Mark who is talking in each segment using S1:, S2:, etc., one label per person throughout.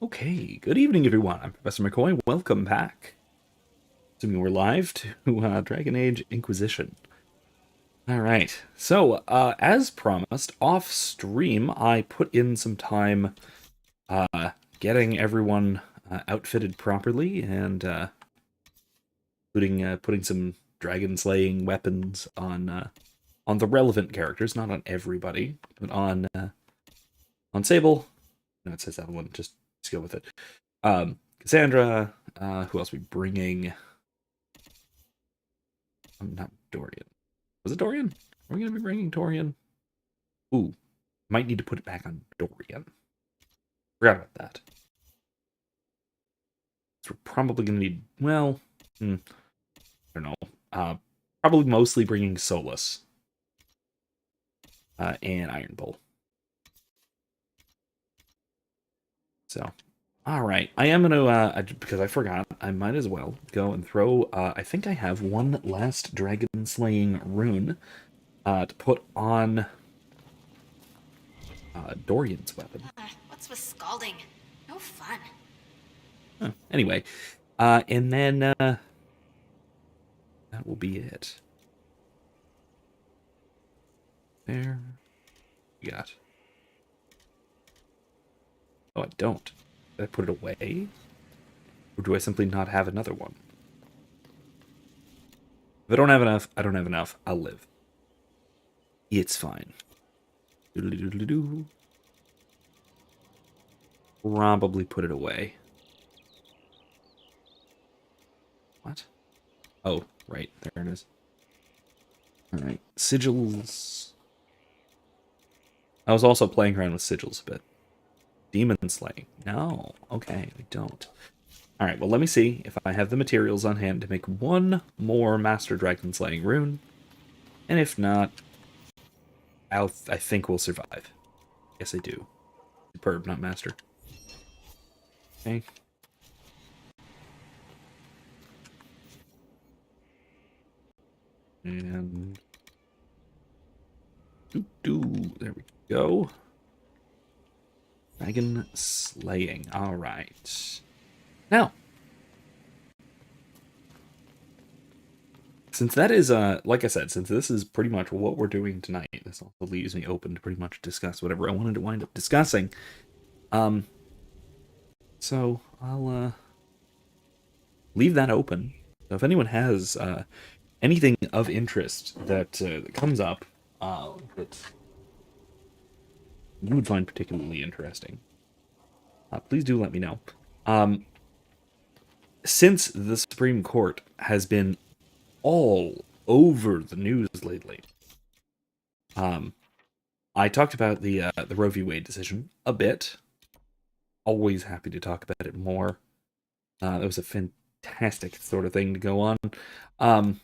S1: Okay, good evening, everyone. I'm Professor McCoy. Welcome back. Assuming we're live to Dragon Age Inquisition. All right. So, as promised, off stream, I put in some time getting everyone outfitted properly and putting some dragon slaying weapons on the relevant characters, not on everybody, but on Sable. No, it says Evelyn. Just go with it. Cassandra. Who else are we bringing? Not Dorian. Was it Dorian? Are we going to be bringing Dorian? Ooh, might need to put it back on Dorian. Forgot about that. So we're probably going to need, well, I don't know. Probably mostly bringing Solus and Iron Bull. So, all right. I am going to, because I forgot, I might as well go and throw, I think I have one last dragon slaying rune to put on Dorian's weapon.
S2: What's with scalding? No fun.
S1: Anyway, and then that will be it. There. We got. Oh, I don't. Did I put it away? Or do I simply not have another one? If I don't have enough, I don't have enough. I'll live. It's fine. Doodly-doodly-doo. Probably put it away. What? Oh, right. There it is. Alright. Sigils. I was also playing around with sigils a bit. Demon slaying. No. Okay, we don't. Alright, well, let me see if I have the materials on hand to make one more Master Dragon Slaying rune. And if not, I think we'll survive. Yes, I do. Superb, not Master. Okay. And... There we go. Dragon slaying. Alright. Now, since that is, like I said, since this is pretty much what we're doing tonight, this also leaves me open to pretty much discuss whatever I wanted to wind up discussing. So I'll leave that open. So if anyone has anything of interest that comes up that you would find particularly interesting, please do let me know. Since the Supreme Court has been all over the news lately, I talked about the Roe v. Wade decision a bit. Always happy to talk about it more. That was a fantastic sort of thing to go on. Let's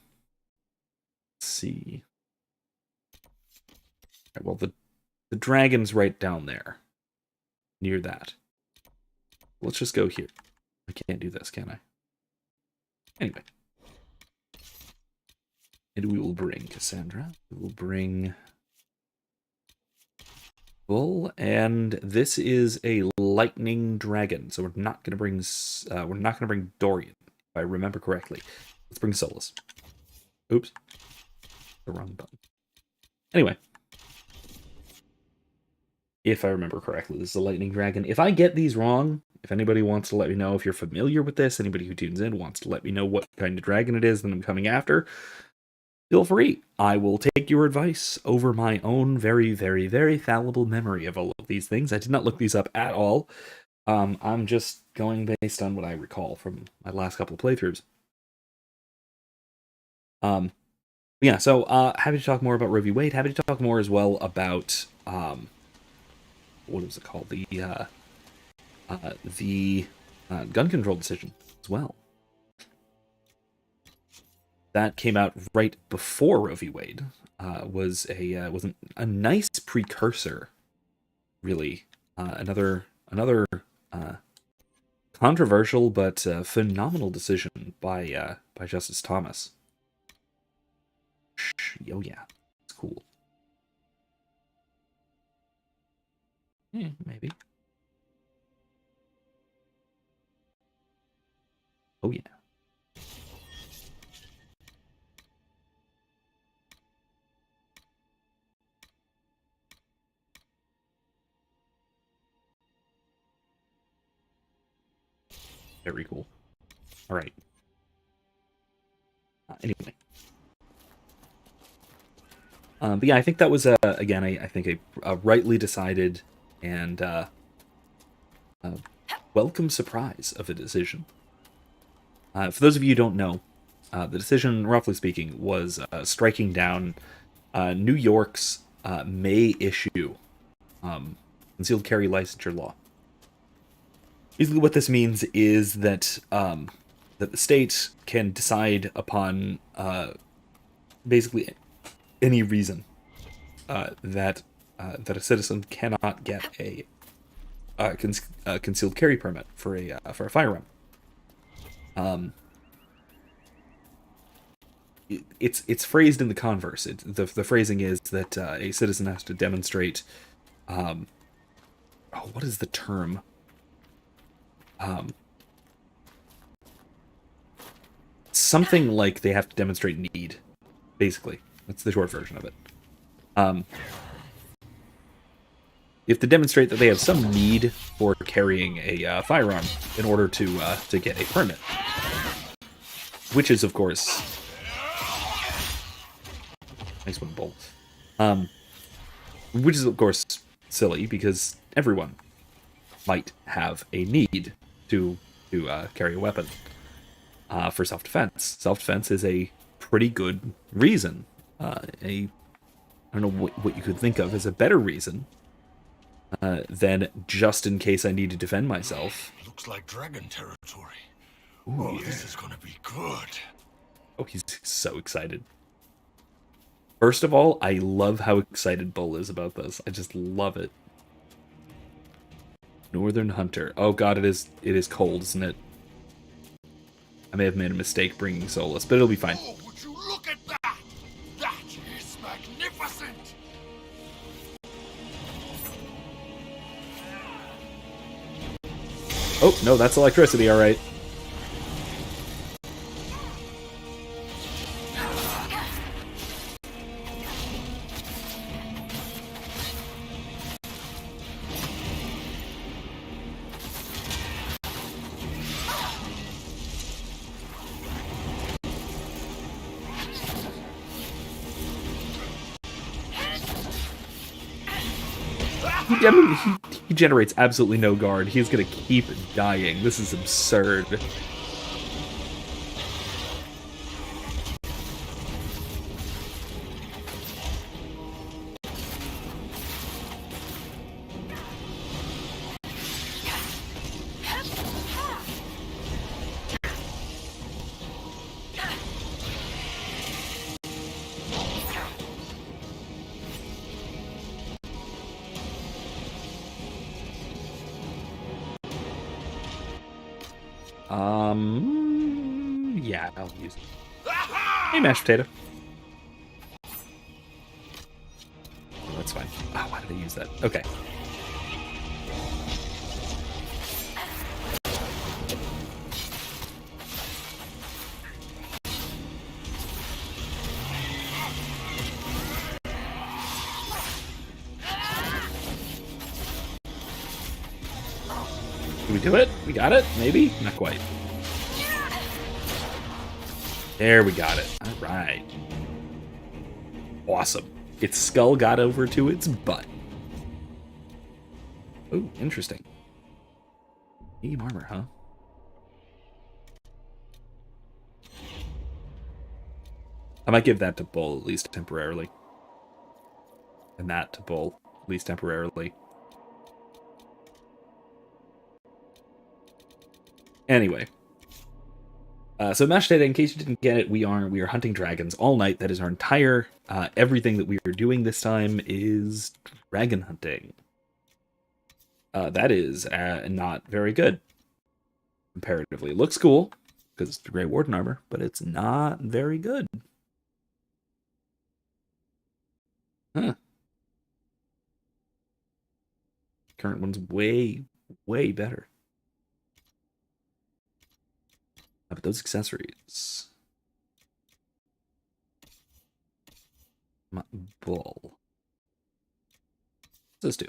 S1: see. Right, well, the dragon's right down there, near that. Let's just go here. I can't do this, can I? Anyway. And we will bring Cassandra. We will bring Bull, and this is a lightning dragon, so we're not gonna bring Dorian, if I remember correctly. Let's bring Solus. Oops, the wrong button. Anyway, if I remember correctly, this is a lightning dragon. If I get these wrong, if anybody wants to let me know, if you're familiar with this, anybody who tunes in wants to let me know what kind of dragon it is that I'm coming after, feel free. I will take your advice over my own very, very, very fallible memory of all of these things. I did not look these up at all. I'm just going based on what I recall from my last couple of playthroughs. Yeah, so happy to talk more about Roe v. Wade. Happy to talk more as well about what was it called? The gun control decision as well. That came out right before Roe v. Wade. Was a nice precursor, really. Another controversial but phenomenal decision by Justice Thomas. Oh yeah, it's cool. Yeah, maybe. Oh, yeah. Very cool. All right. Anyway. But yeah, I think that was, again, I think a rightly decided and welcome surprise of a decision. For those of you who don't know, the decision, roughly speaking, was striking down New York's May issue concealed carry licensure law. Basically, what this means is that that the state can decide upon basically any reason that a citizen cannot get a concealed carry permit for a firearm. It's phrased in the converse. The phrasing is that a citizen has to demonstrate. What is the term? Something like they have to demonstrate need. Basically, that's the short version of it. You have to demonstrate that they have some need for carrying a firearm in order to get a permit, which is, of course, nice one, Bull. Which is, of course, silly because everyone might have a need to carry a weapon for self-defense. Self-defense is a pretty good reason. I don't know what you could think of as a better reason than just in case I need to defend myself.
S3: Looks like dragon territory.
S1: Ooh,
S3: yeah. This is gonna be good.
S1: Oh, he's so excited. First of all, I love how excited Bull is about this. I just love it. Northern Hunter. Oh god, it is cold, isn't it? I may have made a mistake bringing Solus, but it'll be fine.
S3: Oh, would you look at that? That is magnificent.
S1: Oh, no, that's electricity, all right. He generates absolutely no guard. He's gonna keep dying. This is absurd. Yeah, I'll use it. Hey, mashed potato. Oh, that's fine. Oh, why did I use that? Okay. Did we do it? We got it? Maybe? Not quite. There, we got it. All right. Awesome. Its skull got over to its butt. Ooh, interesting. Medium armor, huh? I might give that to Bull, at least temporarily. And that to Bull, at least temporarily. Anyway. So Mashed Data, in case you didn't get it, we are hunting dragons all night. That is our entire, everything that we are doing this time is dragon hunting. That is not very good, comparatively. It looks cool, because it's the Grey Warden armor, but it's not very good. Huh. Current one's way, way better. But those accessories. My bull. What's this do?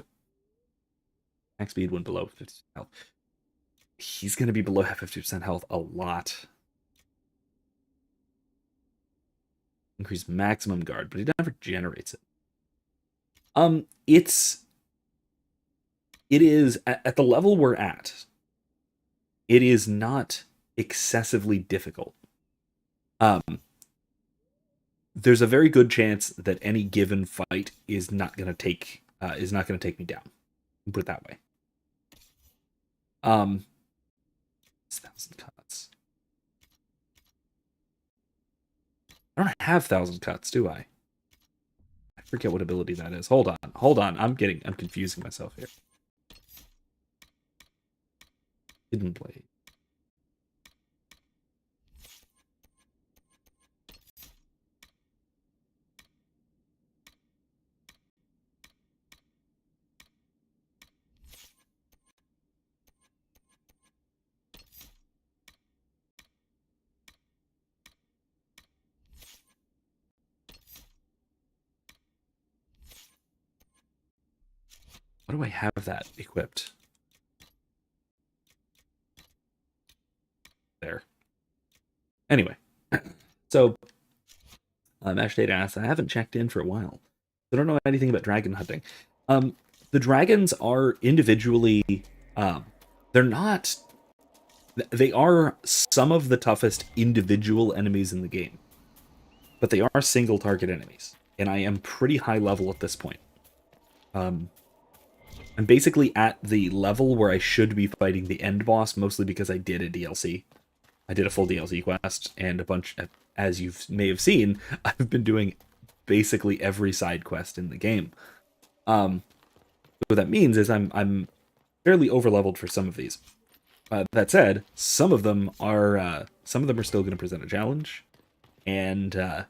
S1: Max speed when below 50% health. He's going to be below 50% health a lot. Increase maximum guard, but he never generates it. It is at the level we're at. It is not excessively difficult. There's a very good chance that any given fight is not going to take me down. Put it that way. 1,000 cuts. I don't have 1,000 cuts, do I? I forget what ability that is. Hold on. I'm confusing myself here. Hidden blade. Why do I have that equipped? There. Anyway, so Mesh Data asks, I haven't checked in for a while. I don't know anything about dragon hunting. The dragons are individually, they are some of the toughest individual enemies in the game, but they are single target enemies, and I am pretty high level at this point. I'm basically at the level where I should be fighting the end boss, mostly because I did a DLC. I did a full DLC quest, and a bunch, as you may have seen, I've been doing basically every side quest in the game. What that means is I'm fairly overleveled for some of these. That said, some of them are still going to present a challenge, and it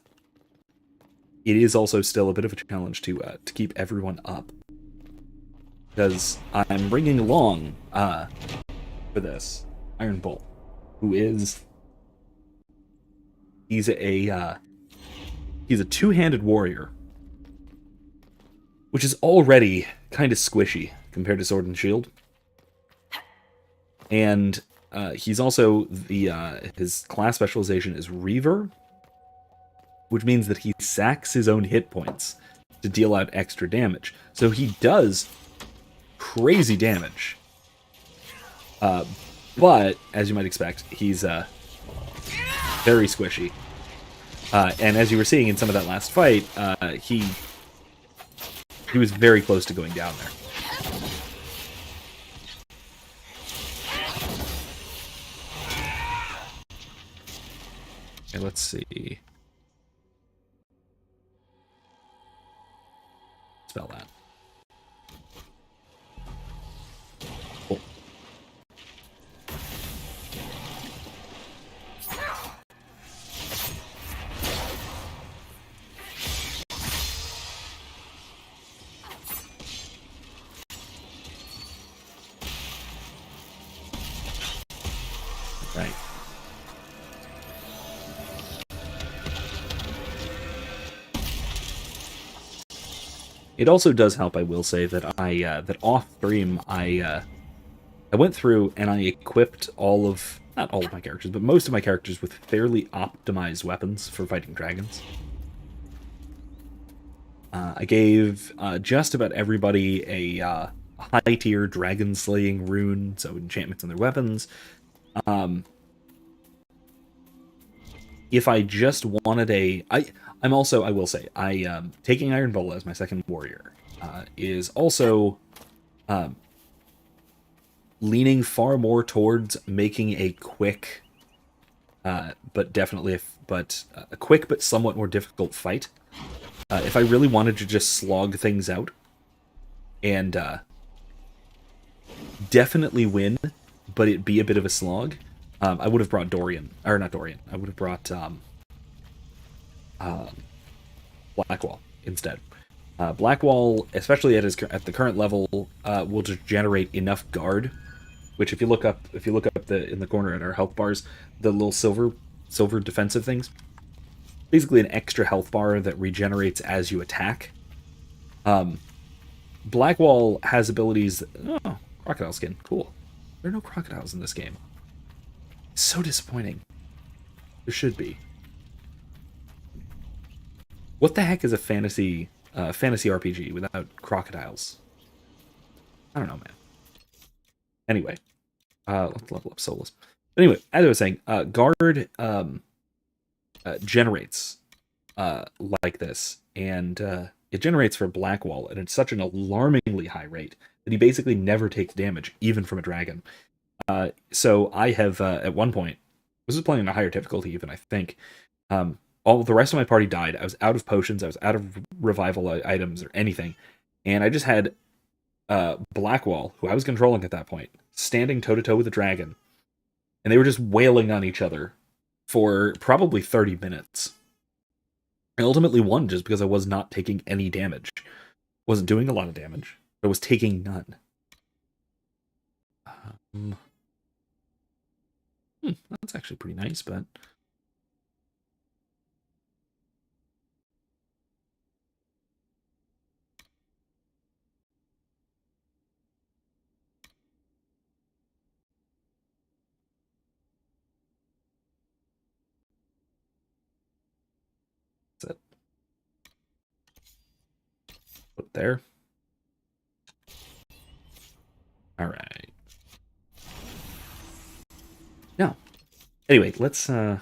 S1: is also still a bit of a challenge to keep everyone up, because I'm bringing along for this Iron Bull, who is he's a two-handed warrior, which is already kind of squishy compared to Sword and Shield. And he's also his class specialization is Reaver, which means that he sacks his own hit points to deal out extra damage. So he does crazy damage. But, as you might expect, he's very squishy. And as you were seeing in some of that last fight, he was very close to going down there. Okay, let's see. Spell that. Cool. Right. It also does help, I will say, that that off stream I went through and I equipped not all of my characters, but most of my characters with fairly optimized weapons for fighting dragons. I gave just about everybody a high-tier dragon-slaying rune, so enchantments on their weapons. If I just wanted I will say, taking Iron Bull as my second warrior is also leaning far more towards making a quick, a quick but somewhat more difficult fight. If I really wanted to just slog things out and definitely win, but it be a bit of a slog, I would have brought I would have brought Blackwall instead. Blackwall, especially at the current level, will just generate enough guard which if you look up in the corner at our health bars, the little silver defensive things, basically an extra health bar that regenerates as you attack. Blackwall has abilities. Oh, crocodile skin, cool. There are no crocodiles in this game. It's so disappointing. There should be. What the heck is a fantasy RPG without crocodiles? I don't know, man. Anyway, let's level up Solus. Anyway, as I was saying, Guard generates like this, and it generates for Blackwall at such an alarmingly high rate that he basically never takes damage, even from a dragon. So I have, at one point, this was playing on a higher difficulty even, I think, all the rest of my party died. I was out of potions, I was out of revival items or anything, and I just had Blackwall, who I was controlling at that point, standing toe-to-toe with a dragon, and they were just wailing on each other for probably 30 minutes. I ultimately won just because I was not taking any damage. Wasn't doing a lot of damage, but I was taking none. That's actually pretty nice, but... That's it. Put there. Alright. Now, anyway, let's, that'll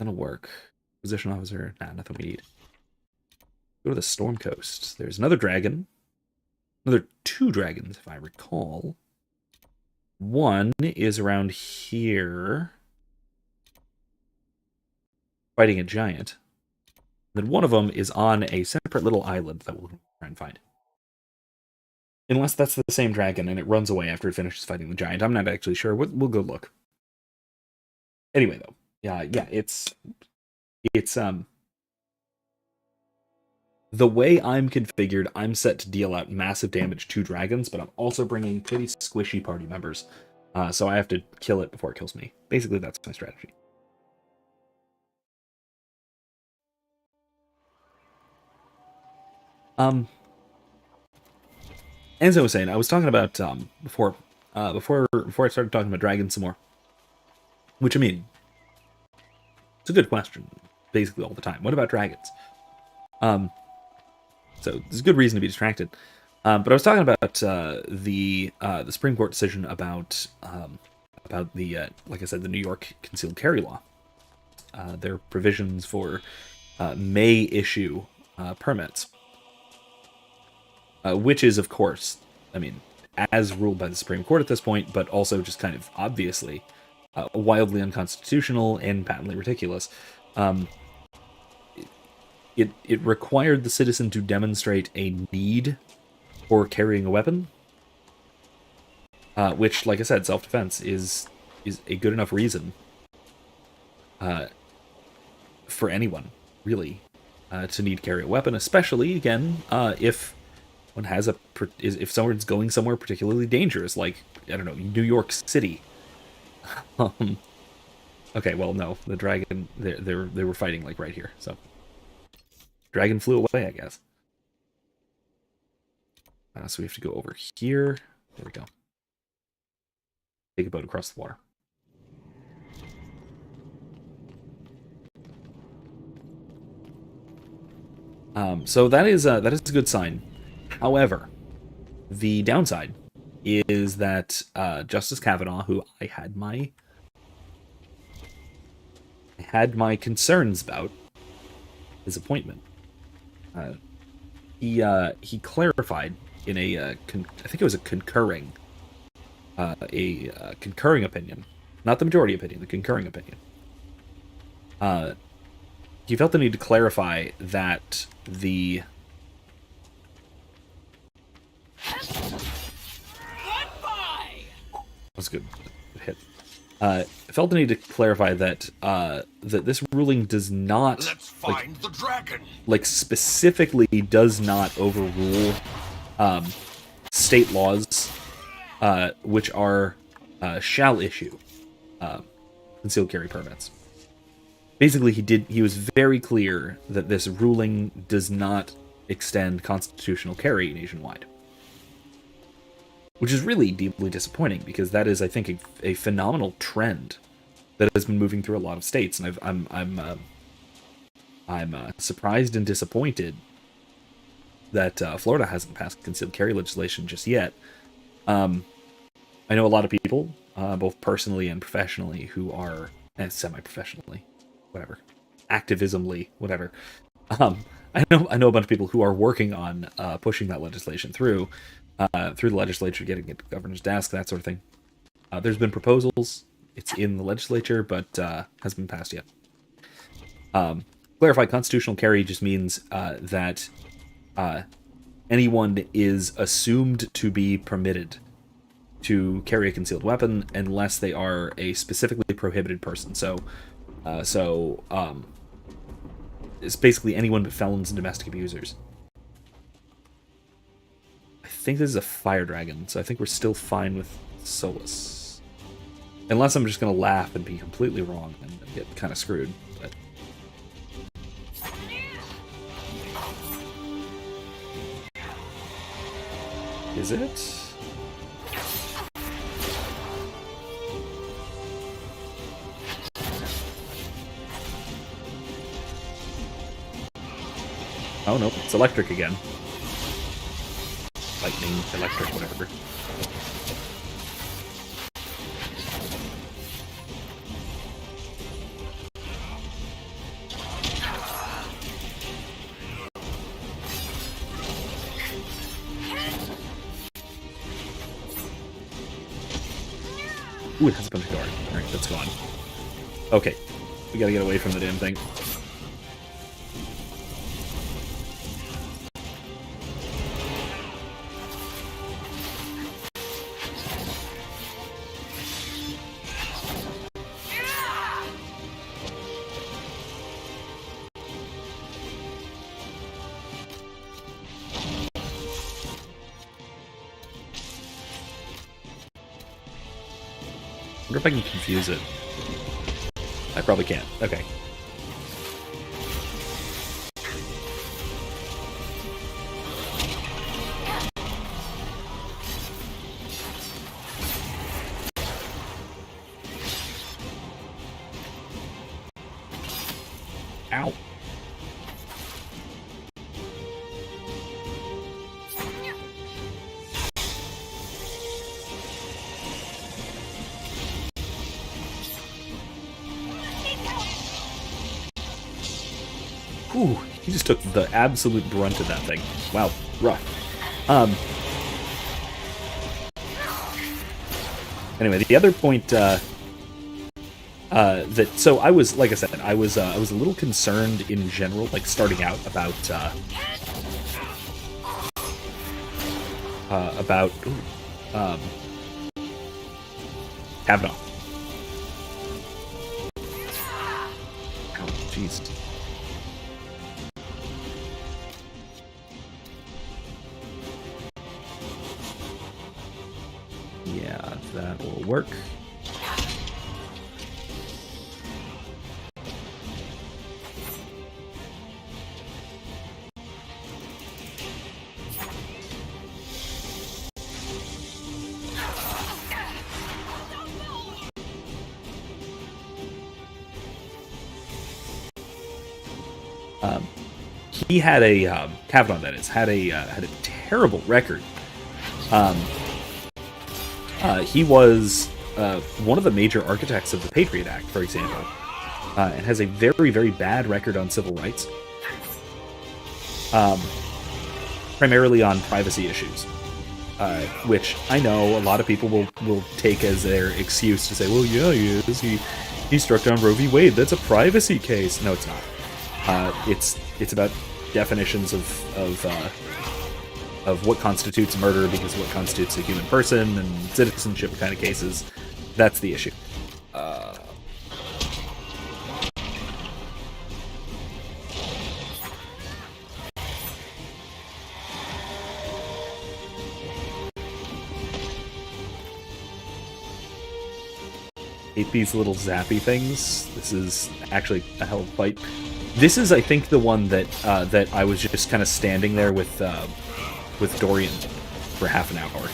S1: work. Position officer, nah, nothing we need. Go to the Storm Coast. There's another dragon. Another 2 dragons, if I recall. One is around here, fighting a giant. Then one of them is on a separate little island that we'll try and find. Unless that's the same dragon and it runs away after it finishes fighting the giant. I'm not actually sure. We'll go look. Anyway, though. Yeah, it's the way I'm configured, I'm set to deal out massive damage to dragons, but I'm also bringing pretty squishy party members. So I have to kill it before it kills me. Basically, that's my strategy. As I was saying, I was talking about before I started talking about dragons some more. Which, I mean, it's a good question, basically all the time. What about dragons? So there's a good reason to be distracted. But I was talking about the Supreme Court decision about the like I said, the New York concealed carry law. Their provisions for may issue permits. Which is, of course, I mean, as ruled by the Supreme Court at this point, but also just kind of obviously wildly unconstitutional and patently ridiculous. It required the citizen to demonstrate a need for carrying a weapon, which, like I said, self-defense is a good enough reason for anyone, really, to need to carry a weapon, especially, again, if one has if someone's going somewhere particularly dangerous, like, I don't know, New York City. Okay, well, no, the dragon, they were fighting, like, right here, so. Dragon flew away, I guess. So we have to go over here. There we go. Take a boat across the water. So that is a good sign. However, the downside is that Justice Kavanaugh, who I had my concerns about his appointment, he clarified in I think it was a concurring opinion, not the majority opinion, the concurring opinion. He felt the need to clarify that the that's good hit. Felt the need to clarify that that this ruling does not,
S3: Let's find the dragon.
S1: Like, specifically does not overrule state laws which are shall issue concealed carry permits. Basically, he was very clear that this ruling does not extend constitutional carry nationwide, which is really deeply disappointing because that is, I think, a phenomenal trend that has been moving through a lot of states, and I'm surprised and disappointed that Florida hasn't passed concealed carry legislation just yet. I know a lot of people, both personally and professionally, who are semi-professionally, whatever, activismly, whatever. I know a bunch of people who are working on pushing that legislation through the legislature, getting it to the governor's desk, that sort of thing. There's been proposals. It's in the legislature, but hasn't been passed yet. Clarify, constitutional carry just means that anyone is assumed to be permitted to carry a concealed weapon unless they are a specifically prohibited person. So it's basically anyone but felons and domestic abusers. I think this is a fire dragon, so I think we're still fine with Solus. Unless I'm just going to laugh and be completely wrong and get kind of screwed. But... is it? Oh no, it's electric again. Lightning, electric, whatever. Ooh, it has a bunch of guard. Alright, that's gone. Okay, we gotta get away from the damn thing. I wonder if I can confuse it. I probably can't. Okay. Ow. Ooh, he just took the absolute brunt of that thing. Wow, rough. Anyway, the other point that so I was, like I said, I was a little concerned in general, like starting out about Kavanaugh. Oh, jeez. Yeah, that will work. He had a Kavanaugh, that is, had a terrible record. He was one of the major architects of the Patriot Act, for example, and has a very, very bad record on civil rights, primarily on privacy issues, which I know a lot of people will take as their excuse to say, well, yeah, he is. He struck down Roe v. Wade. That's a privacy case. No, it's not. It's about definitions of what constitutes murder, because what constitutes a human person, and citizenship kind of cases. That's the issue. hate these little zappy things. This is actually a hell of a fight. This is, I think, the one that that I was just kind of standing there with Dorian for half an hour.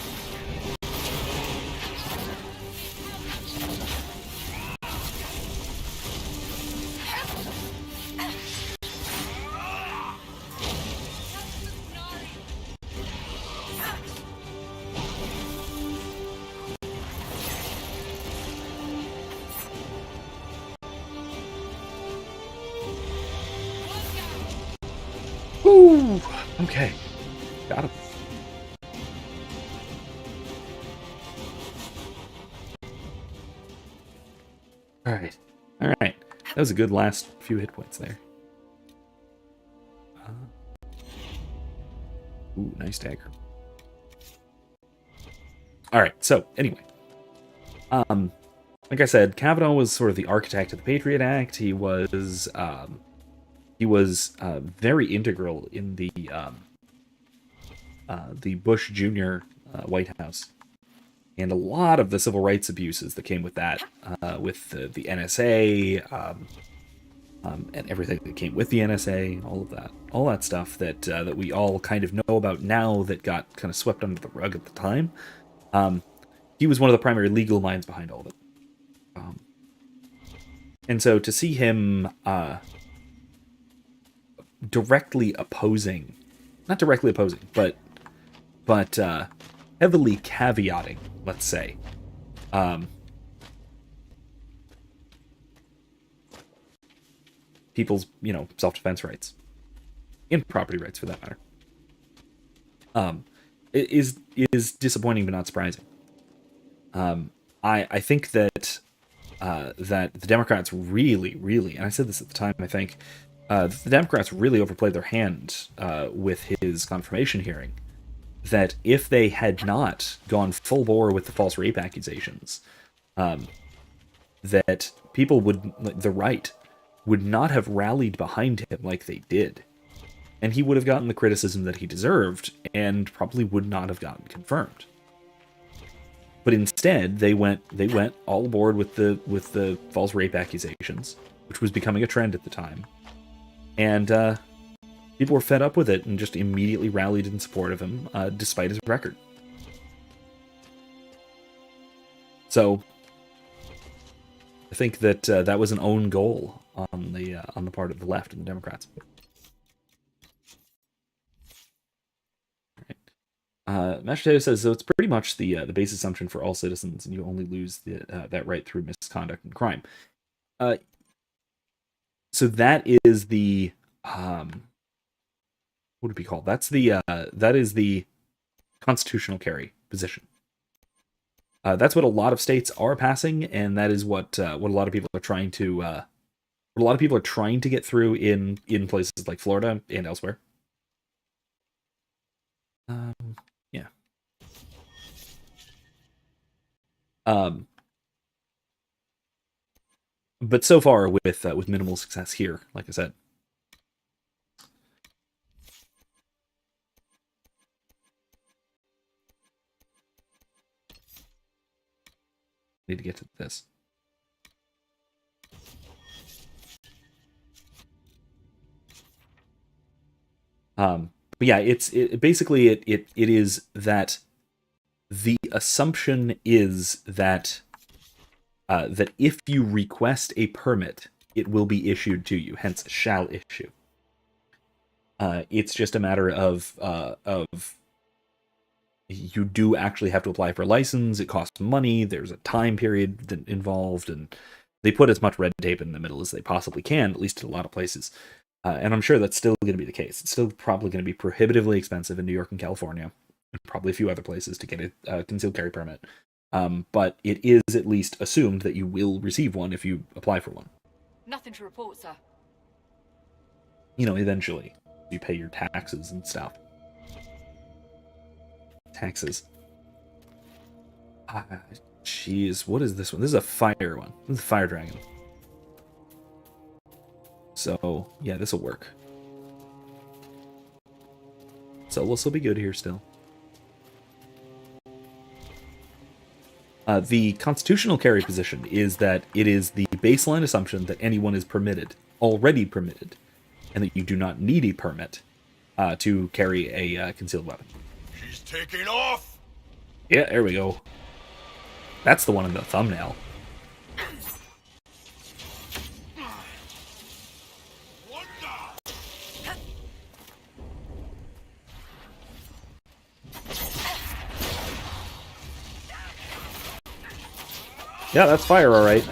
S1: Woo! Okay. Got him. Alright. Alright. That was a good last few hit points there. Ooh, nice dagger. Alright, so, anyway. Like I said, Kavanaugh was sort of the architect of the Patriot Act. He was very integral in the Bush Jr. White House, and a lot of the civil rights abuses that came with that, with the NSA, and everything that came with the NSA, all that stuff that that we all kind of know about now that got kind of swept under the rug at the time. He was one of the primary legal minds behind all of it, and so to see him directly opposing, not directly opposing, but heavily caveating, let's say, people's, self-defense rights and property rights for that matter, it is disappointing but not surprising. I think that that the Democrats really, and I said this at the time, I think the Democrats really overplayed their hand with his confirmation hearing. That if they had not gone full bore with the false rape accusations, that people the right would not have rallied behind him like they did. And he would have gotten the criticism that he deserved, and probably would not have gotten confirmed. But instead, they went all aboard with the false rape accusations, which was becoming a trend at the time. And people were fed up with it and just immediately rallied in support of him, despite his record. So I think that that was an own goal on the part of the left and the Democrats. All right. Mashed Potato says, so it's pretty much the base assumption for all citizens, and you only lose that right through misconduct and crime. So that is the what would it be called? That is the constitutional carry position. That's what a lot of states are passing, and that is what a lot of people are trying to get through in places like Florida and elsewhere. Yeah. But so far with minimal success here, like I said. Need to get to this. But yeah, it basically it is that the assumption is that that if you request a permit, it will be issued to you, hence shall issue. It's just a matter of you do actually have to apply for a license. It costs money. There's a time period involved, and they put as much red tape in the middle as they possibly can, at least in a lot of places. And I'm sure that's still going to be the case. It's still probably going to be prohibitively expensive in New York and California, and probably a few other places to get a concealed carry permit. But it is at least assumed that you will receive one if you apply for one.
S4: Nothing to report, sir.
S1: Eventually, you pay your taxes and stuff. Taxes. Jeez, what is this one? This is a fire one. This is a fire dragon. So, yeah, this will work. So, this will be good here still. The constitutional carry position is that it is the baseline assumption that anyone is already permitted, and that you do not need a permit to carry a concealed weapon.
S3: She's taking off!
S1: Yeah, there we go. That's the one in the thumbnail.
S3: What the?
S1: Yeah, that's fire, all right.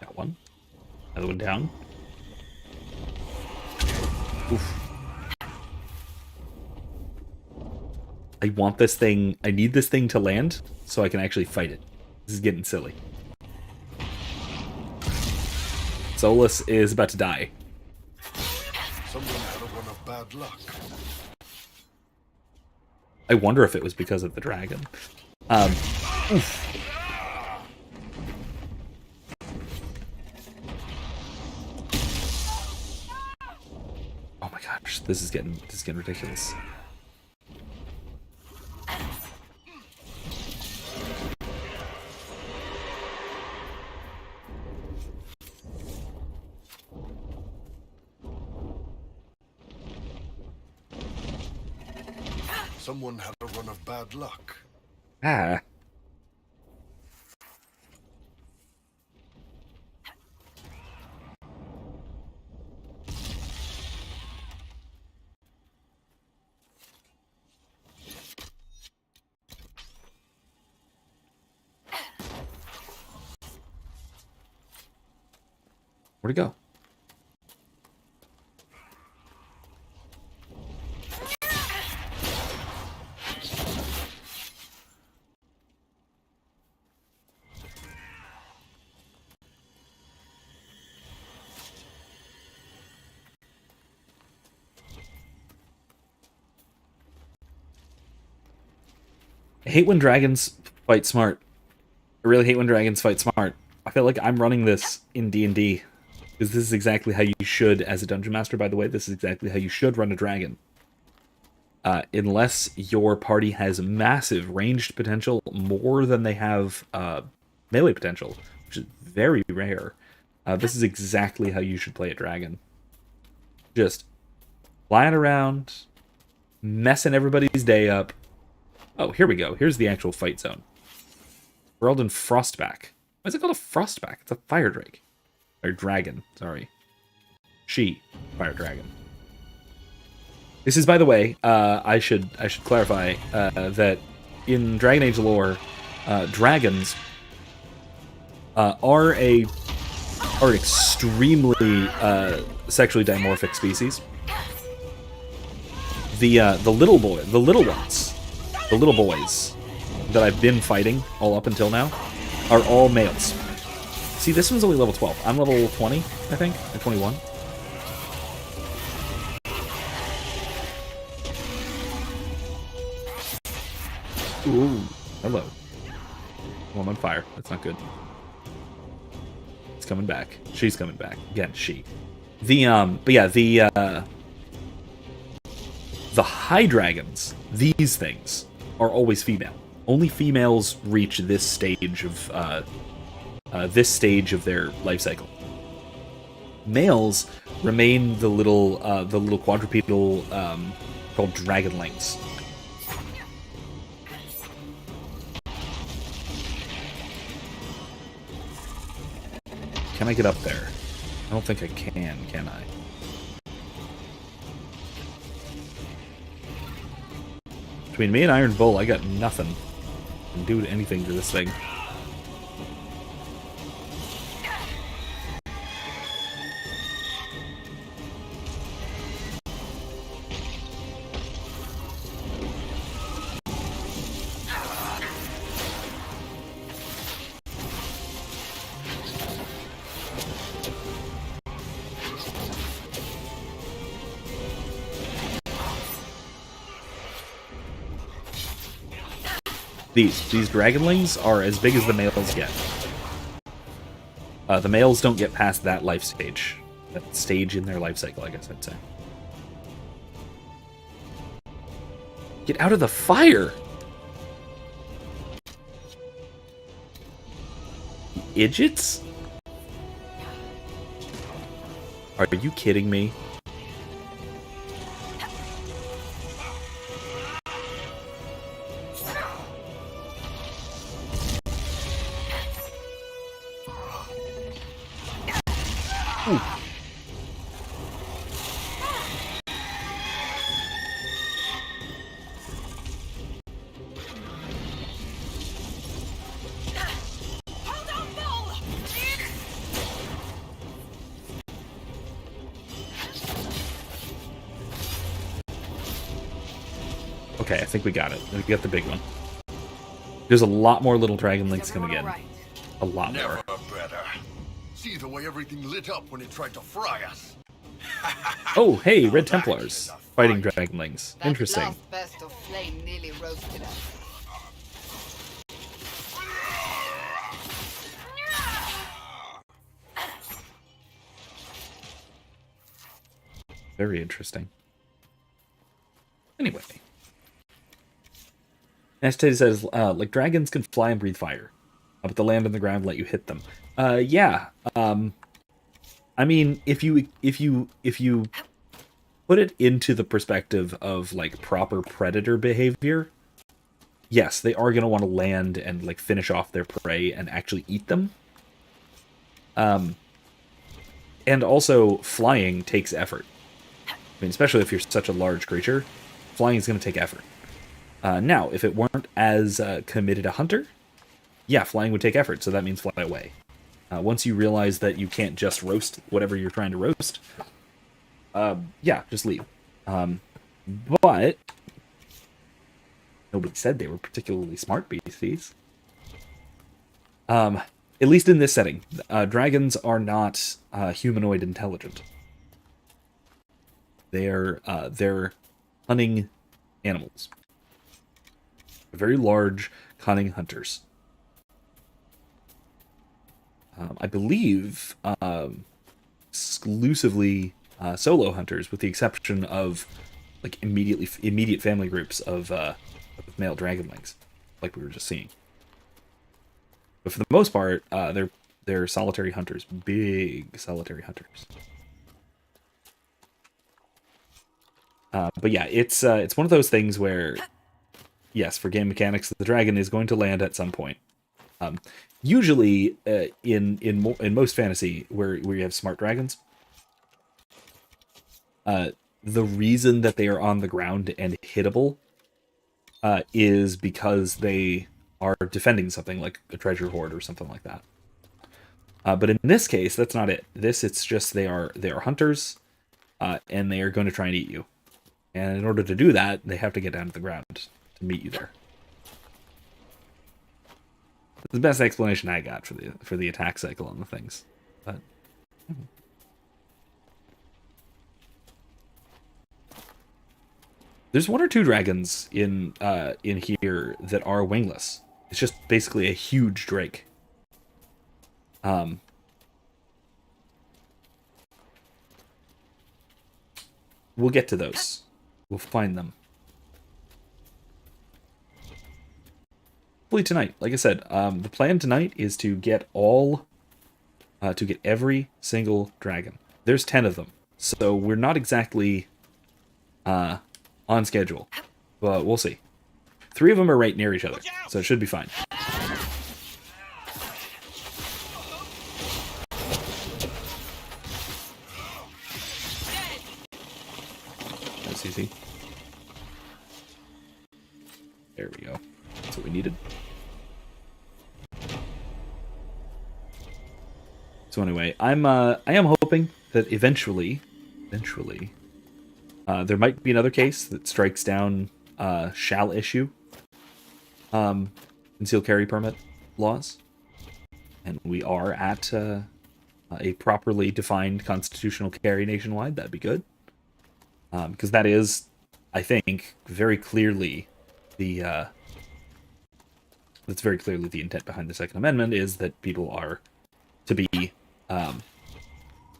S1: Got one. Another one down. Oof. I want this thing. I need this thing to land so I can actually fight it. This is getting silly. Solus is about to die.
S3: Someone had a run of bad luck.
S1: I wonder if it was because of the dragon. Oof. Oh my gosh, this is getting ridiculous.
S3: Someone had a run of bad luck.
S1: Ah. Where'd it go? I hate when dragons fight smart. I really hate when dragons fight smart. I feel like I'm running this in D&D. Because this is exactly how you should, as a dungeon master, by the way, this is exactly how you should run a dragon. Unless your party has massive ranged potential, more than they have melee potential, which is very rare. This is exactly how you should play a dragon. Just flying around, messing everybody's day up. Oh, here we go. Here's the actual fight zone. We're all in Frostback. Why is it called a Frostback? It's a fire drake. Or dragon, sorry. She, fire dragon. This is, by the way, I should clarify that in Dragon Age lore, dragons are an extremely sexually dimorphic species. The little boys that I've been fighting all up until now are all males. See, this one's only level 12. I'm level 20, I think, or 21. Ooh, hello. Oh, I'm on fire. That's not good. It's coming back. She's coming back. Again, she. But yeah, the high dragons, these things, are always female. Only females reach this stage of their life cycle. Males remain the little quadrupedal called dragonlings. Can I get up there? I don't think I can I? Between me and Iron Bull, I got nothing. I can do anything to this thing. These dragonlings are as big as the males get. The males don't get past that life stage. That stage in their life cycle, I guess I'd say. Get out of the fire! Idiots? Are you kidding me? Ooh. Okay, I think we got it. We got the big one. There's a lot more little dragonlings coming in. A lot more.
S3: Never better. See the way everything lit up when it tried to fry us.
S1: Oh, hey, Red Templars fighting dragonlings.
S4: That
S1: Interesting.
S4: last burst of flame nearly roasted us.
S1: Very interesting. Anyway. Nasty says, like dragons can fly and breathe fire, but the land and the ground let you hit them. Yeah. I mean, if you put it into the perspective of like proper predator behavior, yes, they are gonna want to land and like finish off their prey and actually eat them. And also flying takes effort. I mean, especially if you're such a large creature, flying is gonna take effort. Now, if it weren't as committed a hunter, yeah, flying would take effort, so that means fly away. Once you realize that you can't just roast whatever you're trying to roast, yeah, just leave. But nobody said they were particularly smart beasties. At least in this setting, dragons are not humanoid intelligent. They're hunting animals. Very large, cunning hunters. I believe exclusively solo hunters, with the exception of like immediate family groups of male dragonlings, like we were just seeing. But for the most part, they're solitary hunters, big solitary hunters. But yeah, it's one of those things where, yes, for game mechanics, the dragon is going to land at some point. Usually, in most fantasy where you have smart dragons, the reason that they are on the ground and hittable is because they are defending something like a treasure hoard or something like that. But in this case, that's not it. It's just they are hunters, and they are going to try and eat you. And in order to do that, they have to get down to the ground to meet you there. The best explanation I got for the attack cycle on the things, but there's one or two dragons in here that are wingless. It's just basically a huge drake. We'll get to those. We'll find them. Hopefully tonight. Like I said, the plan tonight is to get every single dragon. There's 10 of them, so we're not exactly on schedule, but we'll see. 3 of them are right near each other, so it should be fine. That's easy. There we go. That's what we needed. So anyway, I am hoping that eventually, there might be another case that strikes down shall issue concealed carry permit laws, and we are at a properly defined constitutional carry nationwide. That'd be good, because that is, I think, very clearly the that's very clearly the intent behind the Second Amendment, is that people are to be.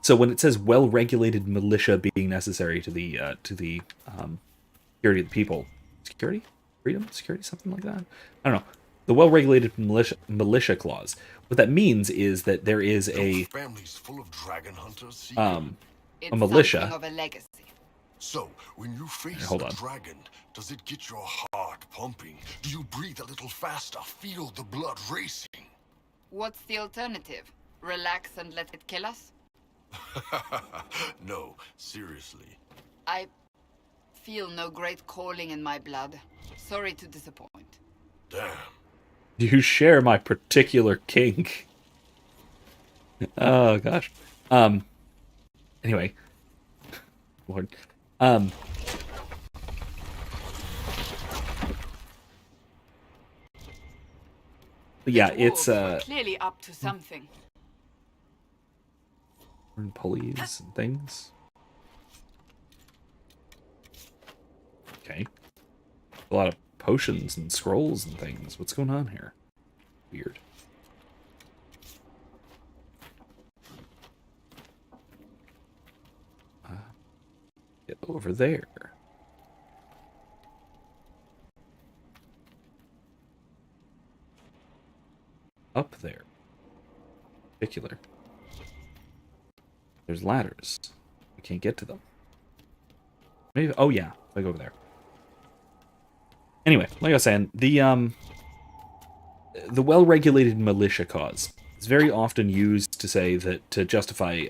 S1: So when it says well-regulated militia being necessary to the security of the people, security, something like that. I don't know. The well-regulated militia clause. What that means is that there is a
S3: families full of dragon hunters.
S4: It's
S1: militia.
S4: something of a legacy.
S3: So, when you face
S1: Hold
S3: the
S1: on.
S3: dragon, does it get your heart pumping? Do you breathe a little faster, feel the blood racing?
S4: What's the alternative? Relax and let it kill us?
S3: No, seriously.
S4: I feel no great calling in my blood. Sorry to disappoint.
S3: Damn.
S1: You share my particular kink. Oh gosh. Anyway. Lord. But yeah,
S4: The
S1: it's
S4: dwarves were clearly up to something.
S1: pulleys and things. Okay. A lot of potions and scrolls and things. What's going on here? Weird. Get over there. Up there. Particular. There's ladders. We can't get to them. Maybe. Oh yeah, if I go over there. Anyway, like I was saying, the well-regulated militia cause is very often used to say that to justify.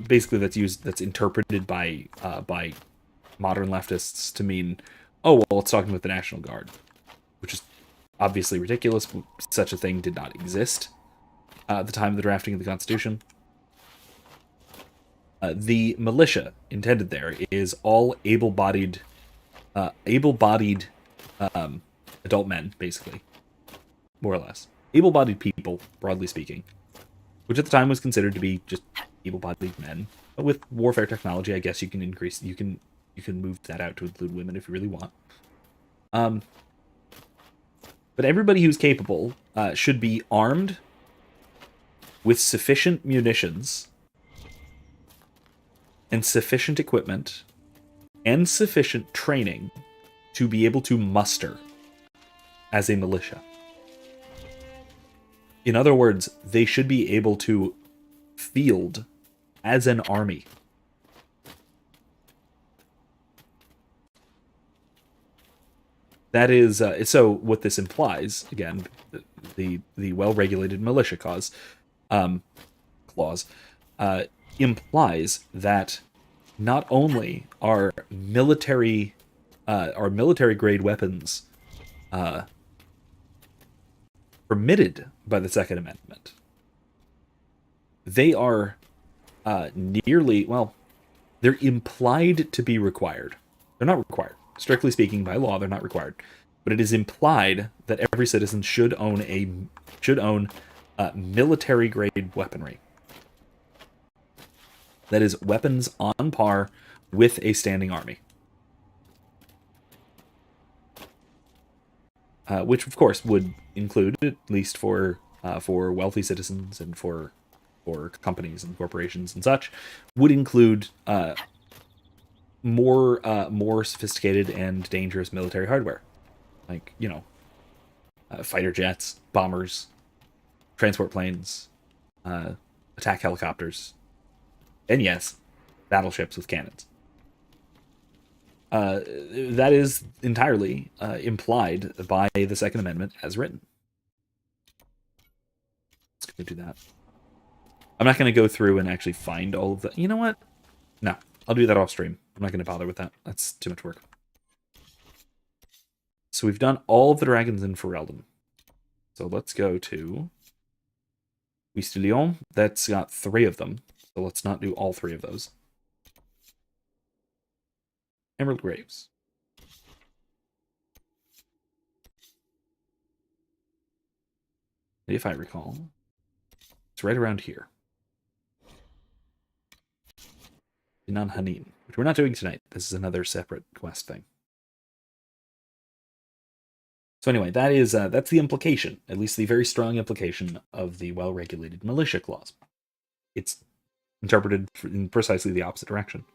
S1: Basically, that's interpreted by modern leftists to mean, oh well, it's talking about the National Guard, which is obviously ridiculous. Such a thing did not exist at the time of the drafting of the Constitution. The militia intended there is all able-bodied adult men, basically, more or less. Able-bodied people, broadly speaking, which at the time was considered to be just able-bodied men. But with warfare technology, I guess you can move that out to include women if you really want. But everybody who's capable should be armed with sufficient munitions and sufficient equipment and sufficient training to be able to muster as a militia. In other words, they should be able to field as an army. That is, so what this implies, again, the well-regulated militia clause implies that not only are military grade weapons permitted by the Second Amendment, they are they're implied to be required. They're not required. Strictly speaking, by law, they're not required. But it is implied that every citizen should own military grade weaponry. That is, weapons on par with a standing army. Which, of course, would include, at least for wealthy citizens and for companies and corporations and such, would include more sophisticated and dangerous military hardware, like fighter jets, bombers, transport planes, attack helicopters, and yes, battleships with cannons. That is entirely implied by the Second Amendment as written. Let's go do that. I'm not going to go through and actually find all of the... You know what? No, I'll do that off stream. I'm not going to bother with that. That's too much work. So we've done all of the dragons in Ferelden. So let's go to Wistillion. That's got 3 of them. So let's not do all 3 of those. Emerald Graves. If I recall, it's right around here. Dinan Hanin, which we're not doing tonight. This is another separate quest thing. So anyway, that's the implication, at least the very strong implication of the well-regulated militia clause. It's interpreted in precisely the opposite direction.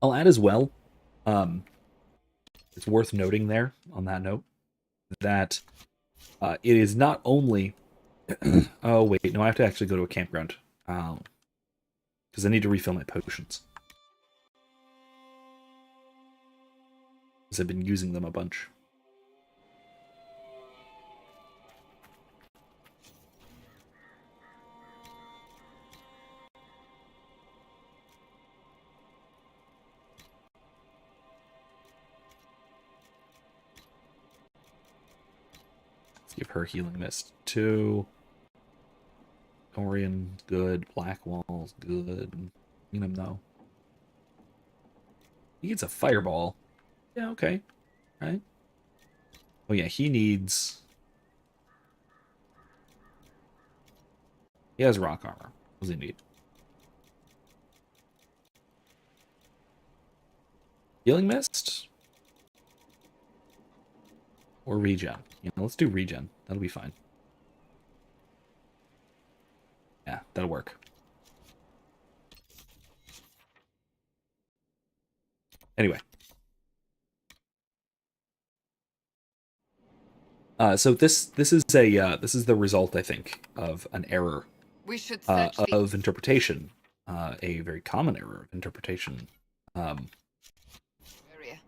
S1: I'll add as well, it's worth noting there, on that note, that it is not only... oh, wait, no, I have to actually go to a campground. Because I need to refill my potions. Because I've been using them a bunch. Let's give her healing mist too. Corian, good. Black walls, good. You know, no. He gets a fireball. Yeah, okay. Right? Oh yeah, he needs... He has rock armor. What does he need? Healing mist? Or regen? You know, let's do regen. That'll be fine. Yeah, that'll work. Anyway. So this is the result, I think, of an error
S4: We should search
S1: of interpretation, a very common error of interpretation
S4: area.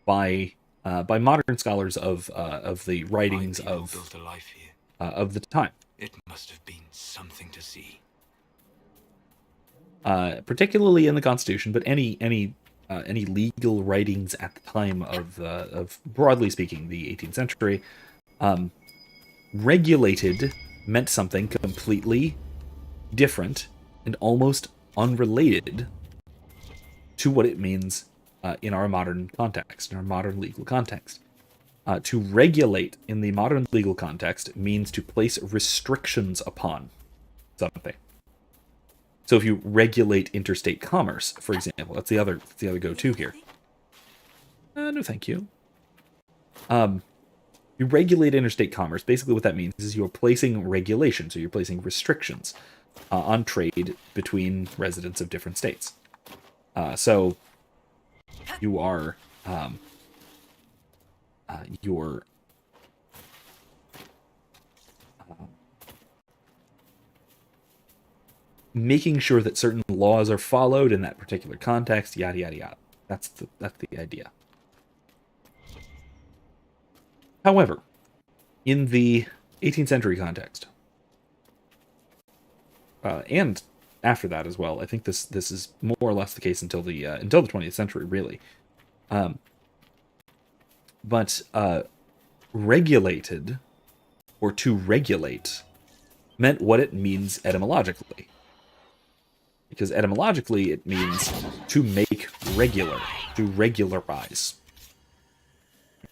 S1: by modern scholars of the writings
S5: My people
S1: of
S5: built a life here.
S1: the time,
S5: It must have been something to see.
S1: particularly in the Constitution, but any legal writings at the time of broadly speaking the 18th century. Regulated meant something completely different and almost unrelated to what it means in our modern context, in our modern legal context. To regulate in the modern legal context means to place restrictions upon something. So if you regulate interstate commerce, for example, that's the other go-to here. No, thank you. You regulate interstate commerce. Basically what that means is you're placing regulations, so you're placing restrictions on trade between residents of different states. So you are you're making sure that certain laws are followed in that particular context, yada yada yada. That's the idea. However, in the 18th century context, and after that as well, I think this is more or less the case until the 20th century, really. But regulated, or to regulate, meant what it means etymologically. Because etymologically, it means to make regular, to regularize.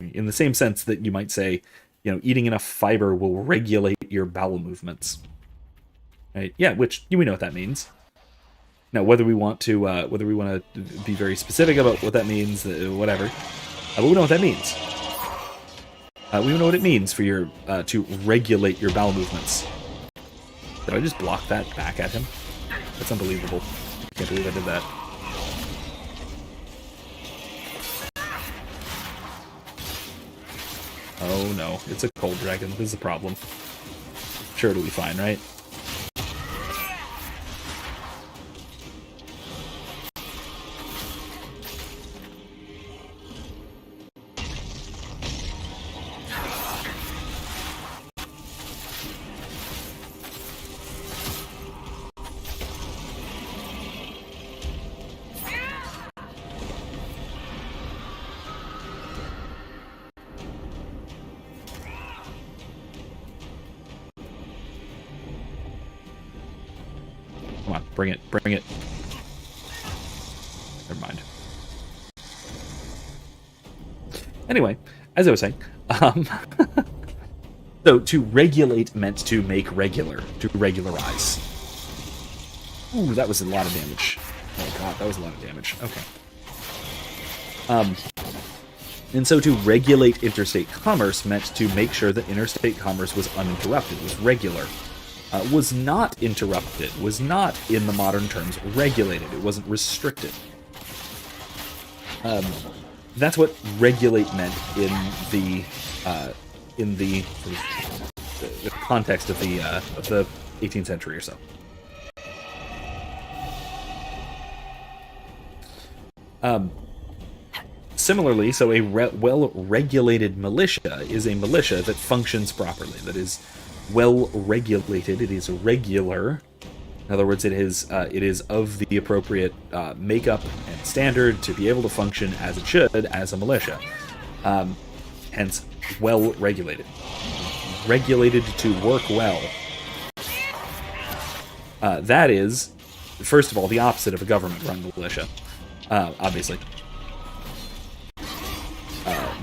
S1: In the same sense that you might say, eating enough fiber will regulate your bowel movements. Right? Yeah, which we know what that means. Now, whether we want to be very specific about what that means, whatever, but we know what that means. We know what it means for your to regulate your bowel movements. Did I just block that back at him? That's unbelievable. I can't believe I did that. Oh no, it's a cold dragon. This is a problem. Sure, it'll be fine, right? Come on, bring it, bring it. Never mind. Anyway, as I was saying, so to regulate meant to make regular, to regularize. Ooh, that was a lot of damage. Oh god, that was a lot of damage. Okay. And so to regulate interstate commerce meant to make sure that interstate commerce was uninterrupted, was regular, was not interrupted, was not, in the modern terms, regulated. It wasn't restricted. That's what regulate meant in the context of the 18th century or so. Similarly, so a well-regulated militia is a militia that functions properly, that is well-regulated, it is regular. In other words, it is of the appropriate makeup and standard to be able to function as it should as a militia. Hence, well-regulated. Regulated to work well. That is, first of all, the opposite of a government-run militia, obviously.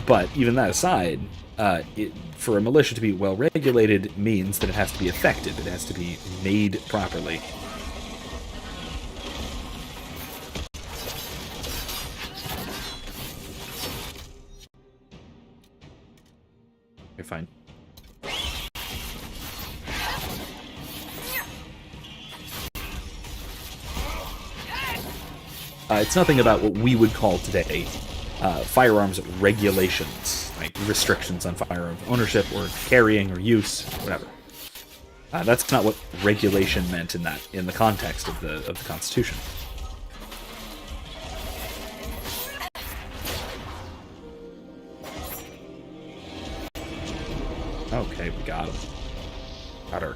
S1: But even that aside, for a militia to be well-regulated means that it has to be effective. It has to be made properly. Okay, fine. It's nothing about what we would call today firearms regulations, like restrictions on firearm ownership or carrying or use, whatever. That's not what regulation meant in the context of the Constitution. Okay, we got him. Got her.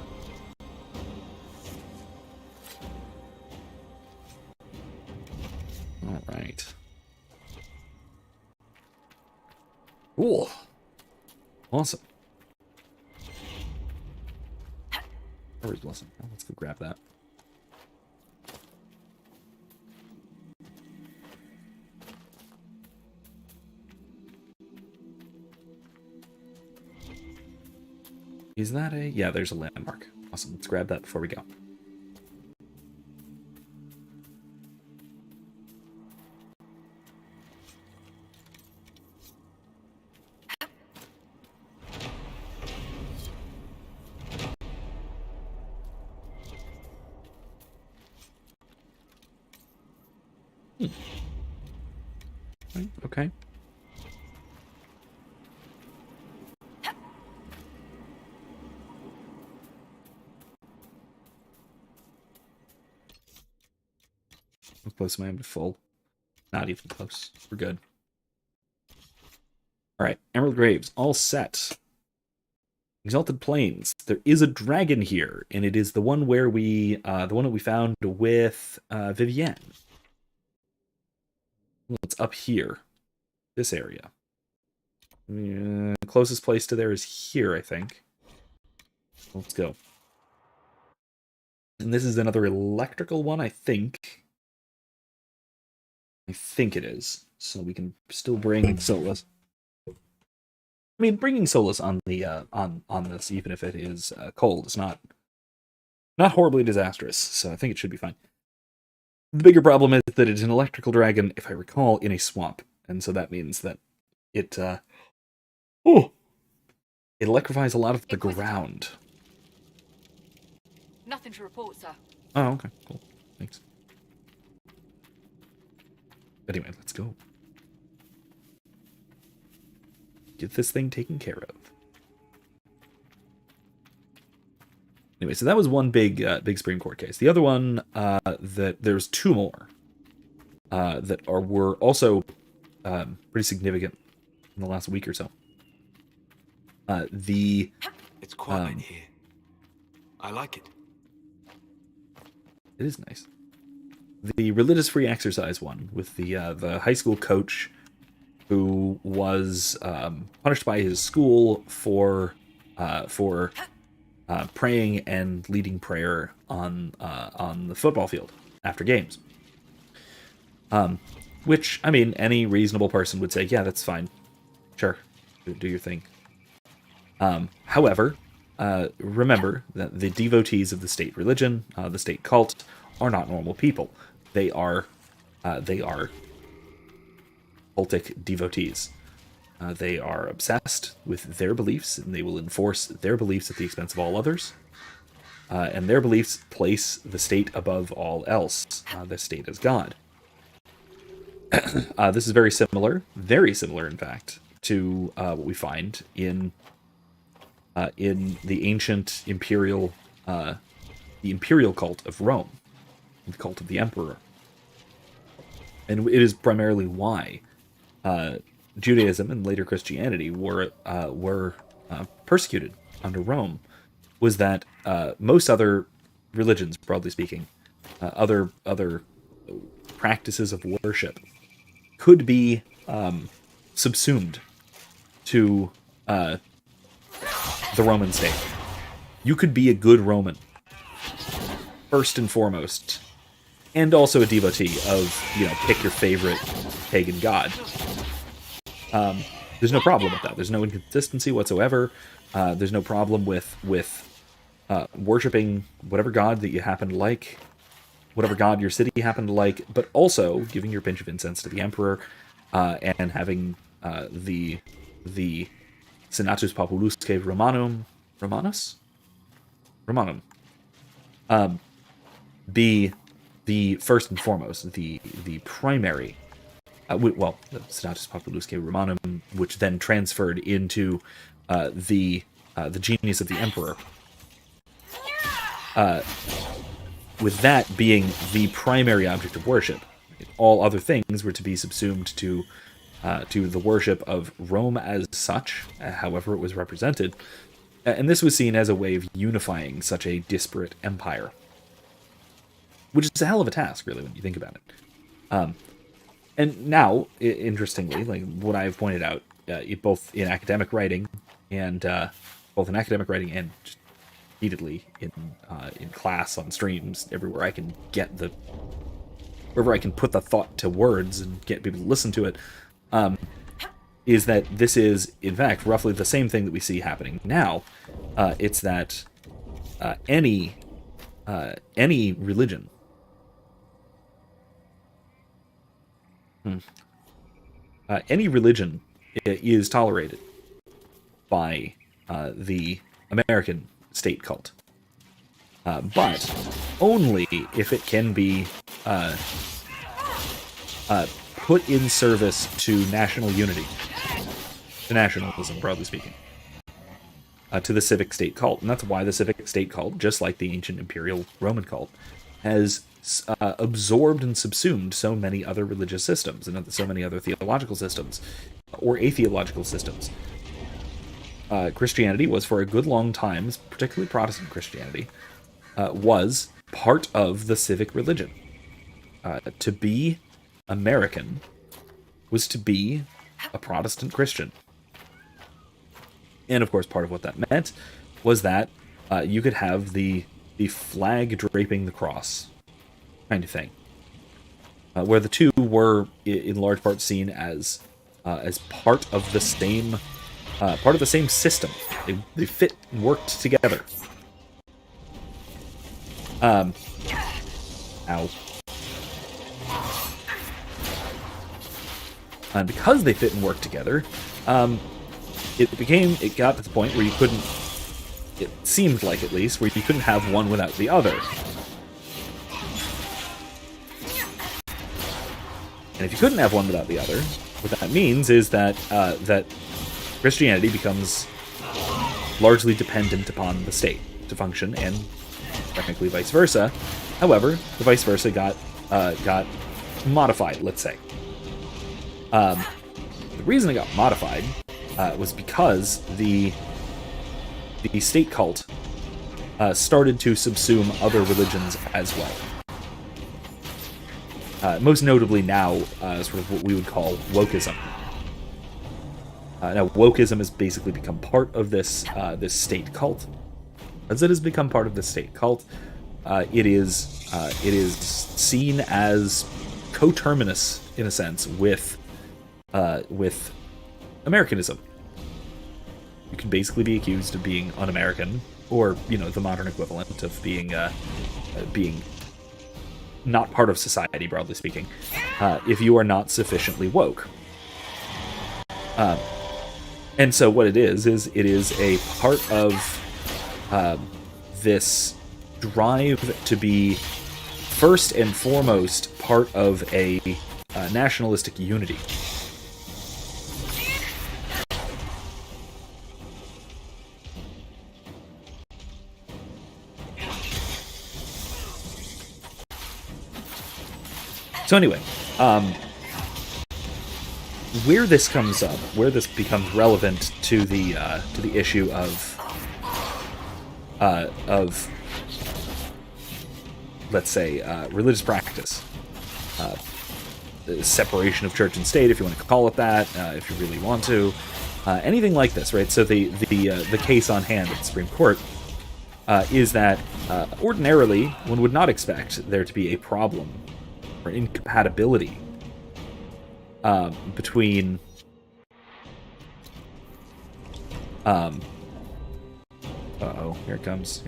S1: All right. Cool. Awesome. Where's Blessing? Oh, let's go grab that. Is that a... Yeah, there's a landmark. Awesome. Let's grab that before we go. Okay. How close am I to full? Not even close. We're good. Alright, Emerald Graves, all set. Exalted Plains. There is a dragon here, and it is the one where the one that we found with Vivienne. It's up here. This area. Closest place to there is here, I think. Let's go. And this is another electrical one, I think. I think it is. So we can still bring Solus. I mean, bringing Solus on the on this, even if it is cold, is not horribly disastrous. So I think it should be fine. The bigger problem is that it's an electrical dragon, if I recall, in a swamp. And so that means that it electrifies a lot of the ground.
S4: Nothing to report, sir.
S1: Oh, okay, cool. Thanks. Anyway, let's go. Get this thing taken care of. Anyway, so that was one big Supreme Court case. The other one, that there's two more that were also pretty significant in the last week or so.
S5: It's quiet here. I like it.
S1: It is nice. The religious free exercise one with the high school coach who was punished by his school for praying and leading prayer on the football field after games. Which, I mean, any reasonable person would say, yeah, that's fine. Sure, do your thing. However, remember that the devotees of the state religion, the state cult, are not normal people. They are cultic devotees. They are obsessed with their beliefs, and they will enforce their beliefs at the expense of all others. And their beliefs place the state above all else, the state as God. This is very similar, in fact, to what we find in the ancient imperial cult of Rome, the cult of the emperor. And it is primarily why Judaism and later Christianity were persecuted under Rome, was that most other religions, broadly speaking, other practices of worship could be subsumed to the Roman state. You could be a good Roman, first and foremost, and also a devotee of, pick your favorite pagan god. There's no problem with that. There's no inconsistency whatsoever. There's no problem with worshipping whatever god that you happen to like, whatever god your city happened to like, but also giving your pinch of incense to the emperor, and having the Senatus Populusque Romanum be the first and foremost, the primary, the Senatus Populusque Romanum, which then transferred into the genius of the emperor. With that being the primary object of worship, all other things were to be subsumed to the worship of Rome as such, however it was represented, and this was seen as a way of unifying such a disparate empire, which is a hell of a task, really, when you think about it. And now, interestingly, like what I've pointed out, both in academic writing and just repeatedly in class, on streams, everywhere I can wherever I can put the thought to words and get people to listen to it, is that this is, in fact, roughly the same thing that we see happening now. It's that any religion is tolerated by the American state cult, but only if it can be put in service to national unity, to nationalism, broadly speaking, to the civic state cult. And that's why the civic state cult, just like the ancient imperial Roman cult, has absorbed and subsumed so many other religious systems and so many other theological systems or atheological systems. Christianity was, for a good long time, particularly Protestant Christianity, was part of the civic religion. To be American was to be a Protestant Christian. And of course, part of what that meant was that you could have the flag draping the cross kind of thing, where the two were in large part seen as part of the same system. They fit and worked together. Ow. And because they fit and work together, it got to the point where you couldn't, it seemed like at least, where you couldn't have one without the other. And if you couldn't have one without the other, what that means is that that Christianity becomes largely dependent upon the state to function, and technically vice versa. However, the vice versa got modified, let's say. The reason it got modified was because the state cult started to subsume other religions as well. Most notably now, sort of what we would call wokeism. Now, wokeism has basically become part of this state cult. As it has become part of the state cult, it is seen as coterminous, in a sense, with Americanism. You can basically be accused of being un-American, or the modern equivalent of being not part of society, broadly speaking, if you are not sufficiently woke. And so what it is it is a part of this drive to be first and foremost part of a nationalistic unity. So anyway, where this comes up, where this becomes relevant to the issue of let's say religious practice, the separation of church and state, if you want to call it that, if you really want to, anything like this, right? So the case on hand at the Supreme Court is that ordinarily one would not expect there to be a problem or incompatibility between here it comes.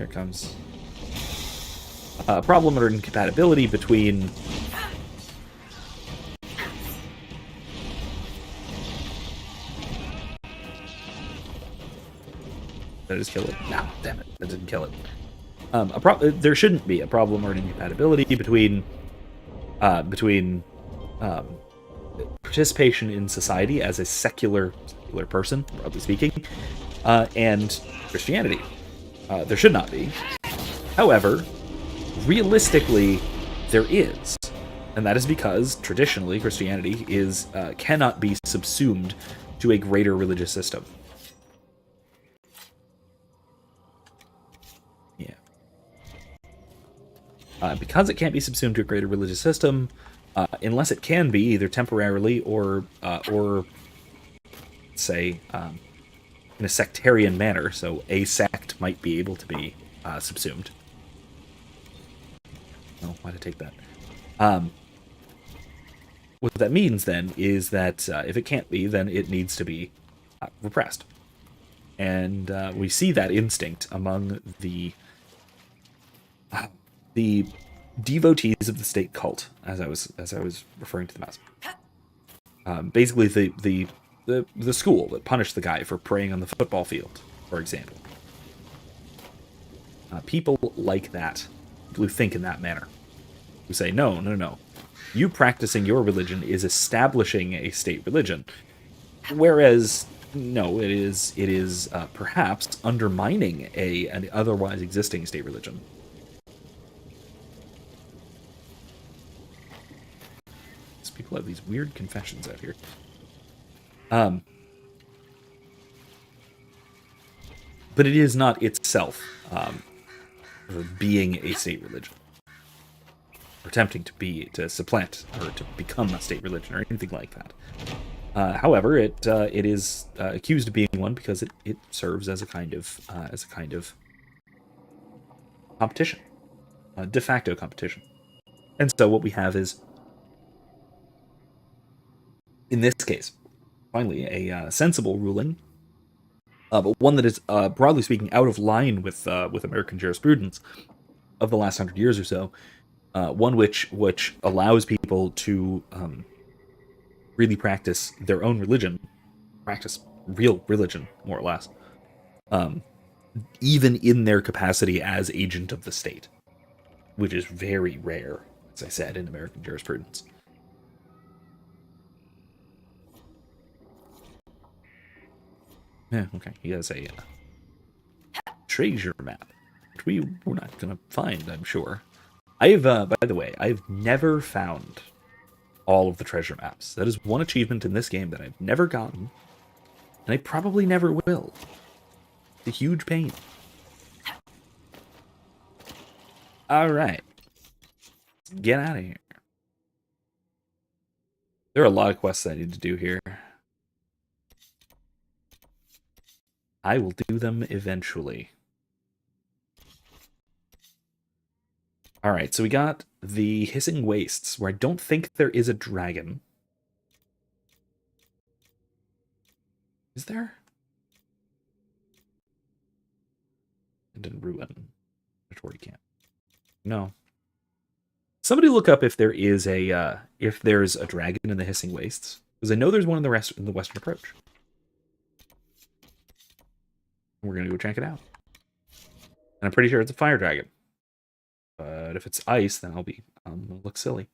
S1: A problem or incompatibility between Did I just kill it? No, damn it, that didn't kill it. There shouldn't be a problem or an incompatibility between participation in society as a secular person, broadly speaking, and Christianity. There should not be. However, realistically, there is, and that is because traditionally Christianity cannot be subsumed to a greater religious system. Yeah. Because it can't be subsumed to a greater religious system, unless it can be either temporarily or say in a sectarian manner. So a sect might be able to be subsumed. Oh, why did I take that? What that means then is that if it can't be, then it needs to be repressed, and we see that instinct among the devotees of the state cult, as I was referring to them as. Basically, the school that punished the guy for praying on the football field, for example. People like that, people who think in that manner, who say, no. You practicing your religion is establishing a state religion, whereas no, it is perhaps undermining an otherwise existing state religion. These people have these weird confessions out here. But it is not itself being a state religion, or attempting to supplant or to become a state religion or anything like that. However, it is accused of being one because it serves as a kind of competition, de facto competition. And so what we have is, in this case, finally a sensible ruling, but one that is broadly speaking out of line with American jurisprudence of the last 100 years or so. One which allows people to really practice their own religion, practice real religion, more or less, even in their capacity as agent of the state, which is very rare, as I said, in American jurisprudence. Yeah, okay, he has a treasure map, which we're not going to find, I'm sure. By the way, I've never found all of the treasure maps. That is one achievement in this game that I've never gotten, and I probably never will. It's a huge pain. Alright. Let's get out of here. There are a lot of quests I need to do here. I will do them eventually. Alright, so we got the Hissing Wastes, where I don't think there is a dragon. Is there? And in Ruin. Torty Camp. No. Somebody look up if there is if there's a dragon in the Hissing Wastes. Because I know there's one in the Western Approach. We're gonna go check it out. And I'm pretty sure it's a fire dragon. But if it's ice, then it'll look silly.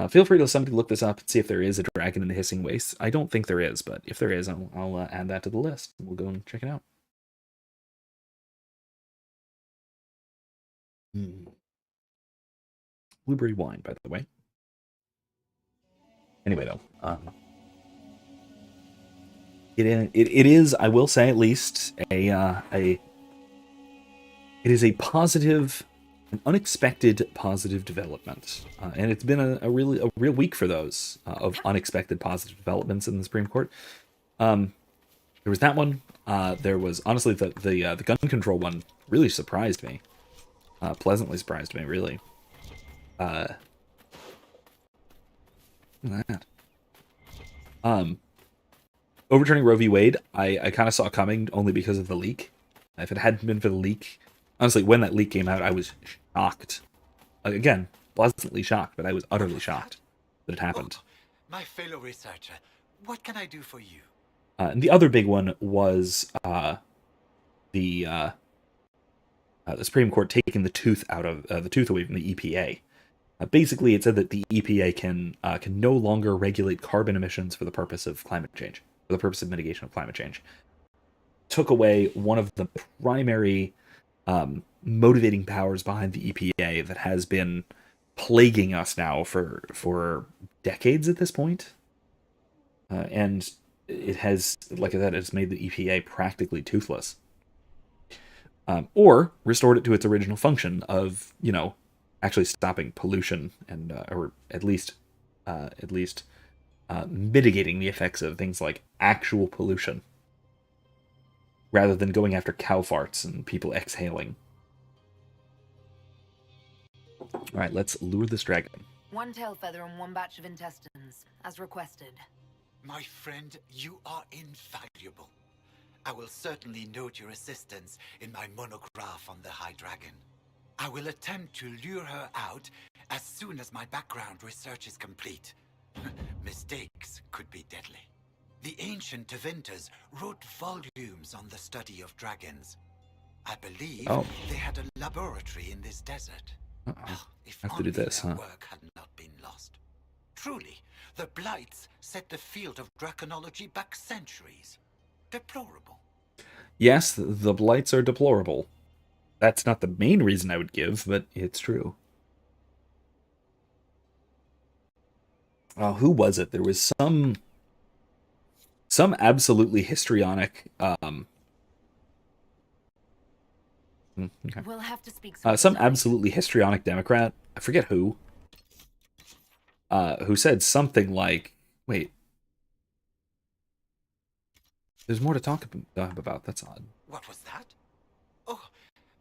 S1: Feel free to somebody look this up and see if there is a dragon in the Hissing Wastes. I don't think there is, but if there is, I'll add that to the list. We'll go and check it out. Blueberry wine, by the way. Anyway, though, it is, I will say at least, it is a positive, an unexpected positive development, and it's been a real week for those of unexpected positive developments in the Supreme Court. There was that one. There was honestly the gun control one really surprised me, pleasantly surprised me, really. That. Overturning Roe v. Wade, I kind of saw coming only because of the leak. If it hadn't been for the leak, honestly, when that leak came out, I was shocked. Again, pleasantly shocked, but I was utterly shocked that it happened.
S6: Oh, my fellow researcher, what can I do for you?
S1: And the other big one was the Supreme Court taking the tooth away from the EPA. Basically, it said that the EPA can no longer regulate carbon emissions for the purpose of climate change, for the purpose of mitigation of climate change. Took away one of the primary motivating powers behind the EPA that has been plaguing us now for decades at this point. And it has, like I said, it's made the EPA practically toothless. Or restored it to its original function of, actually stopping pollution and or at least mitigating the effects of things like actual pollution, rather than going after cow farts and people exhaling. All right, let's lure this dragon.
S7: One tail feather and one batch of intestines, as requested.
S6: My friend, you are invaluable. I will certainly note your assistance in my monograph on the High Dragon. I will attempt to lure her out as soon as my background research is complete. Mistakes could be deadly. The ancient Tevinters wrote volumes on the study of dragons. I believe they had a laboratory in this desert. If
S1: I have to do this,
S6: their
S1: huh?
S6: work had not been lost. Truly, the Blights set the field of draconology back centuries. Deplorable.
S1: Yes, the blights are deplorable. That's not the main reason I would give, but it's true. Who was it? There was some absolutely histrionic okay.
S7: We'll have to speak
S1: some absolutely histrionic Democrat, I forget who said something like, wait, there's more to talk about. That's odd.
S6: What was that? Oh,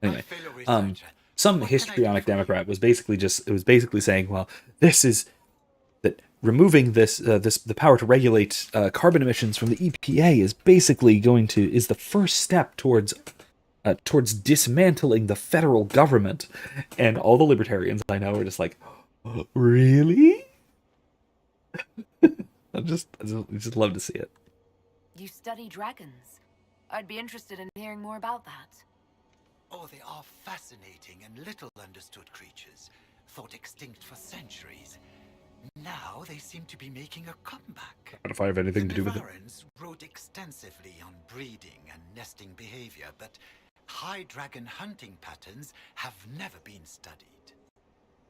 S1: anyway,
S6: my fellow researcher,
S1: some
S6: what can I
S1: histrionic
S6: do for you?
S1: Democrat was basically saying, well, this is that removing the power to regulate carbon emissions from the EPA is basically is the first step towards dismantling the federal government. And all the libertarians I know are just like, really? I just love to see it.
S7: You study dragons. I'd be interested in hearing more about that.
S6: Oh, they are fascinating and little understood creatures, thought extinct for centuries. Now they seem to be making a comeback.
S1: But if I have anything to do with it.
S6: Navarans wrote extensively on breeding and nesting behavior, but high dragon hunting patterns have never been studied.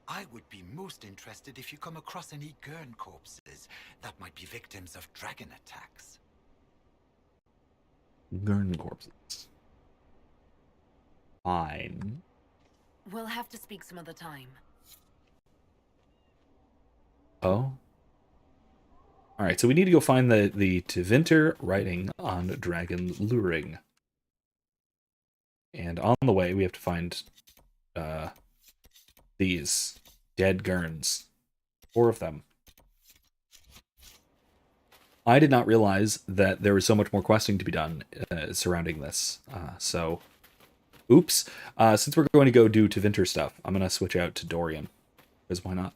S6: I would be most interested if you come across any Gurn corpses that might be victims of dragon attacks.
S1: Gurn corpses. Fine.
S7: We'll have to speak some other time.
S1: Oh. Alright, so we need to go find the Tevinter writing on dragon luring. And on the way, we have to find these dead Gurns. 4 of them. I did not realize that there was so much more questing to be done surrounding this. So, oops. Since we're going to go do Tevinter stuff, I'm going to switch out to Dorian. Because why not?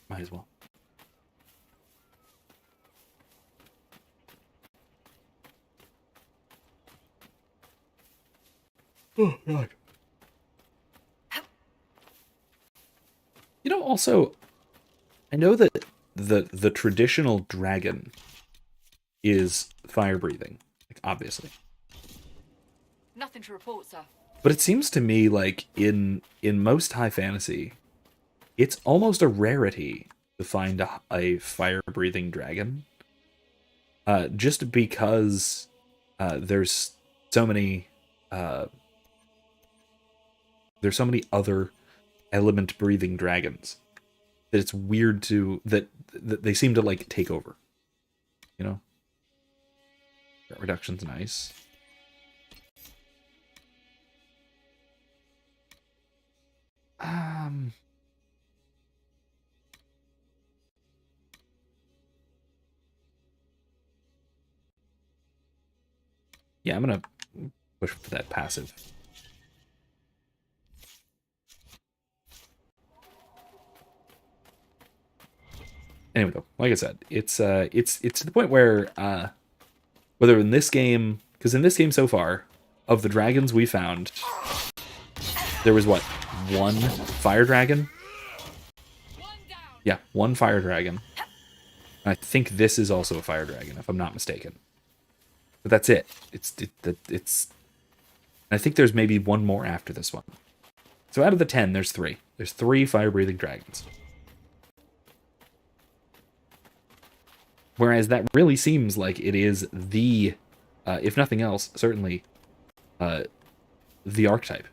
S1: Might as well. Oh, God. You know, also, I know that the traditional dragon is fire-breathing, like, obviously.
S7: Nothing to report, sir.
S1: But it seems to me like in most high fantasy, it's almost a rarity to find a fire-breathing dragon. Just because there's so many other element-breathing dragons that it's weird that they seem to like take over. You know, threat reduction's nice. Yeah, I'm gonna push for that passive. Anyway, though, like I said, it's to the point where whether in this game, because in this game so far, of the dragons we found, there was what, one fire dragon? Yeah, one fire dragon. I think this is also a fire dragon, if I'm not mistaken. But that's it. It's. I think there's maybe one more after this one. So out of the 10, there's 3. There's 3 fire-breathing dragons. Whereas that really seems like it is the, if nothing else, certainly, the archetype.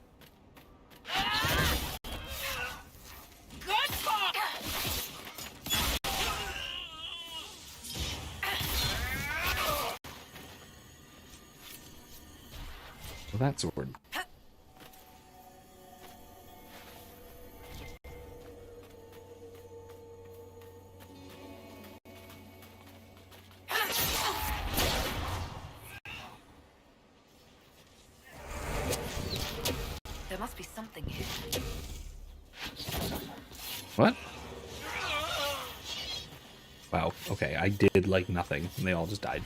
S1: Well, that sword.
S7: There must be something here.
S1: What? Wow, okay, I did like nothing, and they all just died.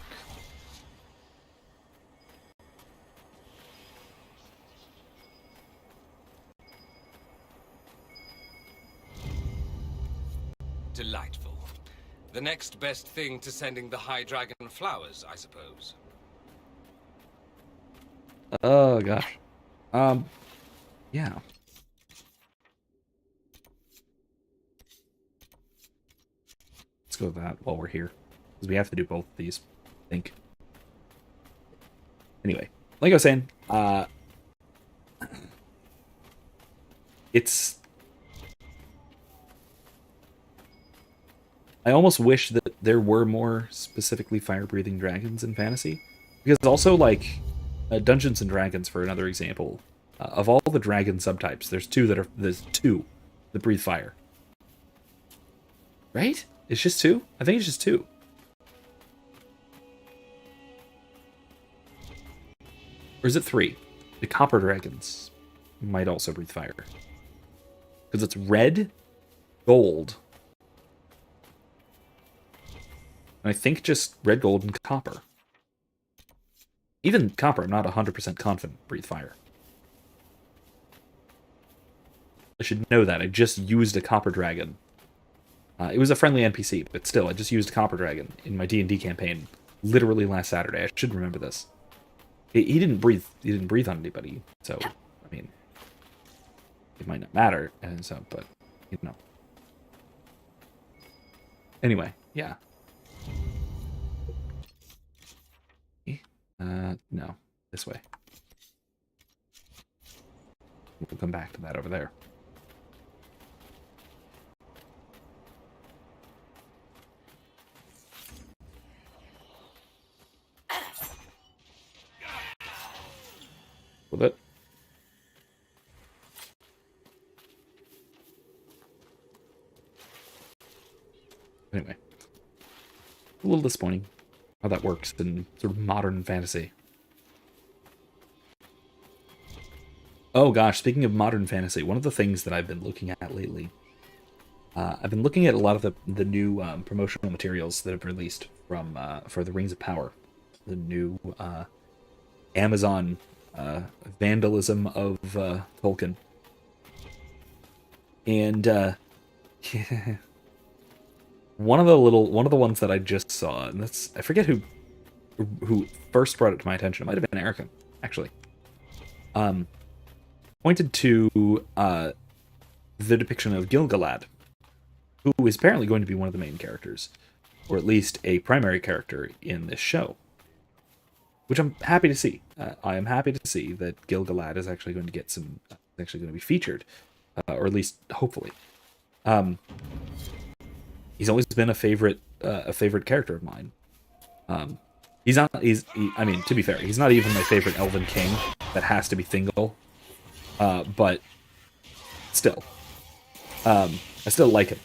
S5: Delightful. The next best thing to sending the High Dragon flowers, I suppose.
S1: Oh, gosh. Yeah. Let's go with that while we're here. Because we have to do both of these, I think. Anyway, like I was saying, it's... I almost wish that there were more specifically fire-breathing dragons in fantasy. Because also, like, Dungeons and Dragons, for another example, of all the dragon subtypes, there's two that breathe fire. Right? It's just 2? I think it's just 2. Or is it 3? The copper dragons might also breathe fire. Because it's red, gold, and I think just red, gold, and copper. Even copper, I'm not 100% confident, breathe fire. I should know that. I just used a copper dragon. It was a friendly NPC, but still, I just used a copper dragon in my D&D campaign literally last Saturday. I should remember this. He didn't breathe. He didn't breathe on anybody, so I mean, it might not matter, and so, but you know. Anyway, yeah. No, this way. We'll come back to that over there. With it. Anyway, a little disappointing how that works in sort of modern fantasy. Oh gosh, speaking of modern fantasy, one of the things that I've been looking at lately, I've been looking at a lot of the new promotional materials that have been released from for the Rings of Power, the new Amazon vandalism of Tolkien. And one of the ones that I just saw, and that's, I forget who first brought it to my attention. It might have been Erica, actually. Pointed to the depiction of Gil-galad, who is apparently going to be one of the main characters, or at least a primary character in this show, which I'm happy to see. I am happy to see that Gil-galad is actually going to get actually going to be featured, or at least hopefully. He's always been a favorite character of mine. I mean, to be fair, he's not even my favorite Elven King. That has to be Thingol. But still, I still like him.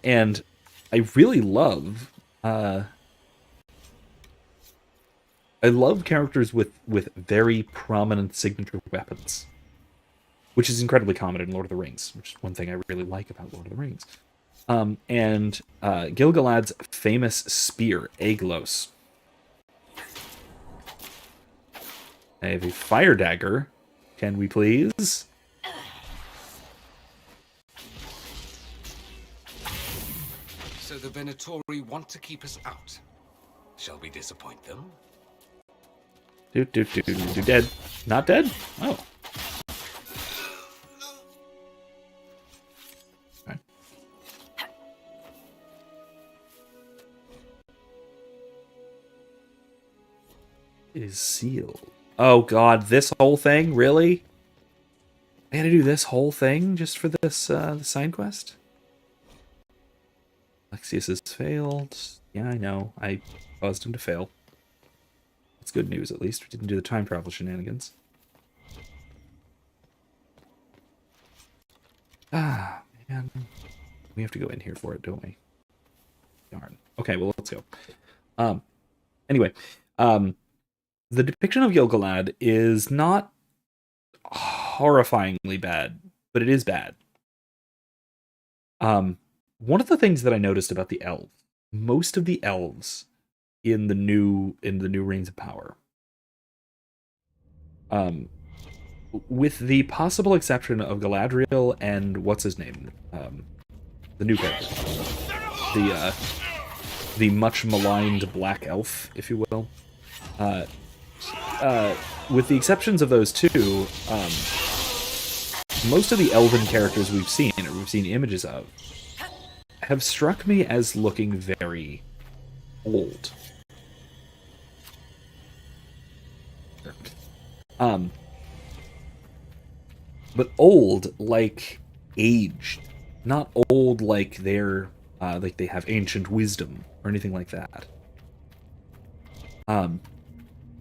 S1: And I really love characters with very prominent signature weapons, which is incredibly common in Lord of the Rings, which is one thing I really like about Lord of the Rings. And Gil-galad's famous spear, Aeglos. I have a fire dagger. Can we please?
S5: So the Venatori want to keep us out. Shall we disappoint them?
S1: Dead. Not dead? Oh. Okay. Is sealed. Oh god, this whole thing? Really? I gotta do this whole thing just for this side quest? Alexius has failed. Yeah, I know. I caused him to fail. That's good news, at least. We didn't do the time travel shenanigans. Ah, man. We have to go in here for it, don't we? Darn. Okay, well, let's go. Anyway, the depiction of Gil-galad is not horrifyingly bad, but it is bad. One of the things that I noticed about the elves, most of the elves in the new Rings of Power, with the possible exception of Galadriel and what's his name, the new character, the much maligned black elf, if you will, with the exceptions of those two, most of the elven characters we've seen images of, have struck me as looking very old. But old like aged, not old like they're like they have ancient wisdom or anything like that.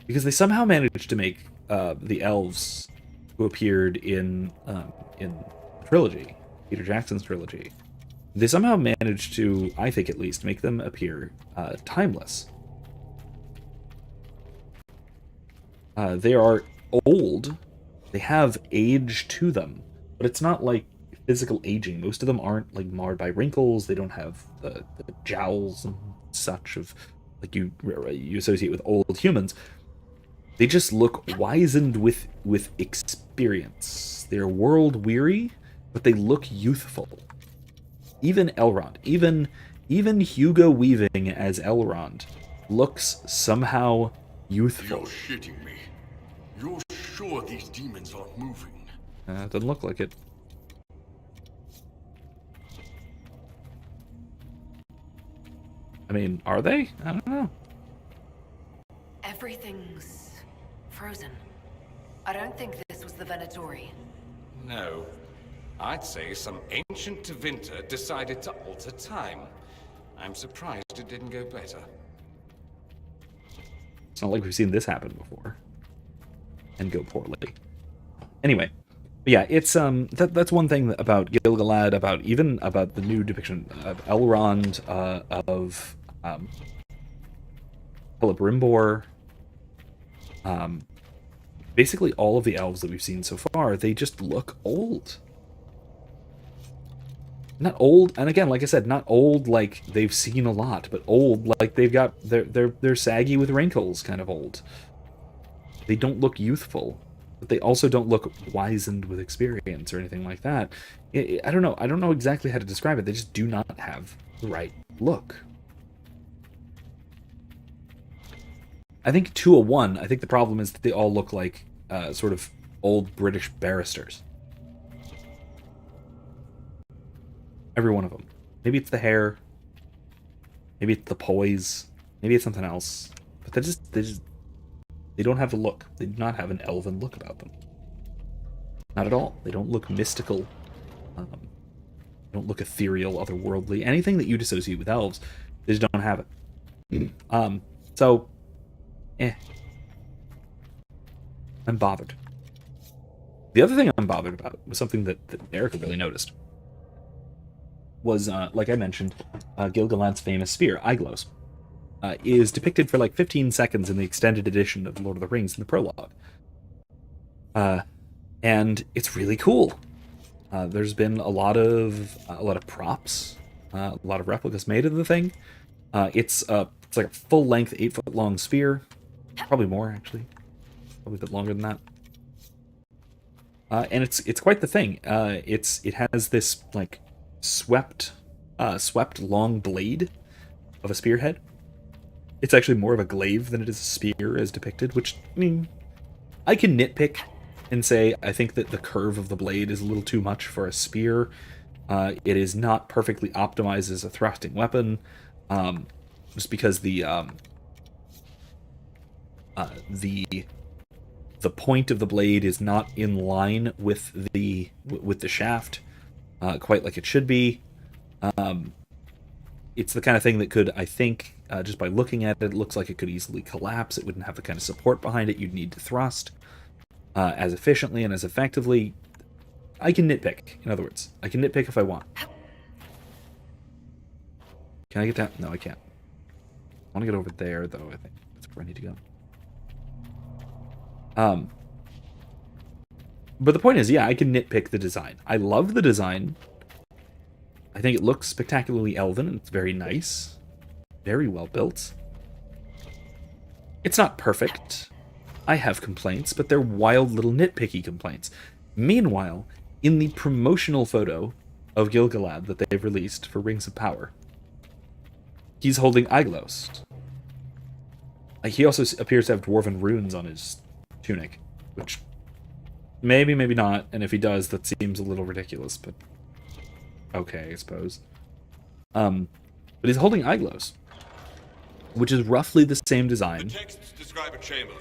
S1: Because they somehow managed to make the elves who appeared in trilogy, Peter Jackson's trilogy, they somehow managed to, I think at least, make them appear timeless. They are old, they have age to them, but it's not like physical aging. Most of them aren't like marred by wrinkles, they don't have the jowls and such of like you associate with old humans. They just look wizened with experience. They're world weary, but they look youthful. Even Elrond, even Hugo Weaving as Elrond looks somehow youthful.
S3: You're shitting me. You're sure these demons aren't moving?
S1: It doesn't look like it. I mean, are they? I don't know.
S7: Everything's frozen. I don't think this was the Venatori.
S5: No. I'd say some ancient Tevinter decided to alter time. I'm surprised it didn't go better.
S1: It's not like we've seen this happen before. And go poorly. Anyway, but yeah, it's that's one thing about Gil-galad, about the new depiction of Elrond, of Celebrimbor. basically all of the elves that we've seen so far, they just look old. Not old, and again, like I said, not old like they've seen a lot, but old like they've got they're saggy with wrinkles, kind of old. They don't look youthful, but they also don't look wizened with experience or anything like that. I don't know. I don't know exactly how to describe it. They just do not have the right look. I think 201, I think the problem is that they all look like sort of old British barristers. Every one of them. Maybe it's the hair. Maybe it's the poise. Maybe it's something else. But they don't have a look. They do not have an elven look about them. Not at all. They don't look mystical. They don't look ethereal, otherworldly. Anything that you'd associate with elves, they just don't have it. So, I'm bothered. The other thing I'm bothered about was something that Erica really noticed. Was, like I mentioned, Gil-galad's famous spear, Aiglos, is depicted for like 15 seconds in the extended edition of Lord of the Rings in the prologue. And it's really cool. There's been a lot of props, a lot of replicas made of the thing. It's like a full-length, 8-foot-long spear, probably more actually, probably a bit longer than that. And it's quite the thing. It has this like swept long blade of a spearhead. It's actually more of a glaive than it is a spear as depicted, which, I mean, I can nitpick and say I think that the curve of the blade is a little too much for a spear. It is not perfectly optimized as a thrusting weapon, just because the point of the blade is not in line with the shaft, quite like it should be. It's the kind of thing that could, I think, just by looking at it, it looks like it could easily collapse. It wouldn't have the kind of support behind it you'd need to thrust as efficiently and as effectively. I can nitpick, in other words. I can nitpick if I want. Can I get down? No, I can't. I want to get over there, though. I think that's where I need to go. But the point is, yeah, I can nitpick the design. I love the design. I think it looks spectacularly elven, and it's very nice. Very well built. It's not perfect. I have complaints, but they're wild little nitpicky complaints. Meanwhile, in the promotional photo of Gil-galad that they've released for Rings of Power, he's holding Aiglos. He also appears to have dwarven runes on his tunic, which maybe, maybe not, and if he does, that seems a little ridiculous, but okay, I suppose. But he's holding Aiglos, which is roughly the same design.
S8: The texts describe a chamber.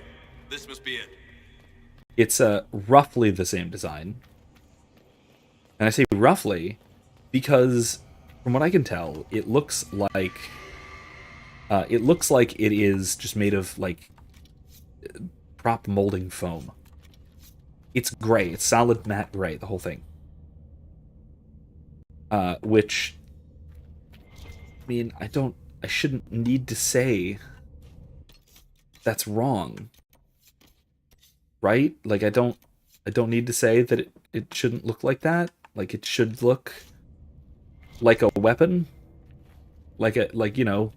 S8: This must be it.
S1: It's roughly the same design. And I say roughly because, from what I can tell, it looks like it is just made of like prop molding foam. It's gray. It's solid matte gray, the whole thing. Which, I mean, I shouldn't need to say that's wrong. Right? Like, I don't need to say that it shouldn't look like that. Like, it should look like a weapon. Like, you know,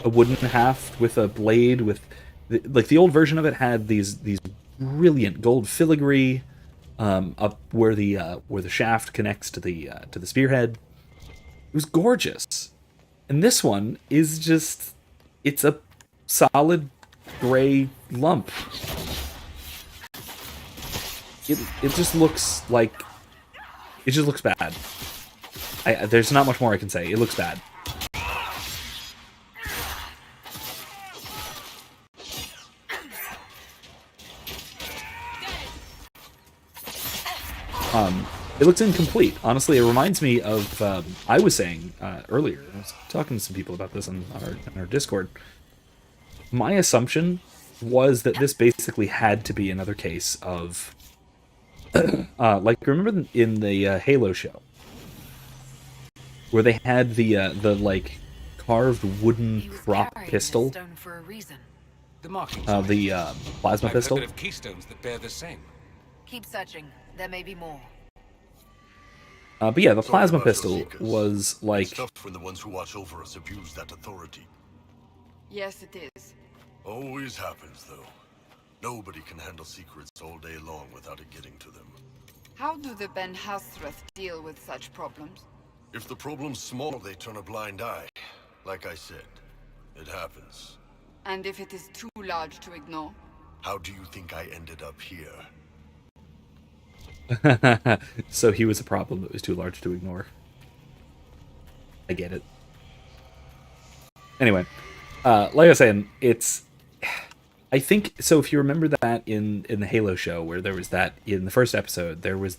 S1: a wooden haft with a blade with... like, the old version of it had these brilliant gold filigree up where the shaft connects to the spearhead. It was gorgeous. And this one is just... it's a solid gray lump. It just looks like... it just looks bad. There's not much more I can say. It looks bad. It looks incomplete. Honestly, it reminds me of... I was saying earlier, I was talking to some people about this on our Discord. My assumption was that this basically had to be another case of... like, remember in the Halo show, where they had the like carved wooden prop pistol?
S7: For a reason.
S5: The markings.
S1: Plasma
S5: I've
S1: pistol.
S5: heard of keystones that bear the same.
S7: Keep searching. There may be more.
S1: But yeah, the
S3: Sorry
S1: plasma
S3: about your
S1: pistol
S3: seekers.
S1: was
S3: It's
S1: like,
S3: tough when the ones who watch over us abuse that authority.
S4: Yes, it is.
S3: Always happens, though. Nobody can handle secrets all day long without it getting to them.
S4: How do the Ben Hasreth deal with such problems?
S3: If the problem's small, they turn a blind eye. Like I said, it happens.
S4: And if it is too large to ignore?
S3: How do you think I ended up here?
S1: so he was a problem that was too large to ignore. I get it. Anyway, like I was saying, it's... I think, so if you remember that in the Halo show, where there was that, in the first episode, there was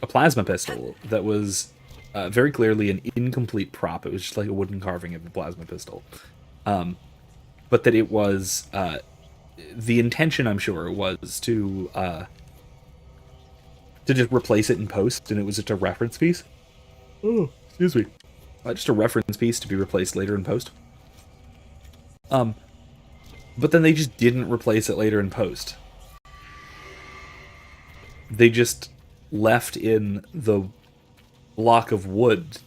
S1: a plasma pistol that was very clearly an incomplete prop. It was just like a wooden carving of a plasma pistol. But that it was, the intention, I'm sure, was to just replace it in post, and it was just a reference piece. Oh, excuse me. Just a reference piece to be replaced later in post. But then they just didn't replace it later in post. They just left in the block of wood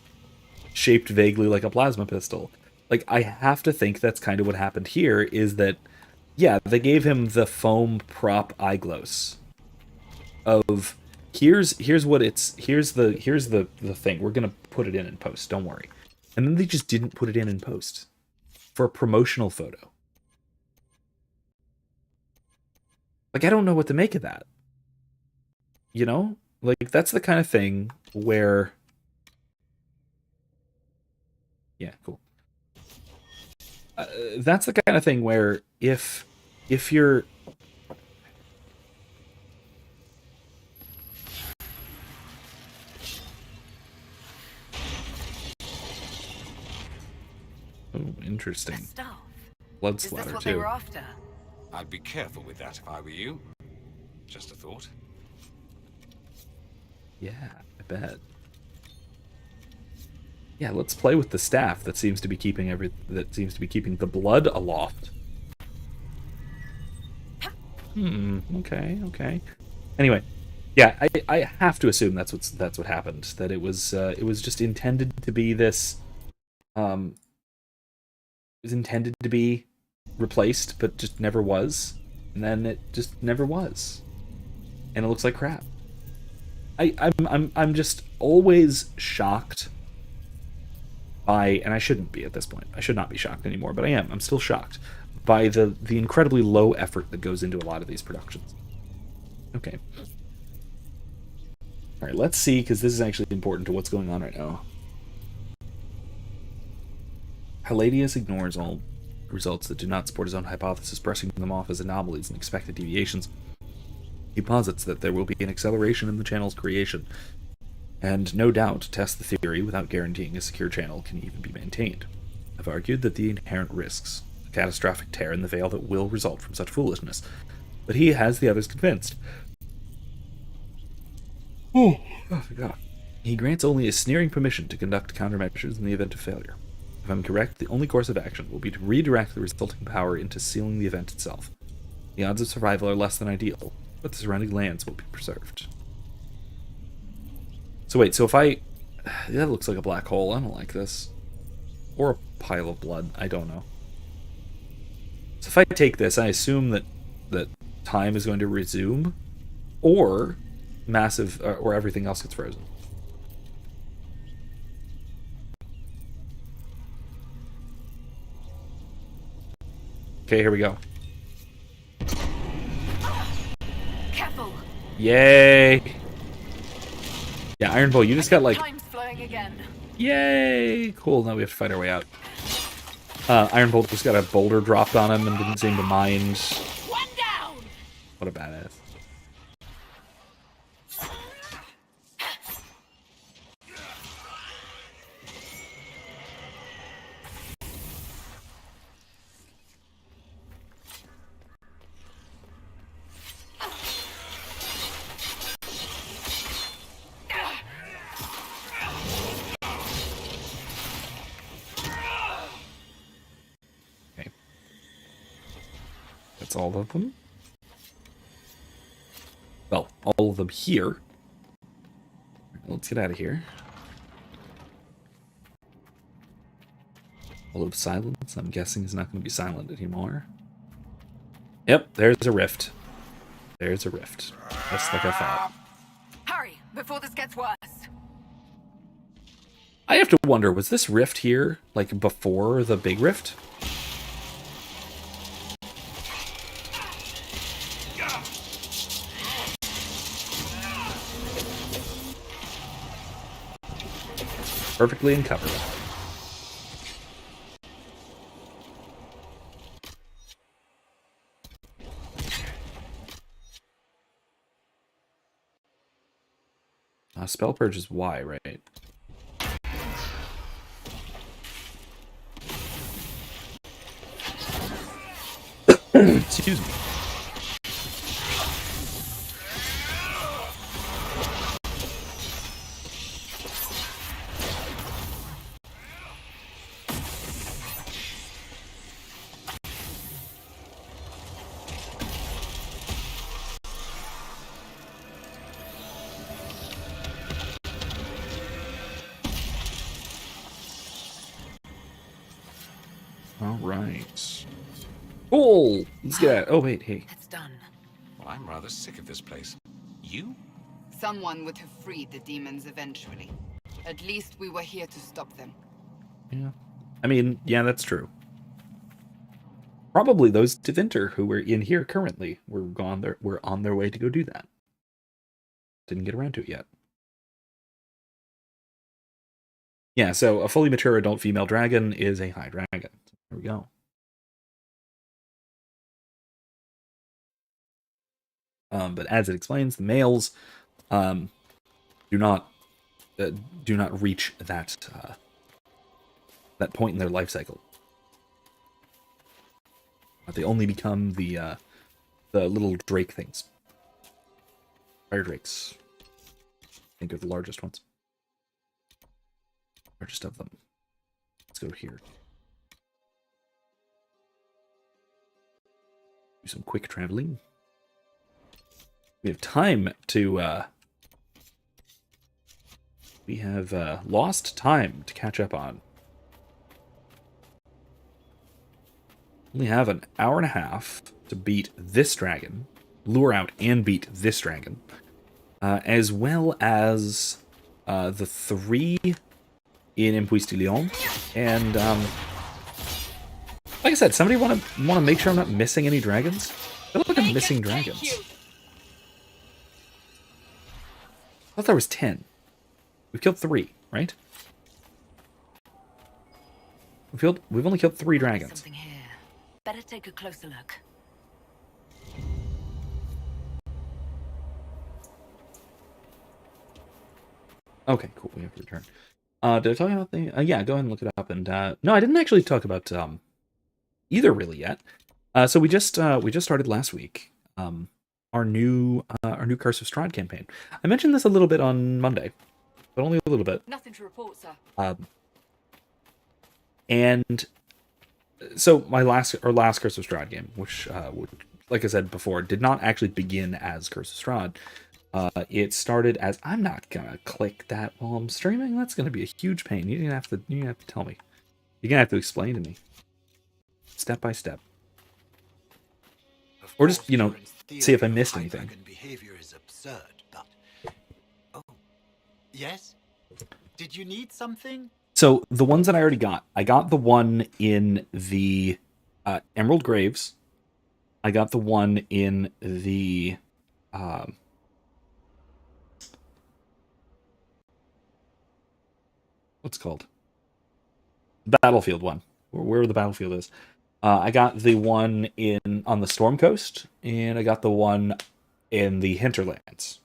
S1: shaped vaguely like a plasma pistol. Like, I have to think that's kind of what happened here, is that, yeah, they gave him the foam prop eye gloss of here's the thing. We're gonna put it in post, don't worry. And then they just didn't put it in post for a promotional photo. Like, I don't know what to make of that. You know? Like, that's the kind of thing where... Yeah, cool. That's the kind of thing where if you're... Oh, interesting.
S7: Stuff.
S1: Blood
S7: Is this
S1: splatter,
S7: what they
S1: too.
S7: were after?
S5: I'd be careful with that if I were you. Just a thought.
S1: Yeah, I bet. Yeah, let's play with the staff that seems to be keeping the blood aloft. Okay. Anyway, yeah, I have to assume that's what happened. That it was just intended to be this. It was intended to be replaced, but just never was, and then it just never was, and it looks like crap. I'm just always shocked by, and I shouldn't be at this point. I should not be shocked anymore, but I am. I'm still shocked by the incredibly low effort that goes into a lot of these productions. Okay. All right, let's see, because this is actually important to what's going on right now. Palladius ignores all results that do not support his own hypothesis, brushing them off as anomalies and expected deviations. He posits that there will be an acceleration in the channel's creation, and no doubt test the theory without guaranteeing a secure channel can even be maintained. I've argued that the inherent risks, a catastrophic tear in the veil that will result from such foolishness, but he has the others convinced. Oh my God. He grants only a sneering permission to conduct countermeasures in the event of failure. If I'm correct, the only course of action will be to redirect the resulting power into sealing the event itself. The odds of survival are less than ideal, but the surrounding lands will be preserved. So wait, so if I... That looks like a black hole. I don't like this. Or a pile of blood. I don't know. So if I take this, I assume that time is going to resume, or or everything else gets frozen. Okay, here we go.
S7: Careful.
S1: Yay! Yeah, Iron Bull, you just got like...
S7: Time's flowing again.
S1: Yay! Cool, now we have to fight our way out. Iron Bolt just got a boulder dropped on him and didn't seem to mind.
S7: One down.
S1: What a badass. that's all of them. Well, all of them here. Let's get out of here. All of silence, I'm guessing, is not going to be silent anymore. Yep, there's a rift. There's a rift. Just like I thought.
S7: Hurry, before this gets worse.
S1: I have to wonder, was this rift here, like, before the big rift? Perfectly in cover. Spell purge is Y, right? Excuse me. All right. Cool. Let's get out. Oh wait, hey.
S7: It's done.
S5: Well, I'm rather sick of this place. You?
S4: Someone would have freed the demons eventually. At least we were here to stop them.
S1: Yeah. I mean, yeah, that's true. Probably those Devinter who were in here currently were on their way to go do that. Didn't get around to it yet. Yeah, so a fully mature adult female dragon is a high dragon. There we go. But as it explains, the males do not reach that that point in their life cycle. They only become the little drake things, fire drakes. I think are the largest ones, largest of them. Let's go here. Do some quick traveling. We have time to, we have lost time to catch up on. Only have an hour and a half to beat this dragon, lure out and beat this dragon, as well as the 3 in Impuistillion. And like I said, somebody want to make sure I'm not missing any dragons? I feel like I'm missing dragons. I thought there was 10. We've killed 3, right? We've only killed 3 dragons.
S7: Something here. Better take a closer look.
S1: Okay, cool. We have to return. Did I talk about the? Yeah, go ahead and look it up. And no, I didn't actually talk about either really yet. So we just started last week. Our new Curse of Strahd campaign. I mentioned this a little bit on Monday, but only a little bit.
S7: Nothing to report, sir.
S1: And so my last Curse of Strahd game, which like I said before, did not actually begin as Curse of Strahd. It started as, I'm not gonna click that while I'm streaming. That's gonna be a huge pain. You're gonna have to tell me. You're gonna have to explain to me, step by step, or just see if I missed anything.
S6: Behavior is absurd, but oh, yes. Did you need something?
S1: So the ones that I already got, I got the one in the Emerald Graves. I got the one in the what's it called? Battlefield one, where the battlefield is. I got the one on the Storm Coast, and I got the one in the Hinterlands.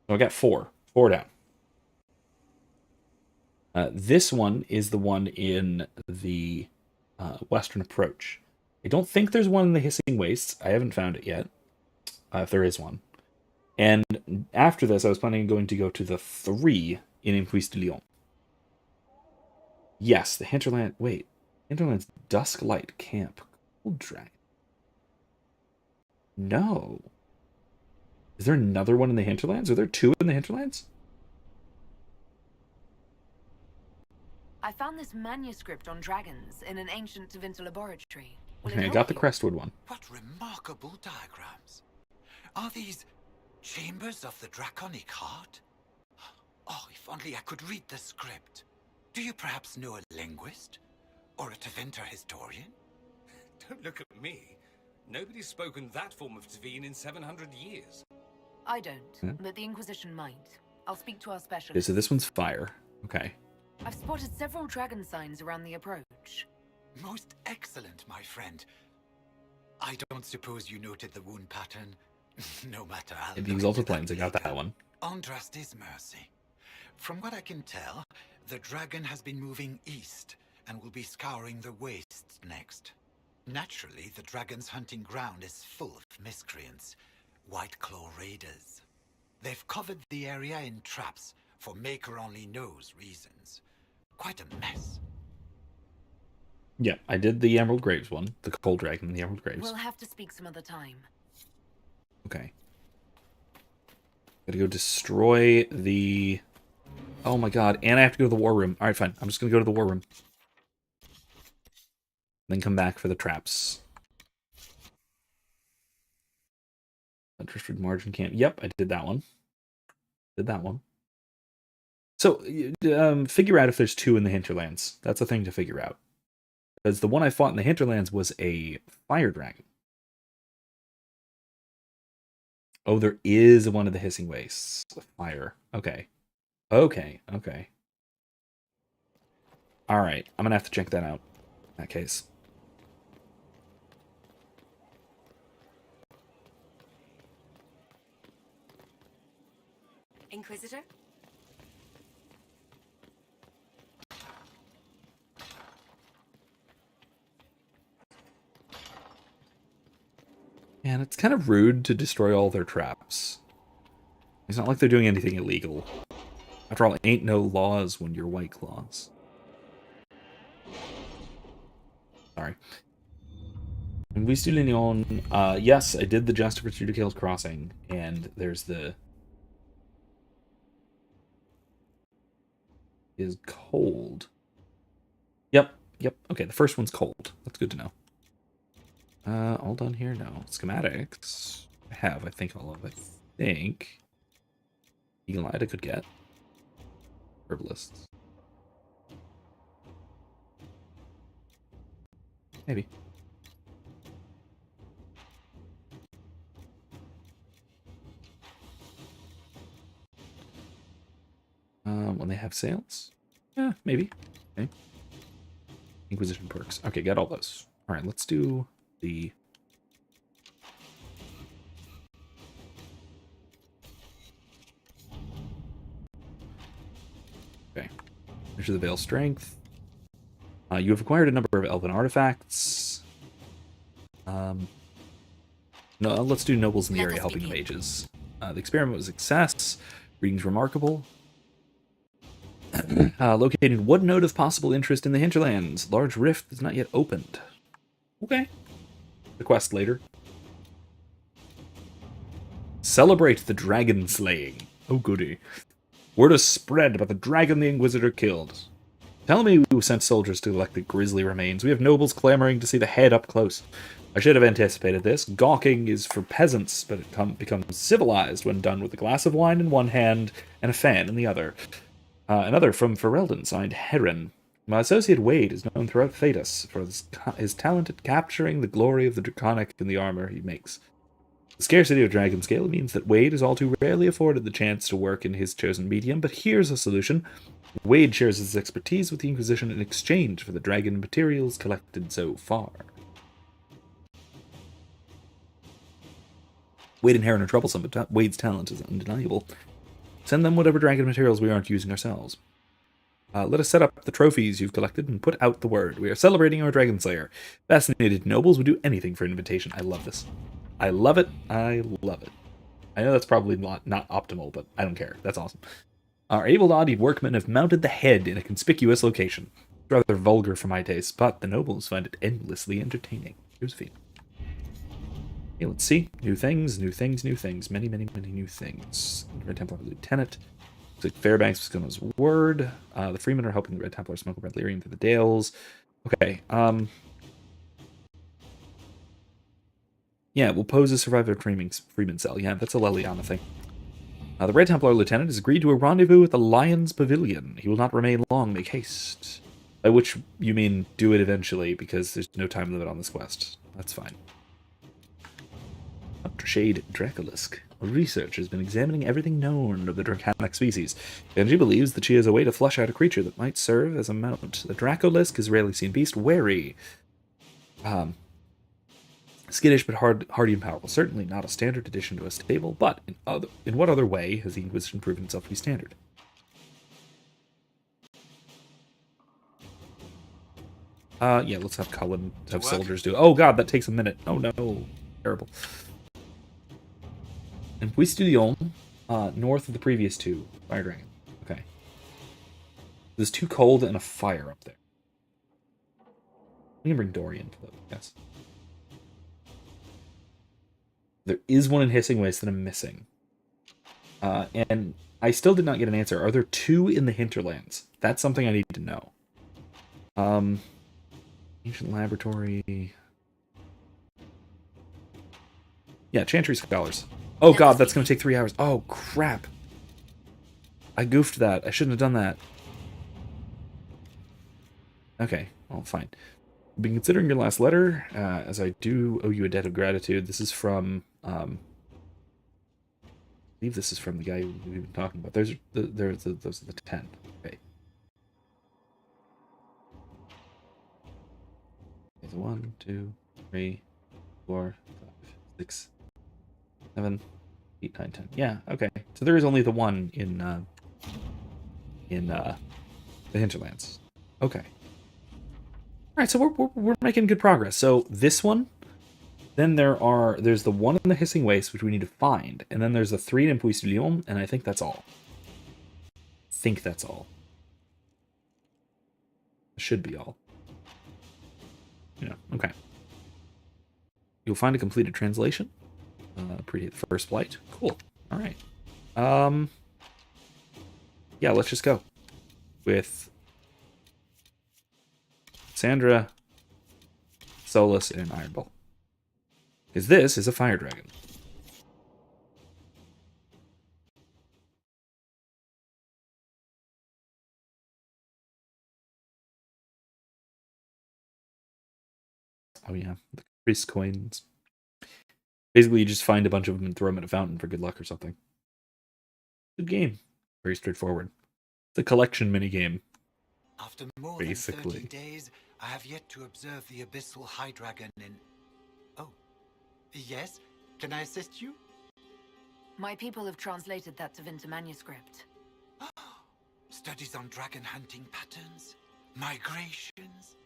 S1: So I got 4 down. This one is the one in the Western Approach. I don't think there's one in the Hissing Wastes. I haven't found it yet, if there is one. And after this, I was planning on going to go to the 3 in Impuistillion. Yes, the Hinterland. Wait, Hinterland's Dusklight Camp. Cold Dragon. No. Is there another one in the hinterlands? Are there two in the hinterlands?
S7: I found this manuscript on dragons in an ancient Tevinter laboratory. Will it
S1: Okay, I
S7: help
S1: got the
S7: you?
S1: Crestwood one.
S6: What remarkable diagrams. Are these chambers of the draconic heart? Oh, if only I could read the script. Do you perhaps know a linguist? Or a Tevinter historian?
S5: Don't look at me. Nobody's spoken that form of Tevene in 700 years.
S7: I don't, but the Inquisition might. I'll speak to our
S1: Okay,
S7: specialist.
S1: so this one's fire. Okay.
S7: I've spotted several dragon signs around the approach.
S6: Most excellent, my friend. I don't suppose you noted the wound pattern? No matter how.
S1: The Exalted Plains, I got that one.
S6: Andrast is mercy. From what I can tell, the dragon has been moving east and will be scouring the wastes next. Naturally, the dragon's hunting ground is full of miscreants, White Claw raiders. They've covered the area in traps for Maker-only-knows reasons. Quite a mess.
S1: Yeah, I did the Emerald Graves one. The Cold Dragon and the Emerald Graves.
S7: We'll have to speak some other time.
S1: Okay. Gotta go destroy the... Oh my god, and I have to go to the war room. Alright, fine. I'm just gonna go to the war room. Then come back for the traps. Driftwood Margin Camp. Yep, I did that one. Did that one. So, figure out if there's two in the hinterlands. That's a thing to figure out. Because the one I fought in the hinterlands was a fire dragon. Oh, there is one of the hissing wastes. Fire. Okay. Okay. Alright, I'm gonna have to check that out. In that case.
S2: Inquisitor?
S1: And it's kind of rude to destroy all their traps. It's not like they're doing anything illegal. After all, ain't no laws when you're White Claws. Sorry. And we still in on. Yes, I did the Justice for Judicale's Crossing, and there's the. Is cold. Yep. Okay, the first one's cold. That's good to know. All done here? No. Schematics. I think, all of it. I think. Eagle Eye I could get. Herbalists. Maybe. When they have sales? Yeah, maybe. Okay. Inquisition perks. Okay, got all those. Alright, let's do the... Okay. Measure the Veil Strength. You have acquired a number of elven artifacts. No, let's do nobles in the area helping the mages. The experiment was a success. Reading's remarkable. Located one node of possible interest in the hinterlands. Large rift is not yet opened. Okay. The quest later. Celebrate the dragon slaying. Oh goody. Word has spread about the dragon the Inquisitor killed. Tell me who sent soldiers to collect the grisly remains. We have nobles clamoring to see the head up close. I should have anticipated this. Gawking is for peasants, but it becomes civilized when done with a glass of wine in one hand and a fan in the other. Another from Ferelden, signed Heron. My associate Wade is known throughout Thedas for his talent at capturing the glory of the Draconic in the armor he makes. The scarcity of Dragon Scale means that Wade is all too rarely afforded the chance to work in his chosen medium, but here's a solution. Wade shares his expertise with the Inquisition in exchange for the dragon materials collected so far. Wade and Heron are troublesome, but Wade's talent is undeniable. Send them whatever dragon materials we aren't using ourselves. Let us set up the trophies you've collected and put out the word. We are celebrating our Dragon Slayer. Fascinated nobles would do anything for an invitation. I love this. I love it. I love it. I know that's probably not optimal, but I don't care. That's awesome. Our able-bodied workmen have mounted the head in a conspicuous location. Rather vulgar for my taste, but the nobles find it endlessly entertaining. Here's a feed. Okay, let's see. New things, new things, new things. Many, many, many new things. Red Templar Lieutenant. Looks like Fairbanks was going his word. The Freemen are helping the Red Templar smuggle red lyrium through the Dales. Okay, yeah, we'll pose a survivor Freeman cell. Yeah, that's a Leliana thing. The Red Templar Lieutenant has agreed to a rendezvous at the Lion's Pavilion. He will not remain long. Make haste. By which you mean do it eventually, because there's no time limit on this quest. That's fine. Shade Dracolisk. A researcher has been examining everything known of the draconic species. Genji believes that she has a way to flush out a creature that might serve as a mount. The Dracolisk is a rarely seen beast, wary. Skittish but hardy and powerful. Certainly not a standard addition to a stable, but in what other way has the Inquisition proven itself to be standard? Yeah, let's have Cullen have soldiers do. Oh god, that takes a minute. Oh no. Terrible. And Puisse du Lion, north of the previous two. Fire Dragon. Okay. There's two cold and a fire up there. We can bring Dorian to those, yes. There is one in Hissing Waste that I'm missing. And I still did not get an answer. Are there two in the Hinterlands? That's something I need to know. Ancient Laboratory. Yeah, Chantry Scholars. Oh god, that's going to take 3 hours. Oh, crap. I goofed that. I shouldn't have done that. Okay, well, fine. I've been considering your last letter, as I do owe you a debt of gratitude. This is from, I believe this is from the guy we've been talking about. Those are the 10. Okay. There's 1, 2, 3, 4, 5, 6, 7, 8, 9, 10. Yeah, okay. So there is only the one in the Hinterlands. Okay. All right, so we're making good progress. So this one, then there's the one in the Hissing Waste, which we need to find, and then there's the 3 in Puisse du Lion, and I think that's all. It should be all. Yeah, okay. You'll find a completed translation. Predate the first flight. Cool. All right. Yeah, let's just go with Sandra, Solus, and Iron Bull. Because this is a fire dragon. Oh yeah, the priest coins. Basically, you just find a bunch of them and throw them at a fountain for good luck or something. Good game. Very straightforward. It's a collection minigame.
S6: After more
S1: Basically.
S6: than 30 days, I have yet to observe the abyssal high dragon in... Oh, yes? Can I assist you?
S7: My people have translated that Tevinter manuscript.
S6: Studies on dragon hunting patterns? Migrations?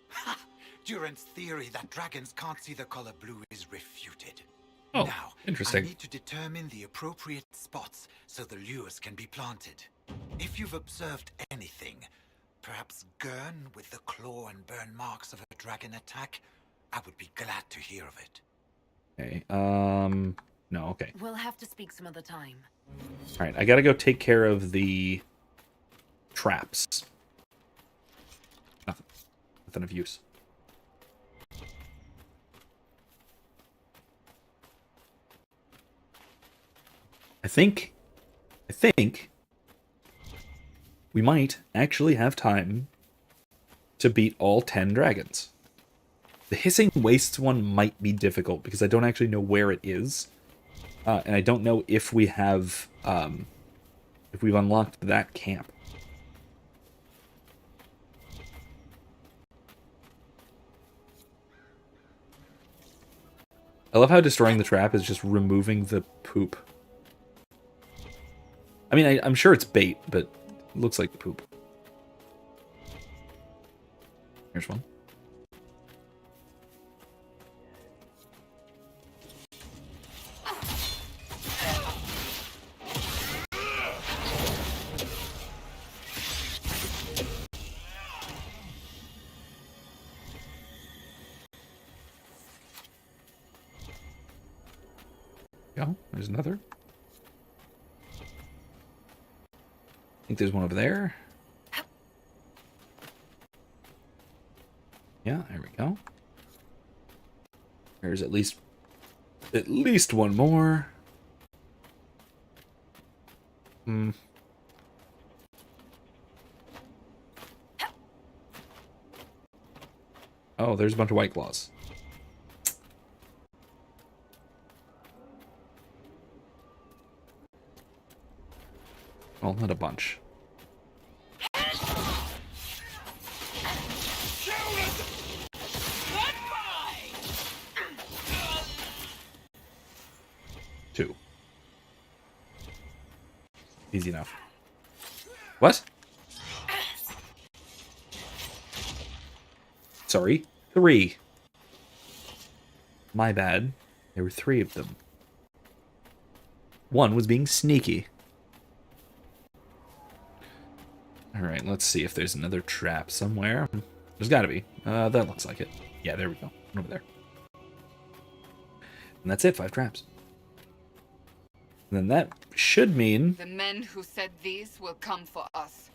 S6: Durant's theory that dragons can't see the color blue is refuted.
S1: Oh,
S6: now,
S1: interesting.
S6: I need to determine the appropriate spots so the lures can be planted. If you've observed anything, perhaps Gurn with the claw and burn marks of a dragon attack, I would be glad to hear of it.
S1: Okay, no, okay.
S7: We'll have to speak some other time.
S1: Alright, I gotta go take care of the traps. Nothing of use. I think we might actually have time to beat all 10 dragons. The Hissing Wastes one might be difficult because I don't actually know where it is. And I don't know if we have, if we've unlocked that camp. I love how destroying the trap is just removing the poop. I mean, I'm sure it's bait, but it looks like the poop. Here's one. go. There's another. I think there's one over there. Yeah, there we go. There's at least one more. Oh, there's a bunch of white claws. Well, not a bunch. Two. Easy enough. What? Sorry. 3. My bad. There were 3 of them. One was being sneaky. Alright, let's see if there's another trap somewhere. There's gotta be. That looks like it. Yeah, there we go. Over there. And that's it, 5 traps. And then that should mean...
S4: The men who said these will come for us.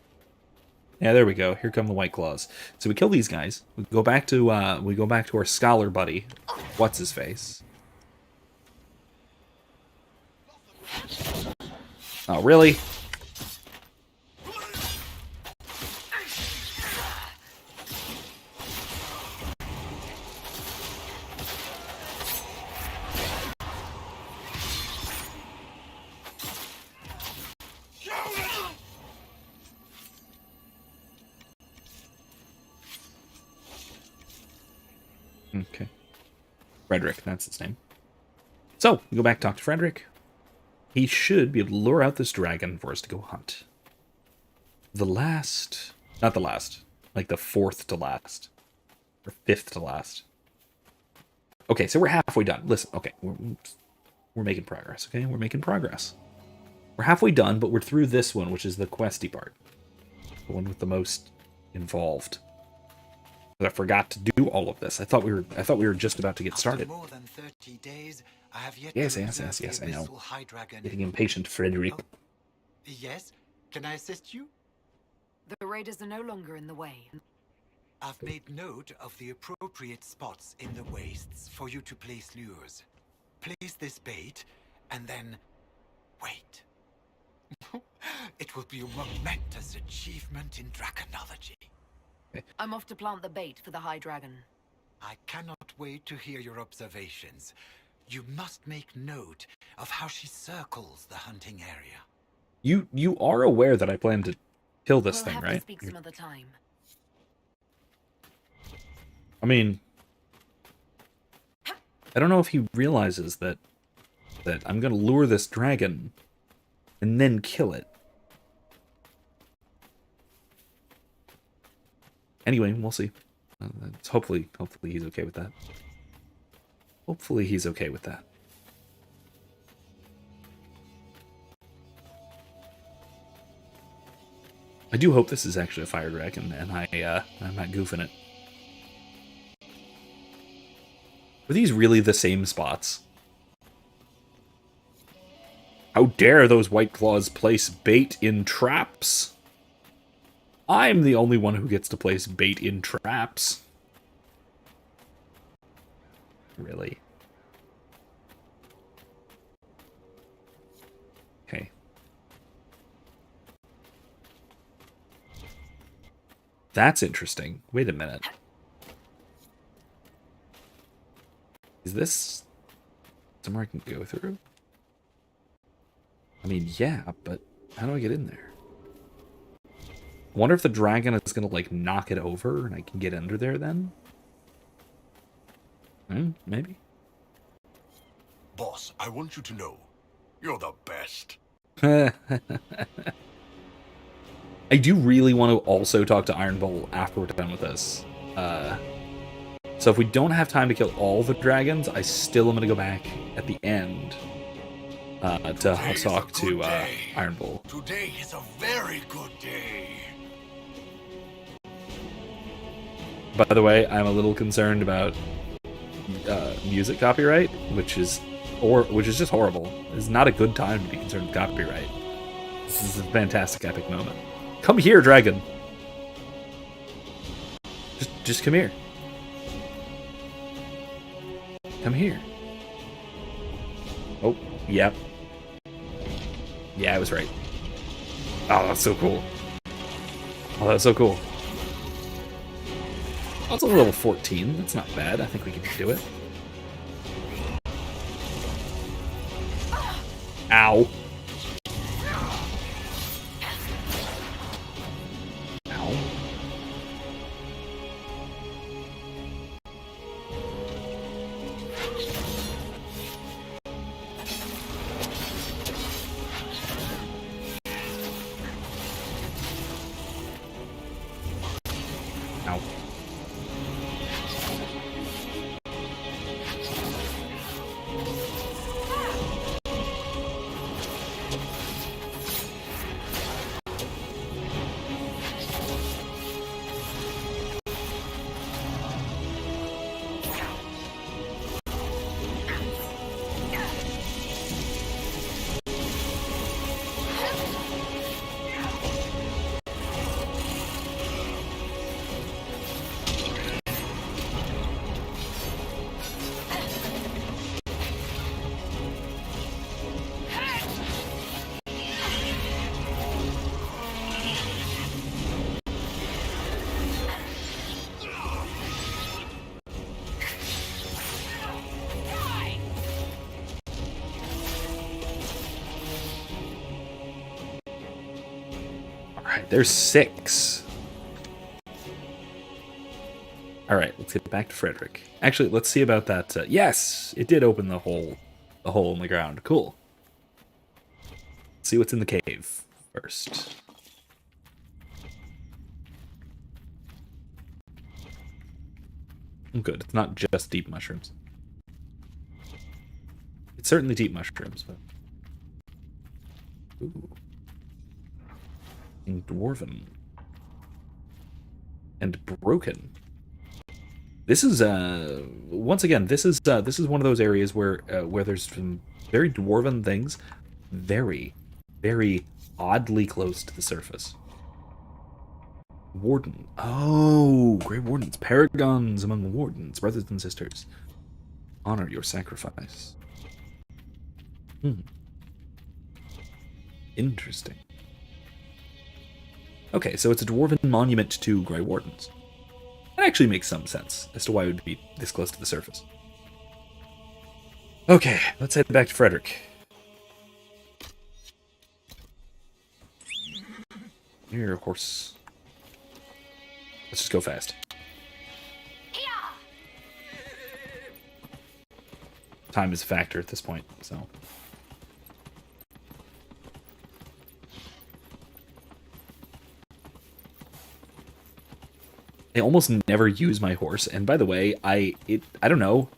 S1: Yeah, there we go. Here come the white claws. So we kill these guys. We go back to our scholar buddy. What's his face? Oh, really? Okay. Frederick, that's his name. So, we go back to talk to Frederick. He should be able to lure out this dragon for us to go hunt. Not the last. Like the 4th to last. Or 5th to last. Okay, so we're halfway done. Listen, okay, we're making progress, okay? We're making progress. We're halfway done, but we're through this one, which is the questy part. The one with the most involved. But I forgot to do all of this. I thought we were just about to get started.
S6: After more than 30 days, I have yet
S1: Yes,
S6: to
S1: yes,
S6: observe
S1: yes,
S6: the
S1: I know.
S6: abyssal high dragon.
S1: Getting impatient, Frederick.
S6: Oh, yes? Can I assist you?
S7: The raiders are no longer in the way.
S6: I've made note of the appropriate spots in the wastes for you to place lures. Place this bait, and then wait. It will be a momentous achievement in draconology.
S7: I'm off to plant the bait for the high dragon.
S6: I cannot wait to hear your observations. You must make note of how she circles the hunting area.
S1: You are aware that I plan to kill this
S7: We'll
S1: thing,
S7: have
S1: right?
S7: to speak some other time.
S1: I mean, I don't know if he realizes that I'm gonna lure this dragon and then kill it. Anyway, we'll see. Hopefully he's okay with that. Hopefully he's okay with that. I do hope this is actually a fire dragon, and I'm not goofing it. Were these really the same spots? How dare those white claws place bait in traps? I'm the only one who gets to place bait in traps. Really? Okay. That's interesting. Wait a minute. Is this somewhere I can go through? I mean, yeah, but how do I get in there? I wonder if the dragon is going to, like, knock it over and I can get under there then? Maybe.
S3: Boss, I want you to know, you're the best.
S1: I do really want to also talk to Iron Bull after we're done with this. So if we don't have time to kill all the dragons, I still am going to go back at the end to talk to Iron Bull.
S3: Today is a very good day.
S1: By the way, I'm a little concerned about music copyright, which is or which is just horrible. It's not a good time to be concerned with copyright. This is a fantastic epic moment. Come here, dragon. Just come here. Come here. Oh, yep. Yeah, I was right. Oh, that's so cool. Oh, that's so cool. Also level 14. That's not bad. I think we can do it. Ow. Ow. Ow. Alright, there's 6. Alright, let's get back to Frederick. Actually, let's see about that. Yes! It did open the hole in the ground. Cool. Let's see what's in the cave first. Good, it's not just deep mushrooms. It's certainly deep mushrooms, but... Ooh. And dwarven. And broken. This is once again, this is one of those areas where there's some very dwarven things, very, very oddly close to the surface. Warden. Oh, Grey Wardens, paragons among the wardens, brothers and sisters. Honor your sacrifice. Interesting. Okay, so it's a dwarven monument to Grey Wardens. That actually makes some sense as to why it would be this close to the surface. Okay, let's head back to Frederick. Here, of course. Let's just go fast. Time is a factor at this point, so... I almost never use my horse, and by the way, I don't know,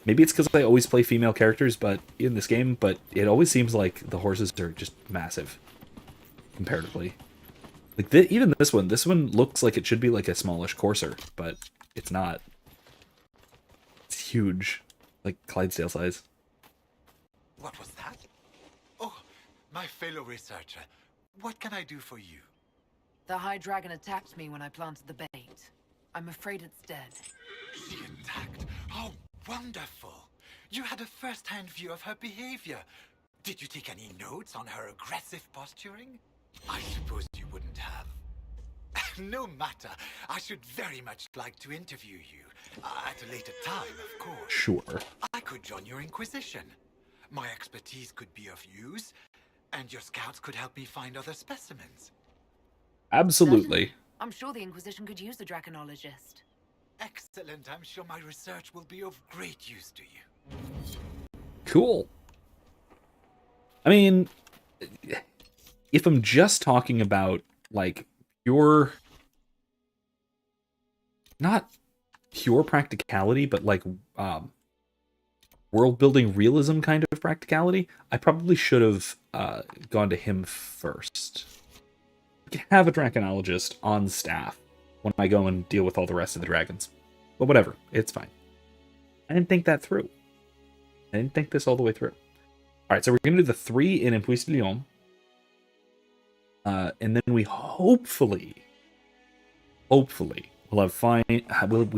S1: maybe it's because I always play female characters but in this game, but it always seems like the horses are just massive, comparatively. Like, even this one looks like it should be like a smallish courser, but it's not. It's huge, like Clydesdale size.
S6: What was that? Oh, my fellow researcher. What can I do for you?
S7: The High Dragon attacked me when I planted the bait. I'm afraid it's dead.
S6: She attacked? Oh, wonderful. You had a first-hand view of her behavior. Did you take any notes on her aggressive posturing? I suppose you wouldn't have. No matter. I should very much like to interview you. At a later time, of course.
S1: Sure.
S6: I could join your Inquisition. My expertise could be of use, and your scouts could help me find other specimens.
S1: Absolutely.
S7: I'm sure the Inquisition could use a draconologist.
S6: Excellent. I'm sure my research will be of great use to you.
S1: Cool. I mean, if I'm just talking about, like, pure... Not pure practicality, but, like, world-building realism kind of practicality, I probably should have gone to him first. I can have a draconologist on staff when I go and deal with all the rest of the dragons. But whatever, it's fine. I didn't think that through. I didn't think this all the way through. All right, so we're going to do the 3 in Inquisition. And then we hopefully we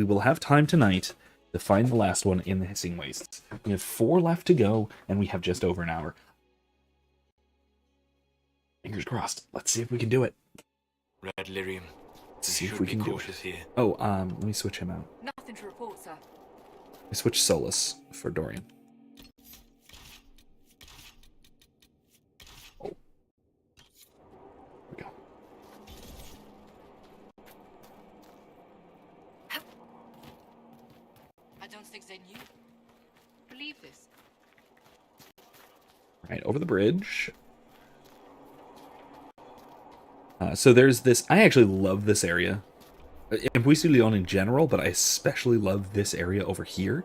S1: will have time tonight to find the last one in the Hissing Wastes. We have 4 left to go, and we have just over an hour. Fingers crossed. Let's see if we can do it.
S9: Red Lyrium.
S1: Let's see if we can do it.
S9: Here.
S1: Oh, let me switch him out.
S7: Nothing to report, sir.
S1: Let me switch Solus for Dorian. Oh. There we go.
S4: I don't think they knew. Believe this.
S1: Right, over the bridge. So there's this. I actually love this area. Impuesto Leon in general, but I especially love this area over here,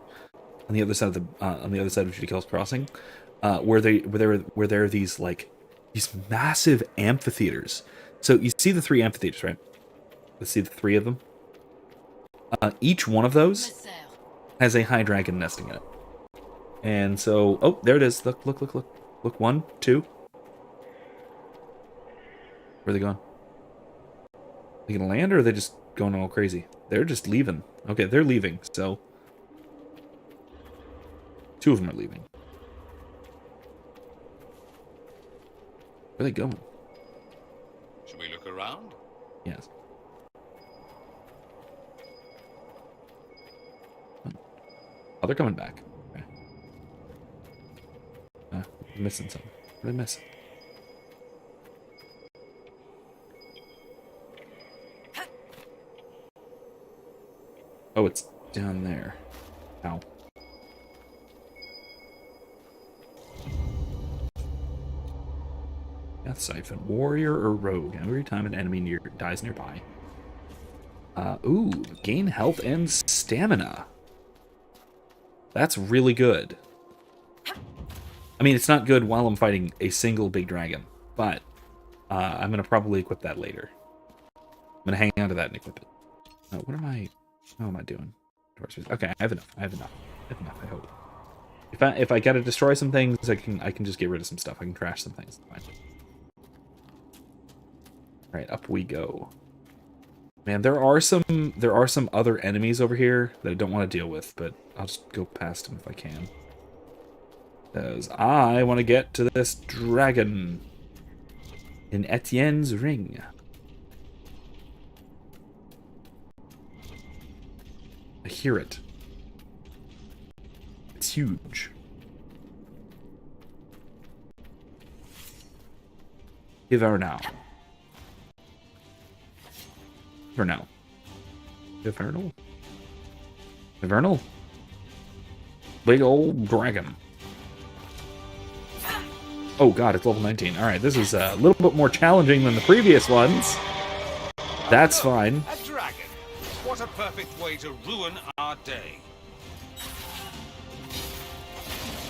S1: on the other side of Judical's Crossing, where there are these massive amphitheaters. So you see the 3 amphitheaters, right? Let's see the 3 of them. Each one of those has a high dragon nesting in it. And so, oh, there it is. Look. Look, 1, 2. Where are they going? Are they gonna land, or are they just going all crazy? They're just leaving. Okay, they're leaving, so 2 of them are leaving. Where are they going?
S5: Should we look around?
S1: Yes. Oh, they're coming back. Okay. I'm missing something. What did I miss? Oh, it's down there. Ow. Death Siphon. Warrior or rogue. Every time an enemy dies nearby. Ooh, gain health and stamina. That's really good. I mean, it's not good while I'm fighting a single big dragon, but I'm going to probably equip that later. I'm going to hang on to that and equip it. What am I... How am I doing? Okay, I have enough. I hope. If I gotta destroy some things, I can just get rid of some stuff. I can crash some things. Fine. Right, up we go. Man, there are some other enemies over here that I don't want to deal with, but I'll just go past them if I can. Because I want to get to this dragon in Etienne's ring. I hear it. It's huge. Hivernal. Hivernal? Big old dragon. Oh god, it's level 19. Alright, this is a little bit more challenging than the previous ones. That's fine.
S5: A dragon. What a perfect way to ruin our day.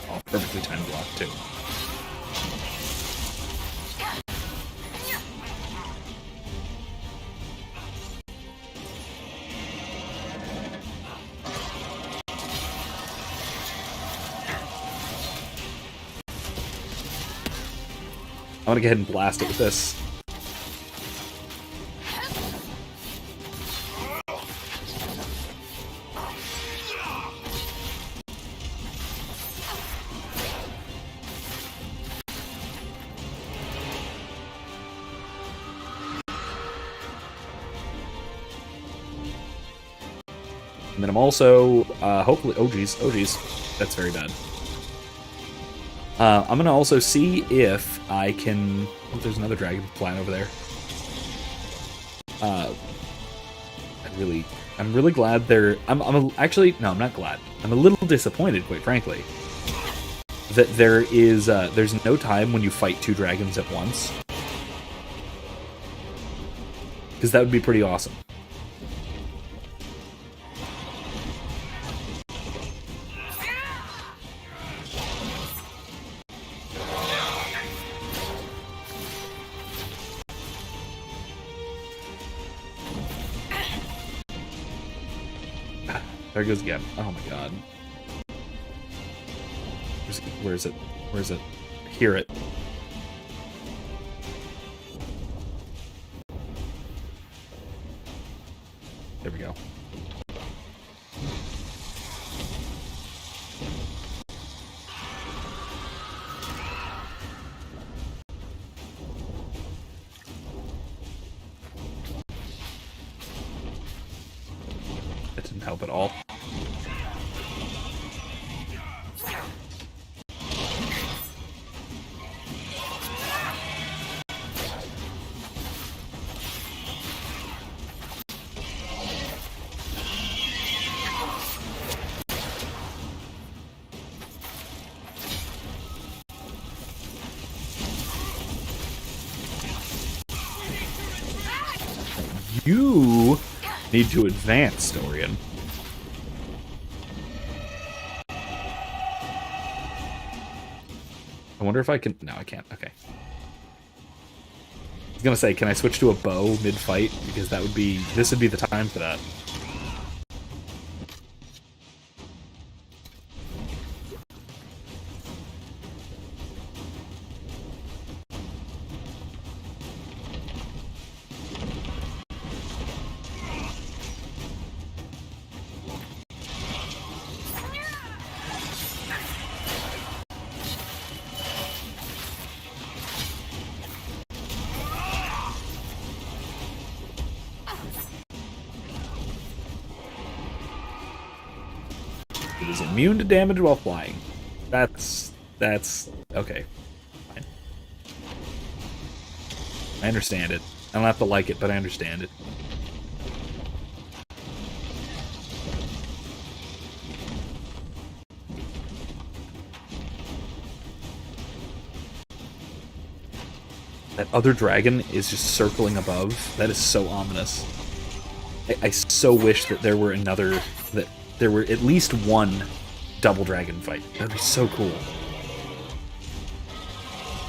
S1: Oh, perfectly timed block, too. I want to go ahead and blast it with this. And then I'm also, hopefully, oh geez, that's very bad. I'm gonna also see if I can, oh, there's another dragon flying over there. I'm really glad they're, actually, no, I'm not glad. I'm a little disappointed, quite frankly, that there's no time when you fight 2 dragons at once. Because that would be pretty awesome. There goes again. Oh my god. Where is it? Where is it? Hear it. There we go. That didn't help at all. You need to advance, Dorian. I wonder if I can... No, I can't. Okay. I was gonna say, can I switch to a bow mid-fight? Because that would be... This would be the time for that. It is immune to damage while flying. That's okay. Fine. I understand it. I don't have to like it, but I understand it. That other dragon is just circling above. That is so ominous. I so wish that there were another... that there were at least one double dragon fight. That'd be so cool.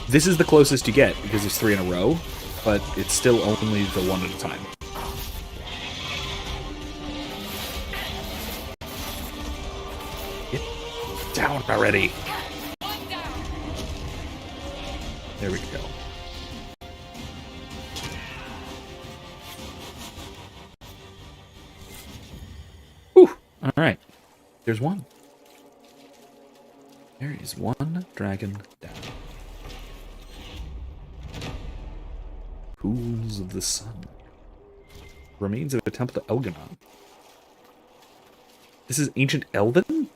S1: This is the closest you get, because there's 3 in a row, but it's still only the one at a time. Get down already! There we go. Alright. There's one. There is one dragon down. Pools of the Sun. Remains of a temple to Elganon. This is ancient Elven?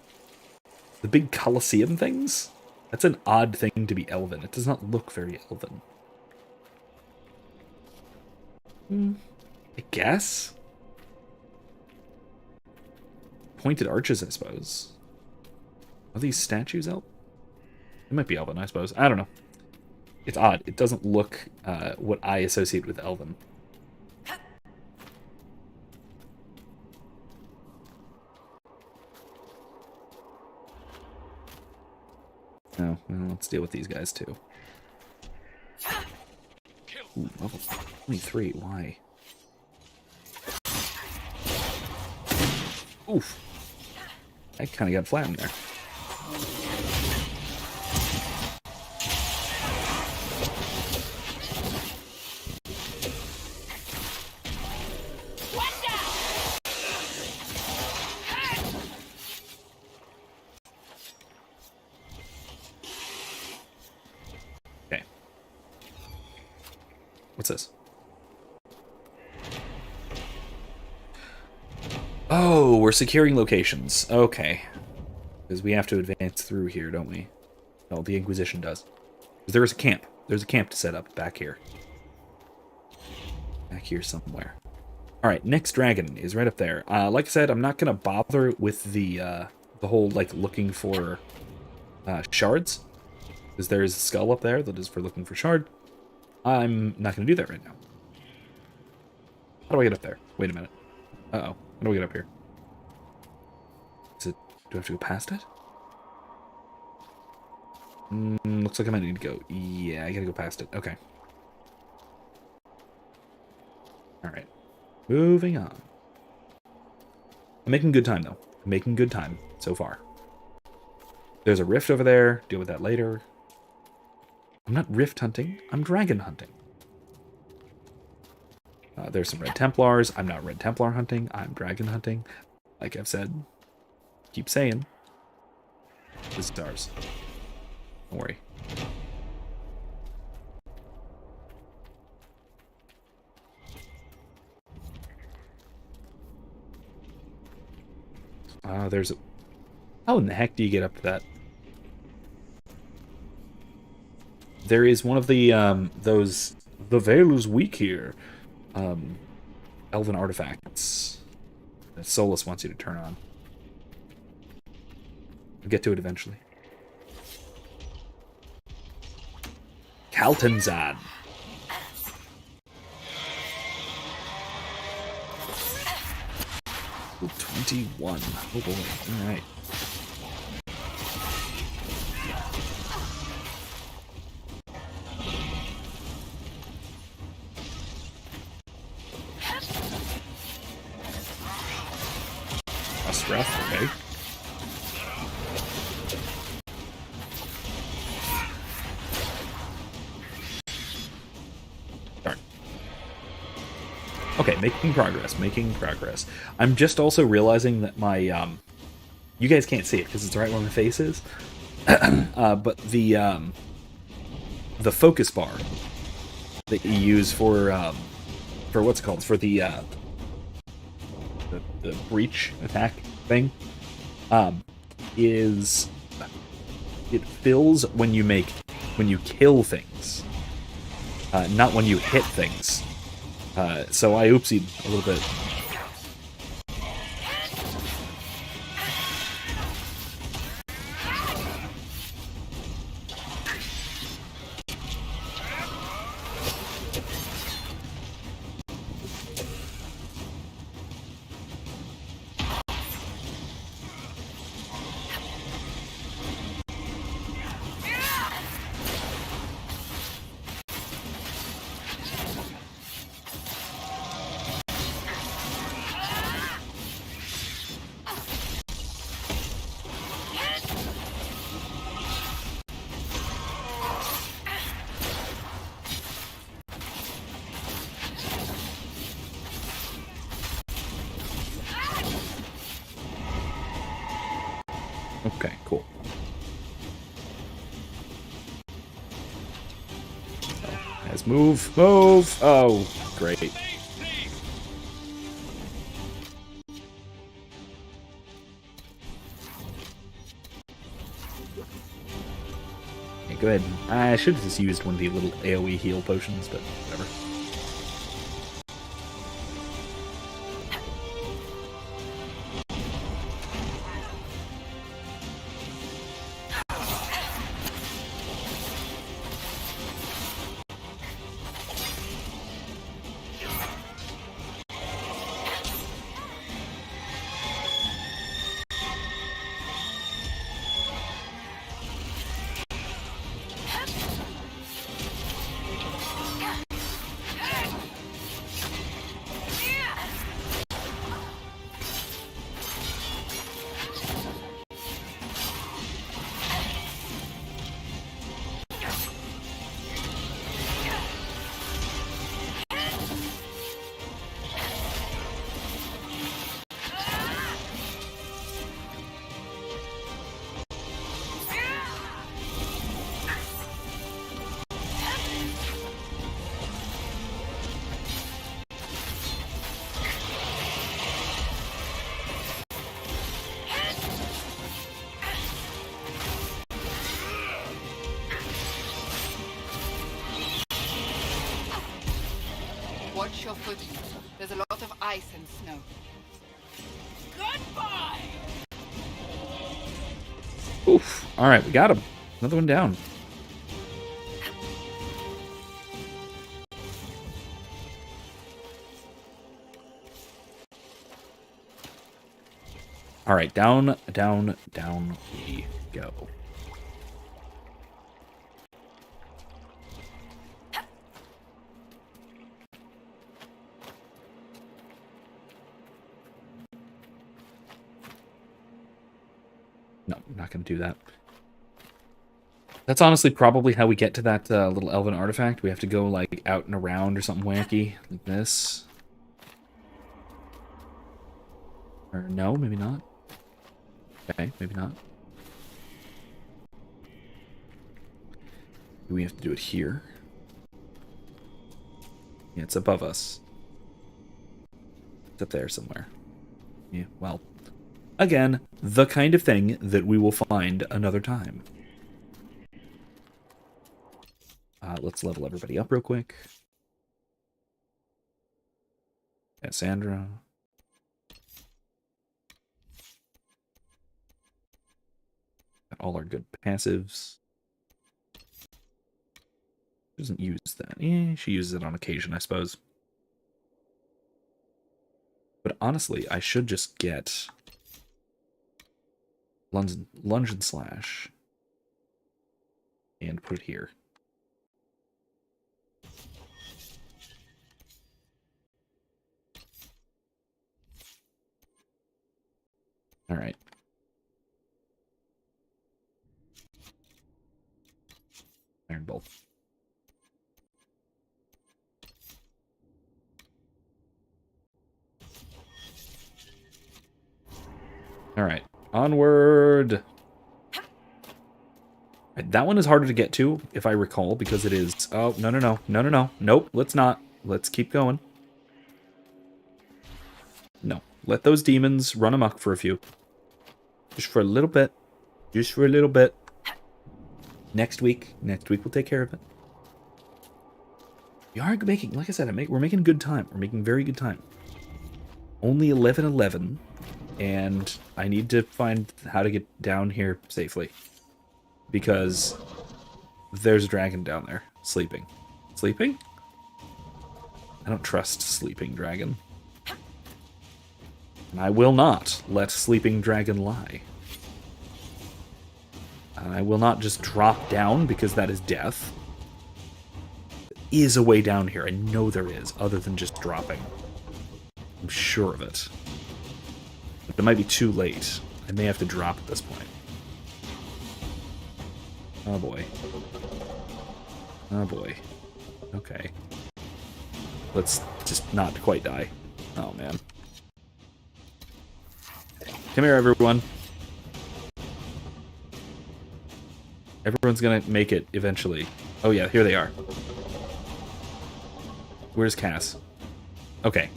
S1: The big Colosseum things? That's an odd thing to be Elven. It does not look very Elven. I guess? Pointed arches, I suppose. Are these statues Elven? It might be Elven, I suppose. I don't know. It's odd. It doesn't look what I associate with Elven. Oh, well, let's deal with these guys too. Ooh, level 23. Why? Oof. I kind of got flattened there. Okay. What's this? Oh, we're securing locations. Okay. Because we have to advance through here, don't we? No, the Inquisition does. There is a camp. There's a camp to set up back here. Back here somewhere. Alright, next dragon is right up there. Like I said, I'm not going to bother with the whole, like, looking for shards. Because there's a skull up there that is for looking for shard. I'm not going to do that right now. How do I get up there? Wait a minute. Uh-oh. How do we get up here? Is it... Do I have to go past it? Looks like I might need to go... Yeah, I gotta go past it. Okay. Alright. Moving on. I'm making good time, though. I'm making good time so far. There's a rift over there. Deal with that later. I'm not rift hunting. I'm dragon hunting. There's some red Templars. I'm not red Templar hunting. I'm dragon hunting. Like I've said. Keep saying. This is ours. Don't worry. There's a... How in the heck do you get up to that? There is one of the, those... The veil is weak here. Elven artifacts that Solus wants you to turn on. We'll get to it eventually. Kaltanzan. Ooh, 21. Oh boy. Alright. That's rough, okay. Darn. Okay, making progress. I'm just also realizing that my, you guys can't see it because it's right where my face is, but the focus bar that you use for what's it called, for the breach attack thing, is, it fills when you kill things, not when you hit things. So I oopsied a little bit. Okay, cool. Let's move. Oh, great. Okay, go ahead. I should have just used one of the little AoE heal potions, but whatever.
S4: Watch your footing. There's a lot of ice and snow. Goodbye!
S1: Oof. Alright, we got him. Another one down. Alright, down we go. No, I'm not going to do that. That's honestly probably how we get to that little elven artifact. We have to go, like, out and around or something wacky, like this. Or no, maybe not. Okay, maybe not. We have to do it here. Yeah, it's above us. It's up there somewhere. Yeah, well, again, the kind of thing that we will find another time. Let's level everybody up real quick. Cassandra. Got all our good passives. Doesn't use that. Yeah, she uses it on occasion, I suppose. But honestly, I should just get lunge and slash and put it here. All right. Iron Bolt. All right, onward. That one is harder to get to, if I recall, because it is... Oh, no. Nope, let's not. Let's keep going. No, let those demons run amok for a few. Just for a little bit. Just for a little bit. Next week we'll take care of it. We are making, like I said, we're making good time. We're making very good time. Only 11:11. And I need to find how to get down here safely. Because there's a dragon down there, sleeping. Sleeping? I don't trust sleeping dragon. And I will not let sleeping dragon lie. And I will not just drop down because that is death. There is a way down here. I know there is, other than just dropping. I'm sure of it. But it might be too late. I may have to drop at this point. Oh boy. Oh boy. Okay. Let's just not quite die. Oh man. Come here, everyone. Everyone's gonna make it eventually. Oh yeah, here they are. Where's Cass? Okay.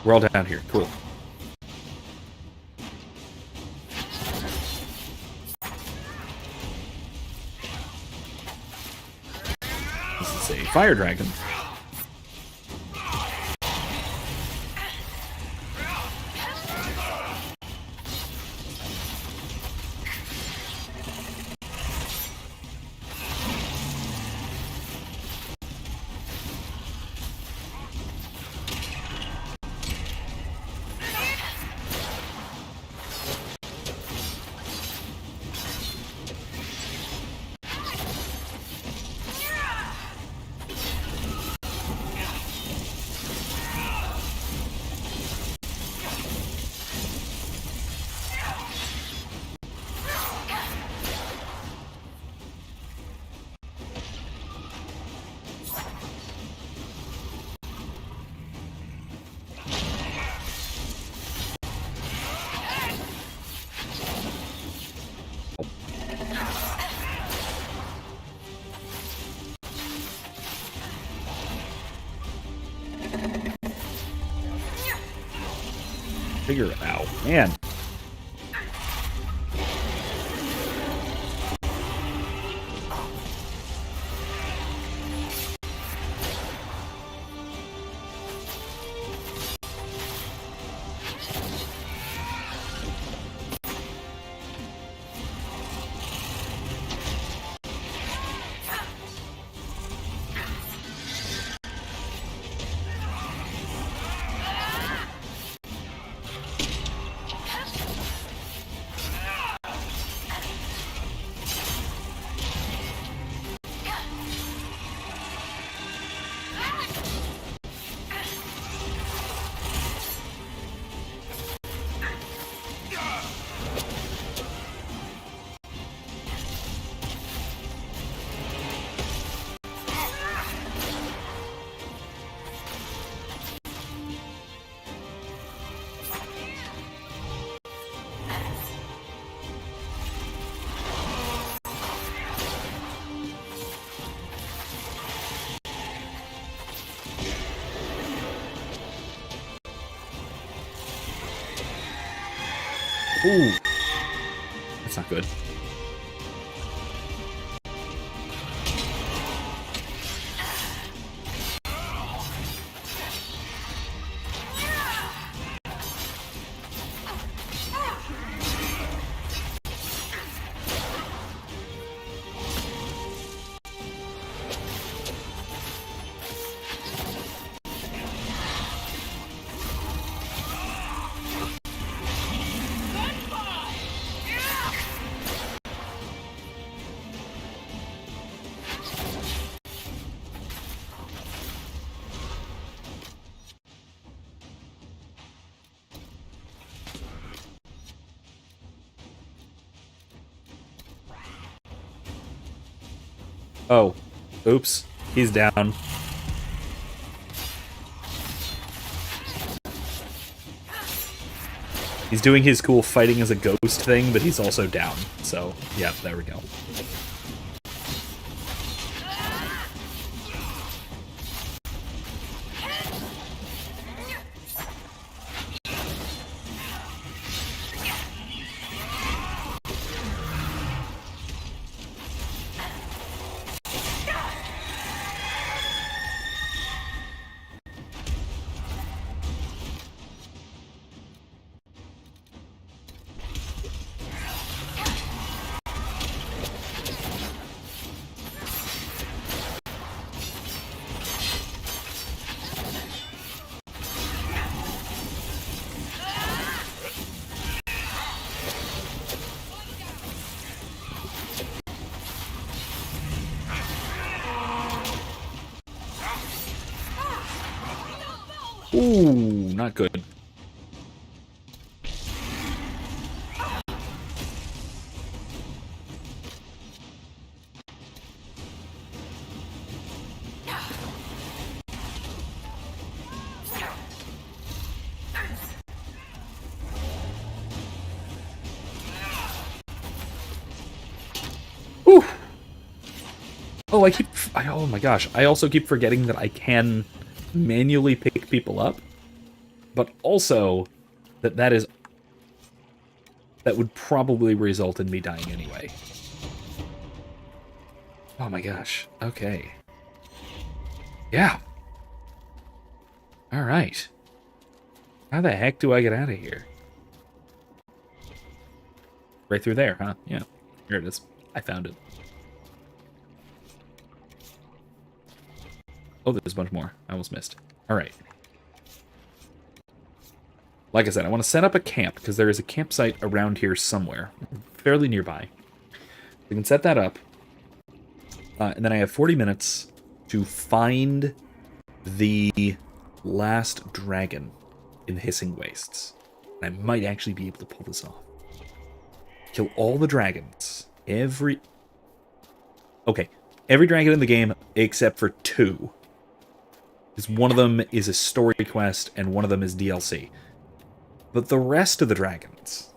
S1: We're all down here. Cool. This is a fire dragon. Figure it out, man. Ooh. That's not good. Oh, oops, he's down. He's doing his cool fighting as a ghost thing, but he's also down. So, yeah, there we go. Ooh, not good. Ooh. Oh, oh my gosh. I also keep forgetting that I can manually pick people up, but also that would probably result in me dying anyway. Oh my gosh. Okay. Yeah. All right. How the heck do I get out of here? Right through there, huh? Yeah. Here it is. I found it. Oh, there's a bunch more. I almost missed. All right. Like I said, I want to set up a camp, because there is a campsite around here somewhere, fairly nearby. We can set that up, and then I have 40 minutes to find the last dragon in the Hissing Wastes. And I might actually be able to pull this off. Kill all the dragons. Every dragon in the game except for 2. Because one of them is a story quest, and one of them is DLC. But the rest of the dragons...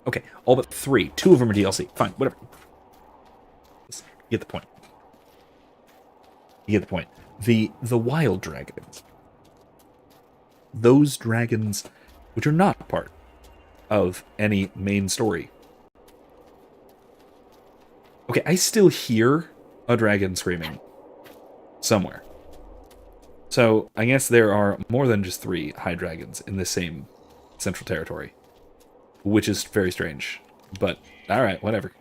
S1: Okay, all but 3. 2 of them are DLC. Fine, whatever. You get the point. You get the point. The wild dragons. Those dragons which are not part of any main story. Okay, I still hear a dragon screaming somewhere. So, I guess there are more than just 3 high dragons in the same central territory. Which is very strange. But, alright, whatever.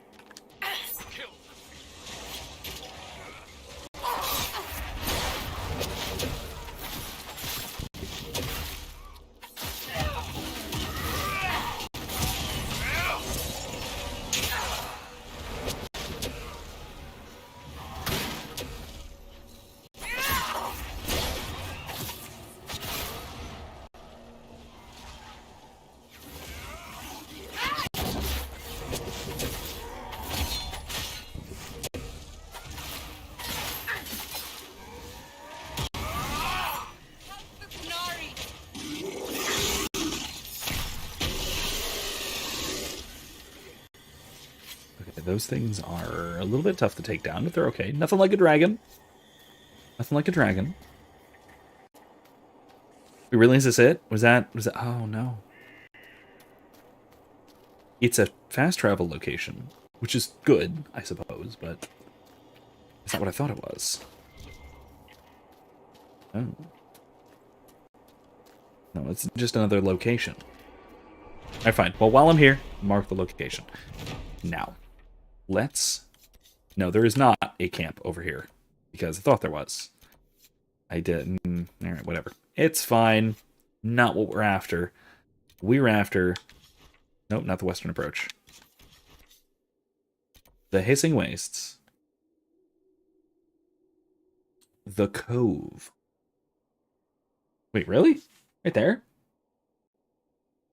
S1: Those things are a little bit tough to take down, but they're okay. Nothing like a dragon. Nothing like a dragon. Really, is this it? Was that, oh no. It's a fast travel location, which is good, I suppose, but it's not what I thought it was. Oh. No, it's just another location. Alright, fine. Well, while I'm here, mark the location. Now, let's... No, there is not a camp over here, because I thought there was. I didn't. Alright, whatever. It's fine. Not what we're after. We're after... Nope, not the western approach. The Hissing Wastes. The Cove. Wait, really? Right there?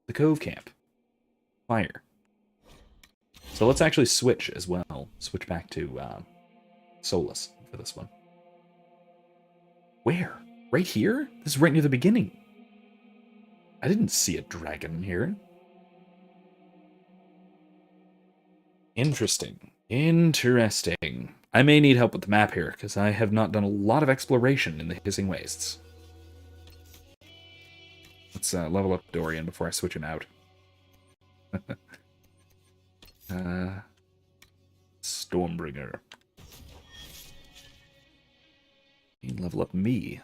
S1: The Cove Camp. Fire. So let's actually switch as well. Switch back to Solus for this one. Where? Right here? This is right near the beginning. I didn't see a dragon here. Interesting. Interesting. I may need help with the map here, because I have not done a lot of exploration in the Hissing Wastes. Let's level up Dorian before I switch him out. Stormbringer. You can level up me.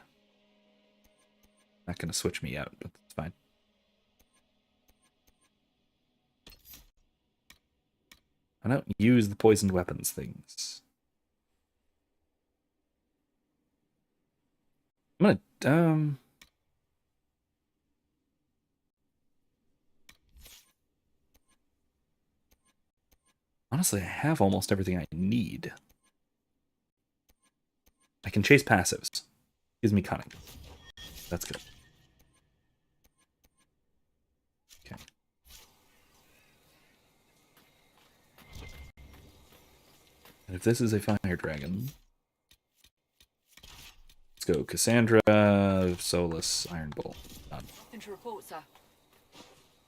S1: Not going to switch me out, but that's fine. I don't use the poisoned weapons things. I'm gonna, honestly, I have almost everything I need. I can chase passives. Gives me cunning. That's good. Okay. And if this is a fire dragon, let's go Cassandra, Solus, Iron Bull. Done.
S7: To report, sir.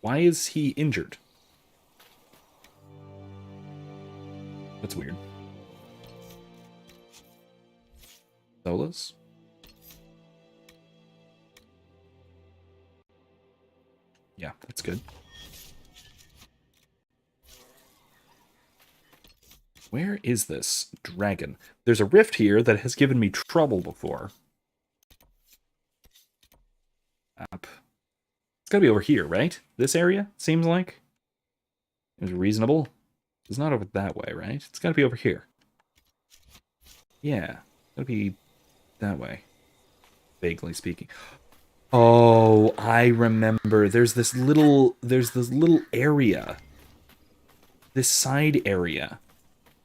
S1: Why is he injured? That's weird. Solus? Yeah, that's good. Where is this dragon? There's a rift here that has given me trouble before. Up. It's gotta be over here, right? This area, seems like. Is reasonable. It's not over that way, right? It's gotta be over here. Yeah, gotta be that way. Vaguely speaking. Oh, I remember. There's this little area. This side area.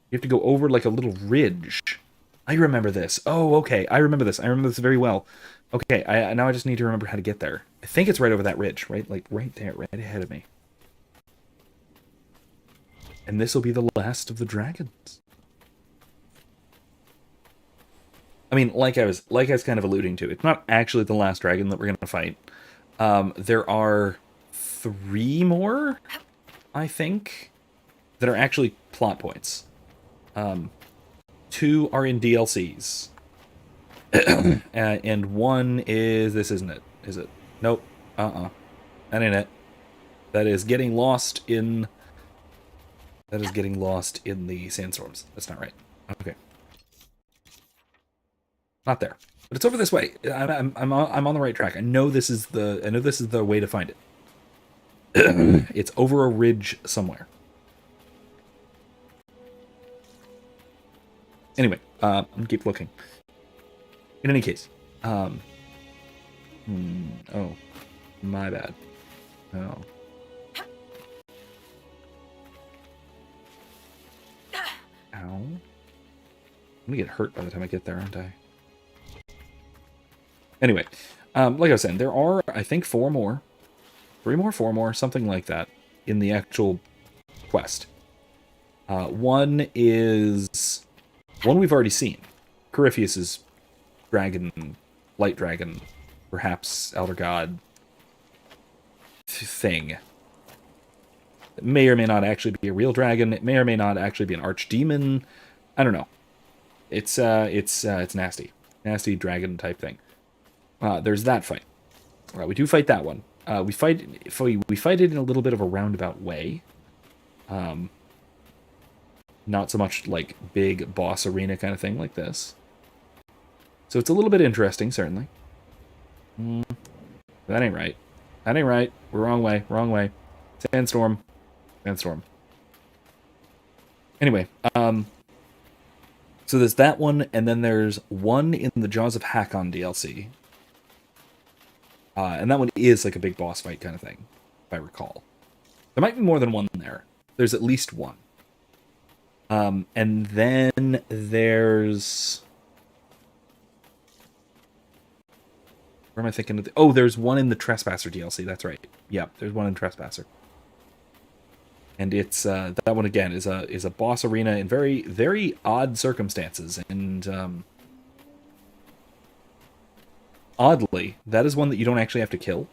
S1: You have to go over like a little ridge. I remember this. Oh, okay. I remember this. I remember this very well. Okay, now I just need to remember how to get there. I think it's right over that ridge, right? Like right there, right ahead of me. And this will be the last of the dragons. I mean, like I was kind of alluding to, it's not actually the last dragon that we're gonna fight. There are 3 more, I think, that are actually plot points. 2 are in DLCs. And 1 is... This isn't it, is it? Nope. That ain't it. That is getting lost in... That is getting lost in the sandstorms. That's not right. Okay. Not there. But it's over this way. I'm on the right track. I know this is the way to find it. It's over a ridge somewhere. Anyway, I'm gonna keep looking. In any case, oh, my bad. Oh. Ow. I'm gonna get hurt by the time I get there, aren't I? Anyway, like I was saying, there are, I think, 4 more. 3 more, 4 more, something like that, in the actual quest. One is... One we've already seen. Corypheus's dragon, light dragon, perhaps elder god thing. It may or may not actually be a real dragon. It may or may not actually be an archdemon. I don't know. It's nasty. Nasty dragon type thing. There's that fight. All right, we do fight that one. We fight it in a little bit of a roundabout way. Not so much like big boss arena kind of thing like this. So it's a little bit interesting, certainly. That ain't right. That ain't right. We're wrong way. Wrong way. Sandstorm. Sandstorm. Anyway, so there's that one, and then there's one in the Jaws of Hakon DLC. And that one is like a big boss fight kind of thing, if I recall. There might be more than one there. There's at least one. And then there's... Where am I thinking of? Oh, there's one in the Trespasser DLC. That's right. Yeah, there's one in Trespasser. And it's that one again is a boss arena in very, very odd circumstances. And oddly, that is one that you don't actually have to kill.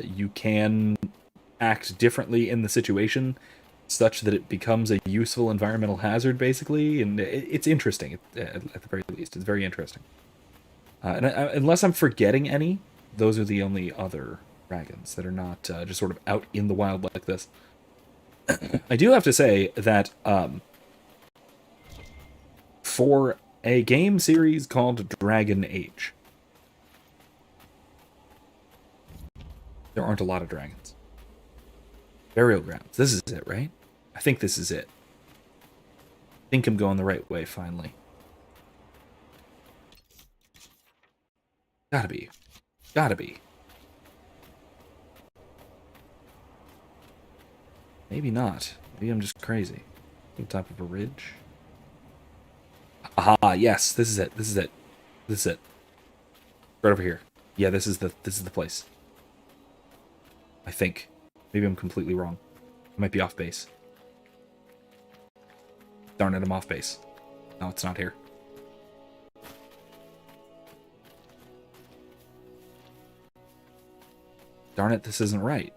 S1: You can act differently in the situation, such that it becomes a useful environmental hazard, basically. And it's interesting, at the very least. It's very interesting. And unless I'm forgetting any, those are the only other dragons that are not just sort of out in the wild like this. I do have to say that for a game series called Dragon Age, there aren't a lot of dragons. Burial grounds. This is it, right? I think this is it. I think I'm going the right way, finally. Gotta be. Gotta be. Maybe not. Maybe I'm just crazy. On top of a ridge. Aha, yes, this is it. This is it. This is it. Right over here. Yeah, this is the place. I think. Maybe I'm completely wrong. I might be off base. Darn it, I'm off base. No, it's not here. Darn it, this isn't right.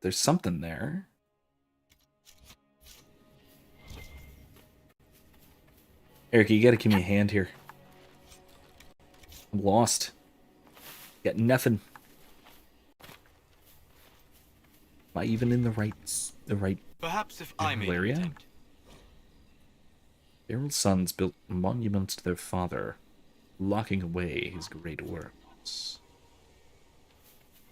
S1: There's something there. Eric, you gotta give me a hand here. I'm lost. Got nothing. Am I even in the right
S9: Perhaps if I may
S1: area?
S9: attempt.
S1: Daryl's sons built monuments to their father, locking away his great works.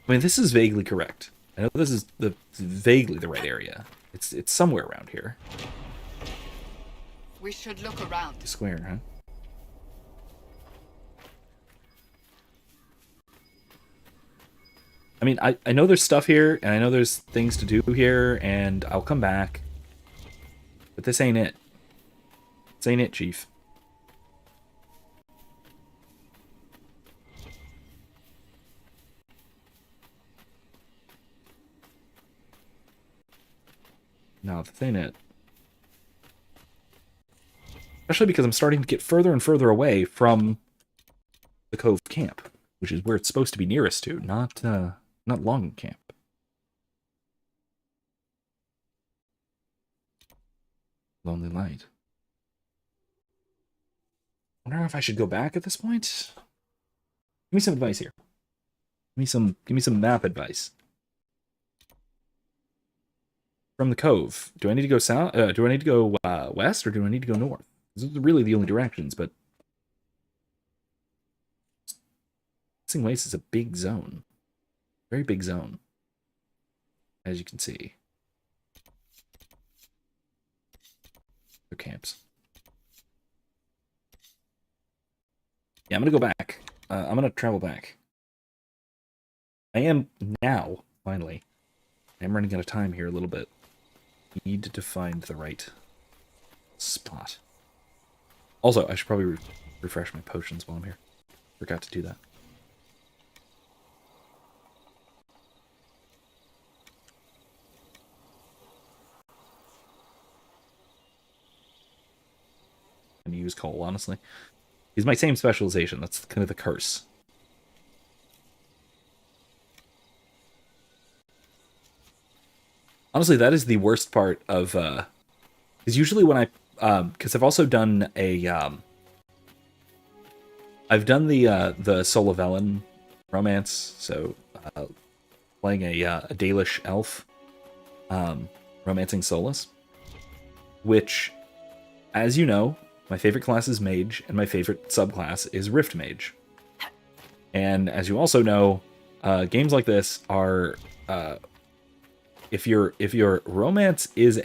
S1: I mean, this is vaguely correct. I know this is vaguely the right area. It's somewhere around here.
S4: We should look around.
S1: Square, huh? I mean, I know there's stuff here, and I know there's things to do here, and I'll come back. But this ain't it. This ain't it, Chief. No, this ain't it. Especially because I'm starting to get further and further away from the Cove camp, which is where it's supposed to be nearest to, not Long Camp. Lonely Light. Wonder if I should go back at this point. Give me some advice here. Give me some map advice. From the Cove, do I need to go south? Do I need to go west, or do I need to go north? These are really the only directions, but Missing Waste is a big zone. Very big zone. As you can see. Their camps. Yeah, I'm going to go back. I'm going to travel back. I am now, finally. I'm running out of time here a little bit. Need to find the right spot. Also, I should probably refresh my potions while I'm here. Forgot to do that. I'm gonna use coal, honestly. He's my same specialization. That's kind of the curse. Honestly, that is the worst part of, because usually when I, because I've also done a, I've done the Solavellan romance, so playing a Dalish elf, romancing Solus, which, as you know, my favorite class is Mage, and my favorite subclass is Rift Mage. And as you also know, games like this are, if your romance is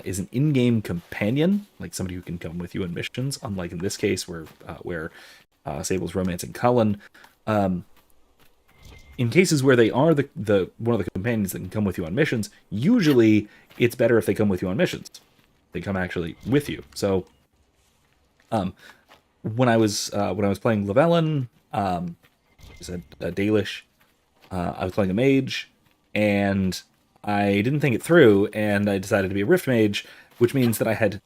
S1: is an in-game companion, like somebody who can come with you on missions, unlike in this case where Sable's romancing Cullen. In cases where they are the one of the companions that can come with you on missions, usually it's better if they come with you on missions. They come actually with you. So, when I was playing Llewellyn, it's a Dalish. I was playing a mage, and I didn't think it through, and I decided to be a Rift Mage, which means that I had,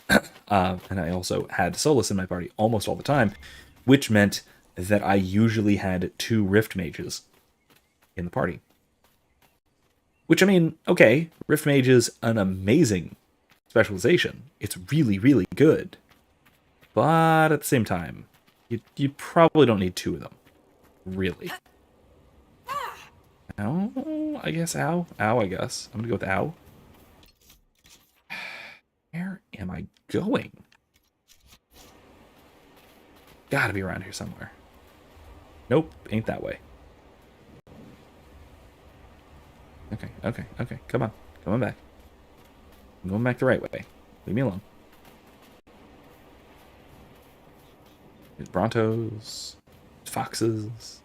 S1: and I also had Solus in my party almost all the time, which meant that I usually had 2 Rift Mages in the party. Which, I mean, okay, Rift Mage is an amazing specialization. It's really, really good. But at the same time, you probably don't need 2 of them. Really. Ow, I guess ow. Ow, I guess. I'm gonna go with ow. Where am I going? Gotta be around here somewhere. Nope, ain't that way. Okay. Come on. Come on back. I'm going back the right way. Leave me alone. There's Brontos. Foxes.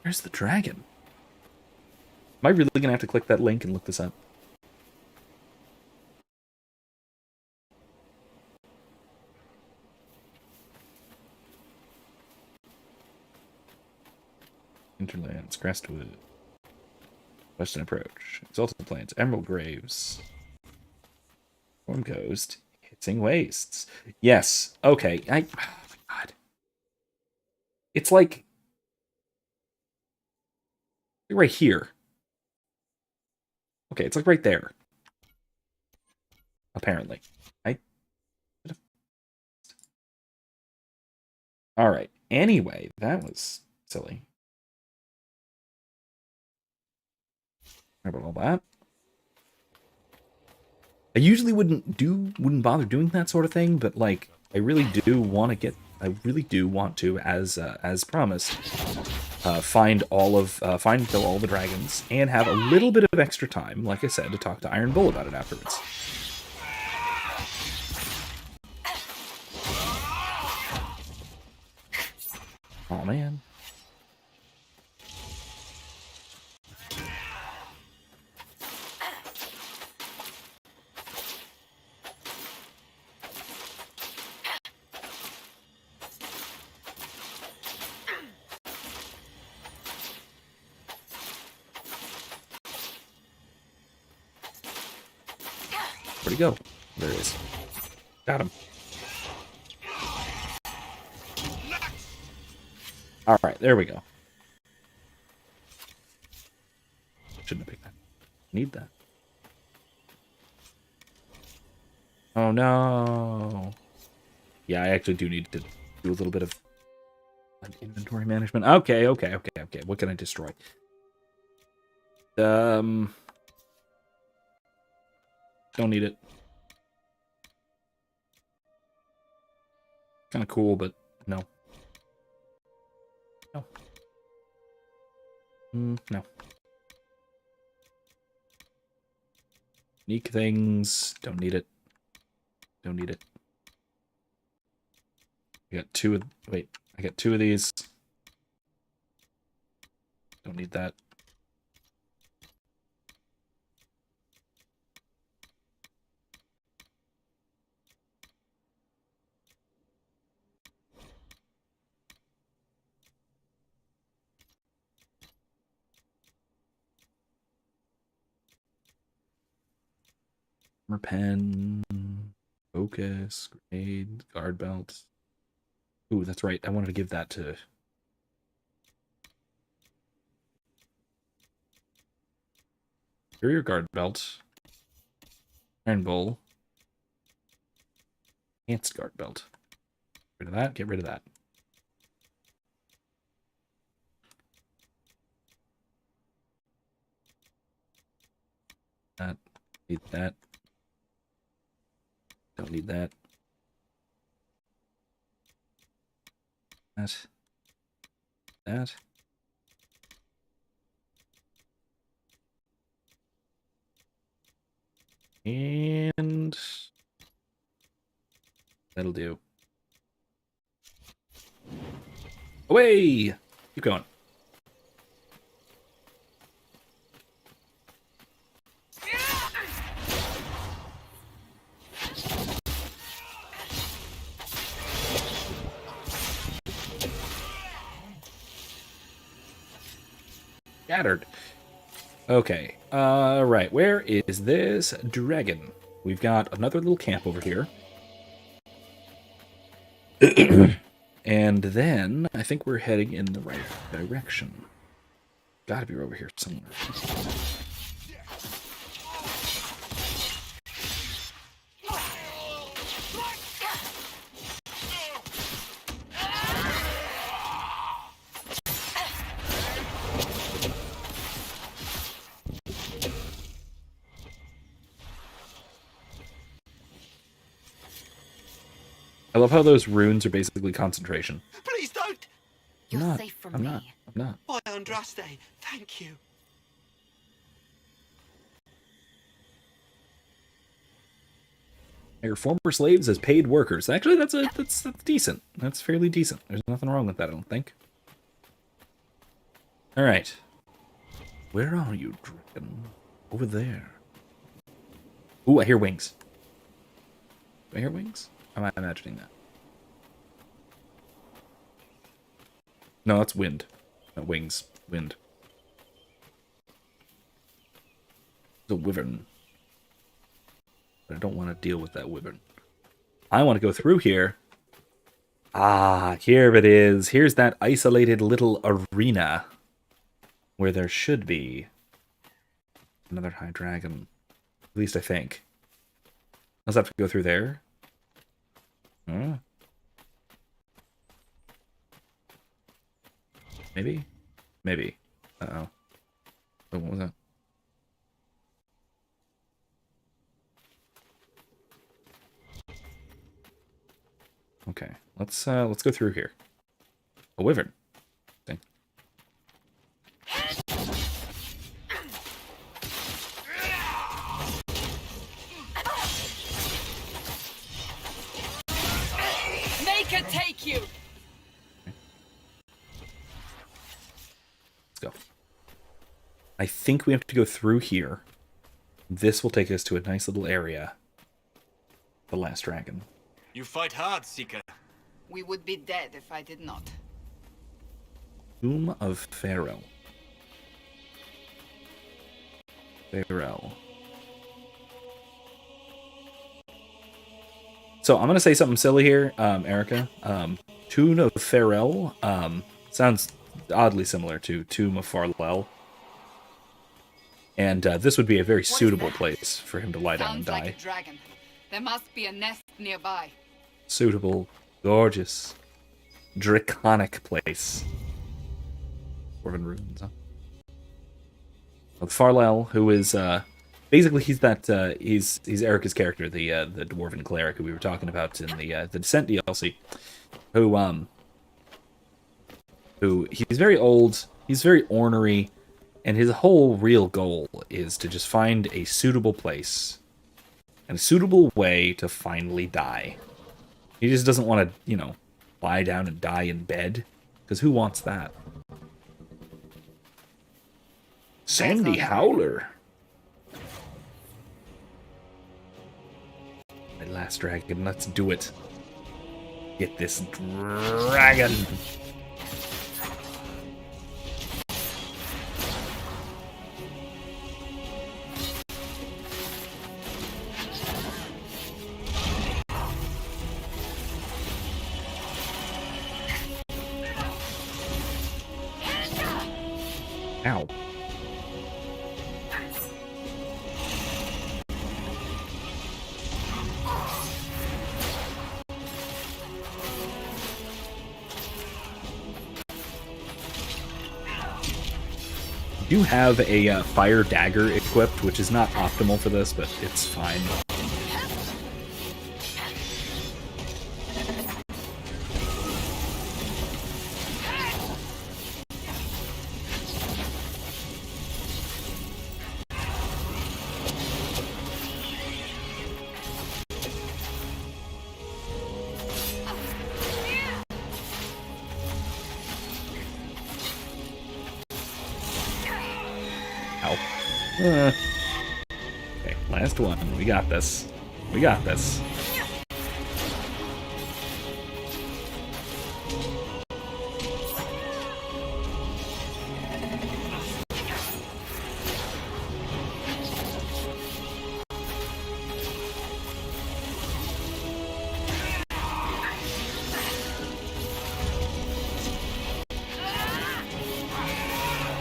S1: Where's the dragon? Am I really gonna have to click that link and look this up? Interlands, Crestwood, Western Approach, Exalted Plains, Emerald Graves, Storm Coast, Hissing Wastes. Yes, okay. Oh my god. It's like right here. Okay, it's like right there. Apparently. Alright. Anyway, that was silly. About all that. I usually wouldn't bother doing that sort of thing, but like I really do want to, as promised, find all and kill all the dragons, and have a little bit of extra time, like I said, to talk to Iron Bull about it afterwards. Oh man. Where'd he go? There he is. Got him. Alright, there we go. Shouldn't have picked that. Need that. Oh no. Yeah, I actually do need to do a little bit of inventory management. Okay. What can I destroy? Don't need it. Kind of cool, but no. No. Unique things. Don't need it. Don't need it. I got 2 of... Wait. I got 2 of these. Don't need that. Armor pen, focus, grenade, guard belt. Ooh, that's right. I wanted to give that to... Superior guard belt. Iron bowl. Enhanced guard belt. Get rid of that. Get rid of that. That. Need that. Don't need that. That. That. And that'll do. Away! Keep going. Scattered. Okay. Right. Where is this dragon? We've got another little camp over here. And then I think we're heading in the right direction. Gotta be over here somewhere. I love how those runes are basically concentration.
S9: Please don't!
S7: You're safe from me.
S1: I'm not.
S9: Why, Andraste, thank you.
S1: Your former slaves as paid workers. Actually, that's decent. That's fairly decent. There's nothing wrong with that, I don't think. All right. Where are you, dragon? Over there. Ooh, I hear wings. Do I hear wings? Am I imagining that? No, that's wind. No, wings. Wind. The wyvern. But I don't want to deal with that wyvern. I want to go through here. Ah, here it is. Here's that isolated little arena where there should be another high dragon. At least I think. I'll have to go through there. Maybe? Maybe. Uh-oh. Oh, what was that? Okay. Let's go through here. A wyvern. Okay.
S4: Make it take you!
S1: Let's go. I think we have to go through here. This will take us to a nice little area. The last dragon.
S9: You fight hard, Seeker.
S4: We would be dead if I did not.
S1: Tomb of Pharaoh. Pharaoh. So I'm going to say something silly here, Erica. Tomb of Pharaoh sounds oddly similar to Tomb of Farlel. And this would be a very suitable place for him to lie down and
S4: Sounds
S1: die.
S4: like a dragon. There must be a nest nearby.
S1: Suitable, gorgeous, draconic place. Dwarven ruins, huh? Well, Farlel, who is basically he's Erica's character, the dwarven cleric who we were talking about in the Descent DLC, who he's very old, he's very ornery, and his whole real goal is to just find a suitable place and a suitable way to finally die. He just doesn't want to, you know, lie down and die in bed, because who wants that? Sandy Howler. My last dragon, let's do it. Get this dragon. Ow. do have a fire dagger equipped, which is not optimal for this, but it's fine. Okay, last one. We got this. We got this.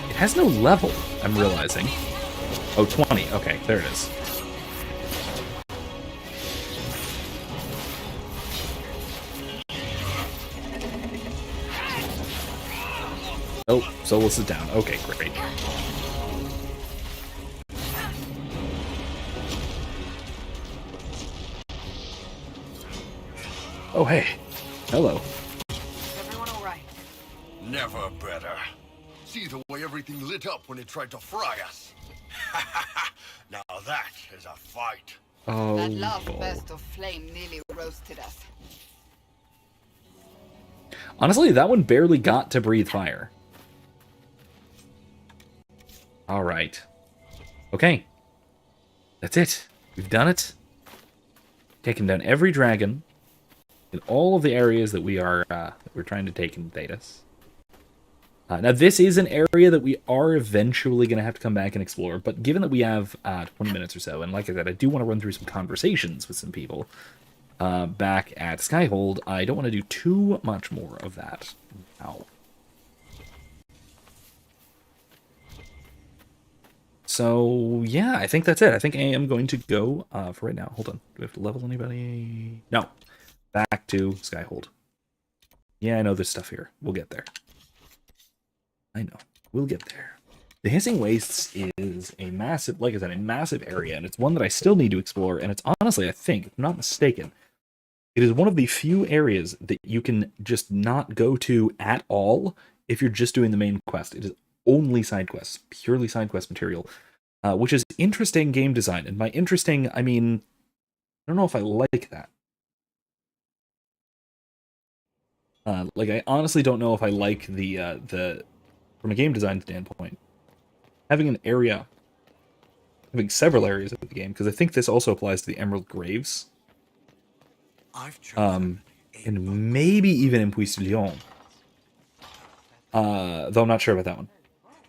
S1: It has no level, I'm realizing. Oh, 20. Okay, there it is. Oh, Solus is down. Okay, great. Oh, hey. Hello.
S4: Everyone all right?
S3: Never better. See the way everything lit up when it tried to fry us. Now that is a fight.
S1: Oh,
S4: That last
S1: boy.
S4: burst of flame nearly roasted us.
S1: Honestly, that one barely got to breathe fire. Alright. Okay. That's it. We've done it. Taken down every dragon in all of the areas that we're trying to take in Thedas. Now, this is an area that we are eventually going to have to come back and explore, but given that we have 20 minutes or so, and like I said, I do want to run through some conversations with some people back at Skyhold, I don't want to do too much more of that now. So, yeah, I think that's it. I think I am going to go for right now. Hold on. Do we have to level anybody? No. Back to Skyhold. Yeah, I know there's stuff here. We'll get there. I know. We'll get there. The Hissing Wastes is a massive, like I said, a massive area, and it's one that I still need to explore, and it's honestly, I think, if I'm not mistaken, it is one of the few areas that you can just not go to at all if you're just doing the main quest. It is only side quests, purely side quest material, which is interesting game design. And by interesting, I mean, I don't know if I like that. Like, I honestly don't know if I like the from a game design standpoint, having an area, having several areas of the game, because I think this also applies to the Emerald Graves. And maybe even in Puy-Lyon. Though I'm not sure about that one.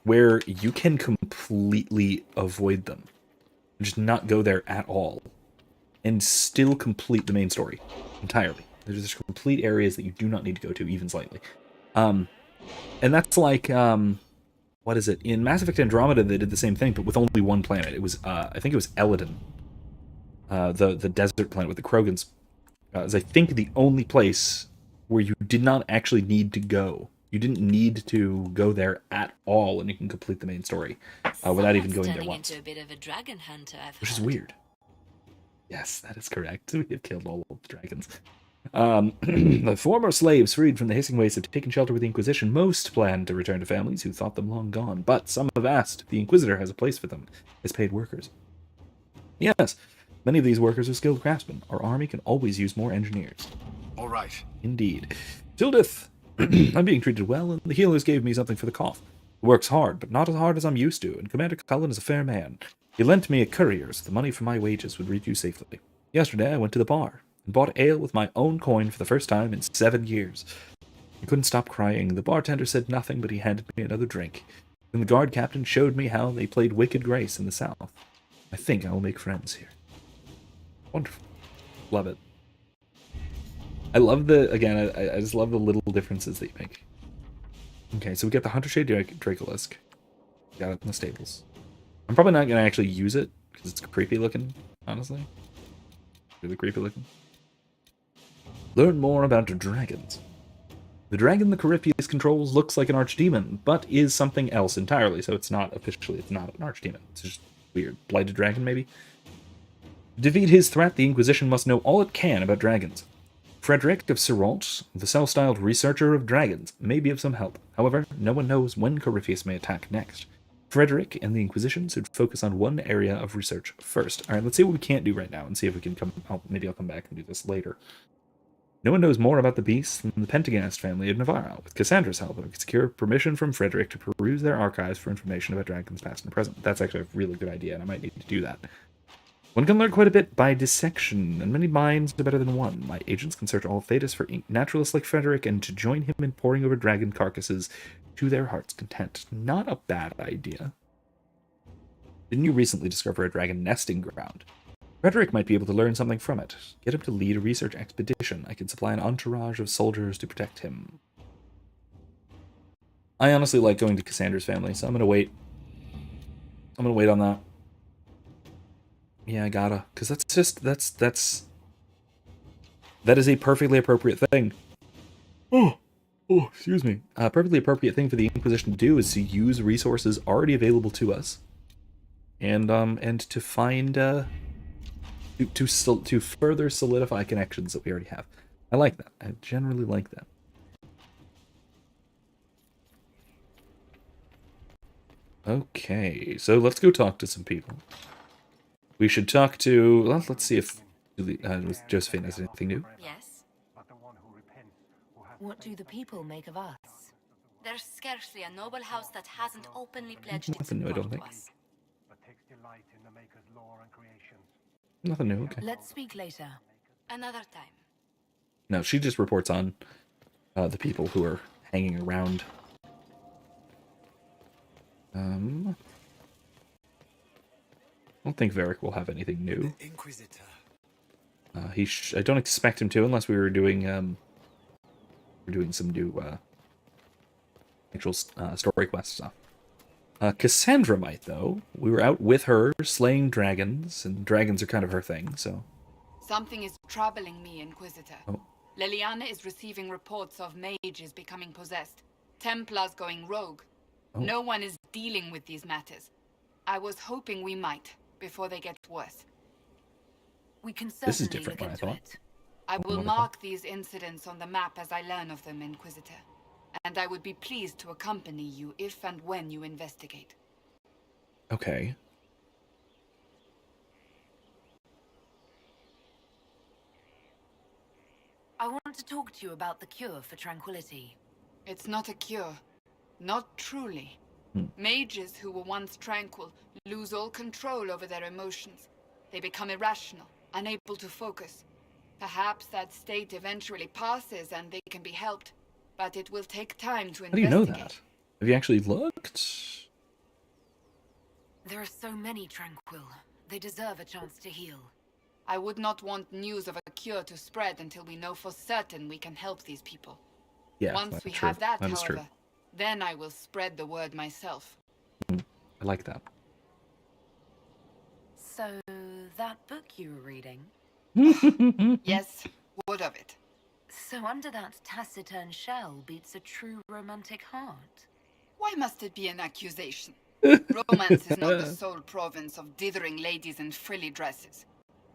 S1: Where you can completely avoid them. Just not go there at all. And still complete the main story. Entirely. There's just complete areas that you do not need to go to, even slightly. And that's like, what is it? In Mass Effect Andromeda, they did the same thing, but with only one planet. It was, I think it was Eladon. The desert planet with the Krogans. Is I think the only place where you did not actually need to go. You didn't need to go there at all, and you can complete the main story without even going there once.
S10: Into a bit of a dragon hunter,
S1: which is weird. Yes, that is correct. We have killed all of the dragons. The former slaves freed from the Hissing Wastes have taken shelter with the Inquisition. Most planned to return to families who thought them long gone, but some have asked if the Inquisitor has a place for them as paid workers. Yes, many of these workers are skilled craftsmen. Our army can always use more engineers.
S3: All right.
S1: Indeed. Tildith, I'm being treated well, and the healers gave me something for the cough. It works hard, but not as hard as I'm used to, and Commander Cullen is a fair man. He lent me a courier, so the money for my wages would reach you safely. Yesterday, I went to the bar and bought ale with my own coin for the first time in 7 years. I couldn't stop crying. The bartender said nothing, but he handed me another drink. Then the guard captain showed me how they played Wicked Grace in the South. I think I will make friends here. Wonderful. Love it. I love the, again, I just love the little differences that you make. Okay, so we get the Hunter Shade Dracolisk. Got it in the stables. I'm probably not going to actually use it, because it's creepy looking, honestly. Really creepy looking. Learn more about dragons. The dragon the Corypheus controls looks like an archdemon, but is something else entirely, so it's not an archdemon. It's just weird. Blighted dragon, maybe? To defeat his threat, the Inquisition must know all it can about dragons. Frederick of Serrault, the self-styled researcher of dragons, may be of some help. However, no one knows when Corypheus may attack next. Frederick and the Inquisition should focus on one area of research first. Alright, let's see what we can't do right now, and see if we can maybe I'll come back and do this later. No one knows more about the beasts than the Pentagast family of Navarro. With Cassandra's help, we can secure permission from Frederick to peruse their archives for information about dragons past and present. That's actually a really good idea, and I might need to do that. One can learn quite a bit by dissection, and many minds are better than one. My agents can search all Thedas for naturalists like Frederick, and to join him in poring over dragon carcasses to their heart's content. Not a bad idea. Didn't you recently discover a dragon nesting ground? Frederick might be able to learn something from it. Get him to lead a research expedition. I can supply an entourage of soldiers to protect him. I honestly like going to Cassandra's family, so I'm gonna wait. I'm gonna wait on that. Yeah, I gotta. Because that is a perfectly appropriate thing. Oh, excuse me. A perfectly appropriate thing for the Inquisition to do is to use resources already available to us. And to find, to further solidify connections that we already have. I like that. I generally like that. Okay, so let's go talk to some people. We should talk to... let's see if Josephine has anything new.
S2: Yes?
S7: What do the people make of us?
S2: There's scarcely a noble house that hasn't openly pledged its
S1: Nothing new, I
S2: support
S1: don't
S2: to
S1: think.
S2: us.
S1: Nothing new, okay.
S7: Let's speak later.
S2: Another time.
S1: No, she just reports on the people who are hanging around. I don't think Varric will have anything new.
S6: The Inquisitor.
S1: I don't expect him to, unless we were doing some new actual story quest stuff. Cassandra might, though. We were out with her, slaying dragons, and dragons are kind of her thing, so...
S4: Something is troubling me, Inquisitor.
S1: Oh.
S4: Leliana is receiving reports of mages becoming possessed, Templars going rogue.
S1: Oh.
S4: No one is dealing with these matters. I was hoping we might, before they get worse.
S7: We can
S1: This is
S7: certainly
S1: different
S7: look
S1: than I
S7: into
S1: thought.
S7: it.
S4: I will
S1: Wonderful.
S4: mark these incidents on the map as I learn of them, Inquisitor. And I would be pleased to accompany you if and when you investigate.
S1: Okay.
S7: I want to talk to you about the cure for tranquility.
S4: It's not a cure. Not truly. Mages who were once tranquil lose all control over their emotions. They become irrational, unable to focus. Perhaps that state eventually passes and they can be helped, but it will take time to investigate.
S1: How do you know that? Have you actually looked?
S7: There are so many tranquil. They deserve a chance to heal.
S4: I would not want news of a cure to spread until we know for certain we can help these people.
S1: Yeah,
S4: Once
S1: that's
S4: we
S1: true.
S4: have that,
S1: That is
S4: however,
S1: true.
S4: then I will spread the word myself.
S1: I like that.
S7: So, that book you were reading?
S4: Yes, what of it?
S7: So under that taciturn shell beats a true romantic heart.
S4: Why must it be an accusation? Romance is not the sole province of dithering ladies in frilly dresses.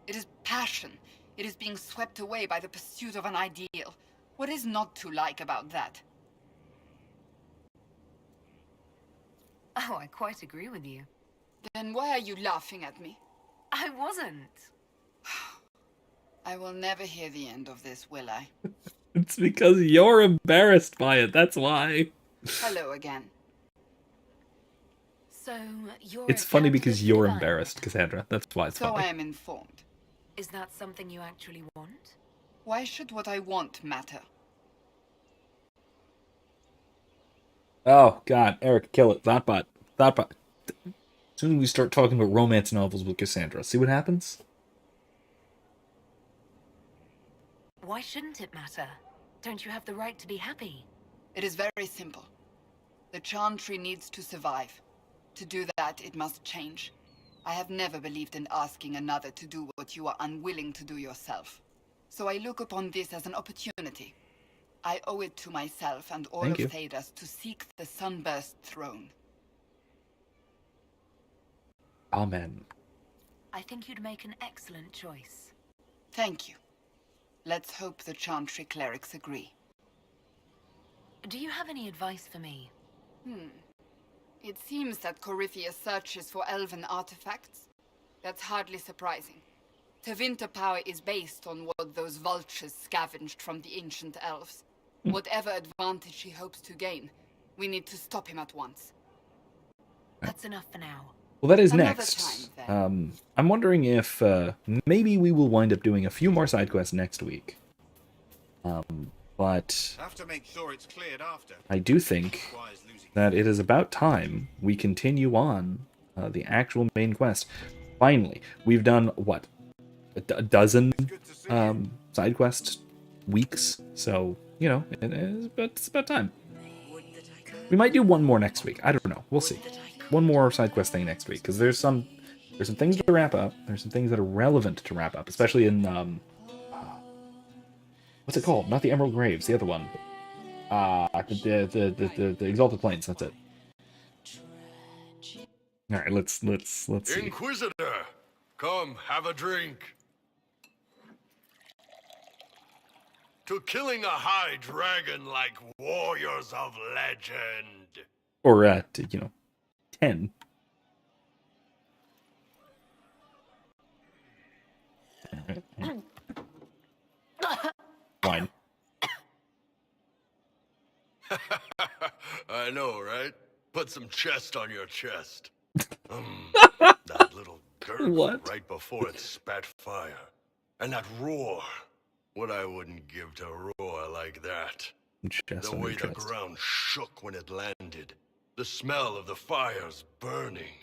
S4: It is passion. It is being swept away by the pursuit of an ideal. What is not to like about that?
S7: Oh, I quite agree with you.
S4: Then why are you laughing at me?
S7: I wasn't.
S4: I will never hear the end of this, will I?
S1: It's because you're embarrassed by it, that's why.
S4: Hello again.
S7: So, you're
S1: It's
S7: a
S1: funny
S7: Countess
S1: because you're
S7: Divine.
S1: embarrassed, Cassandra. That's why it's
S4: So I
S1: funny.
S4: am informed.
S7: Is that something you actually want?
S4: Why should what I want matter?
S1: Oh, God. Eric, kill it. Thoughtbot. Thoughtbot. As soon as we start talking about romance novels with Cassandra, see what happens?
S7: Why shouldn't it matter? Don't you have the right to be happy?
S4: It is very simple. The Chantry needs to survive. To do that, it must change. I have never believed in asking another to do what you are unwilling to do yourself. So I look upon this as an opportunity. I owe it to myself and all
S1: Thank
S4: of
S1: you.
S4: Saarebas to seek the Sunburst throne.
S1: Amen.
S7: I think you'd make an excellent choice.
S4: Thank you. Let's hope the Chantry clerics agree.
S7: Do you have any advice for me?
S4: It seems that Corythia searches for elven artifacts. That's hardly surprising. Tevinter power is based on what those vultures scavenged from the ancient elves. Whatever advantage he hopes to gain, we need to stop him at once.
S7: That's enough for now.
S1: Well, that is
S4: Another
S1: next.
S4: time, then.
S1: I'm wondering if maybe we will wind up doing a few more side quests next week. But
S8: Have to make sure it's cleared after.
S1: I do think
S8: Requires losing.
S1: that it is about time we continue on the actual main quest. Finally, we've done, what, a dozen
S8: Good to see you.
S1: side quest weeks? So, you know, it's about time. We might do one more next week. I don't know. We'll see. One more side quest thing next week, because there's some things to wrap up. There's some things that are relevant to wrap up, especially in what's it called? Not the Emerald Graves, the other one. The Exalted Plains. That's it. All right, let's see.
S3: Inquisitor, come have a drink. To killing a high dragon like warriors of legend.
S1: Or 10. Wine.
S3: I know, right? Put some chest on your chest. That little gurgle
S1: What?
S3: right before it spat fire. And that roar. What I wouldn't give to roar like that.
S1: Chest
S3: The
S1: on
S3: way
S1: your
S3: the
S1: chest.
S3: ground shook when it landed. The smell of the fires burning.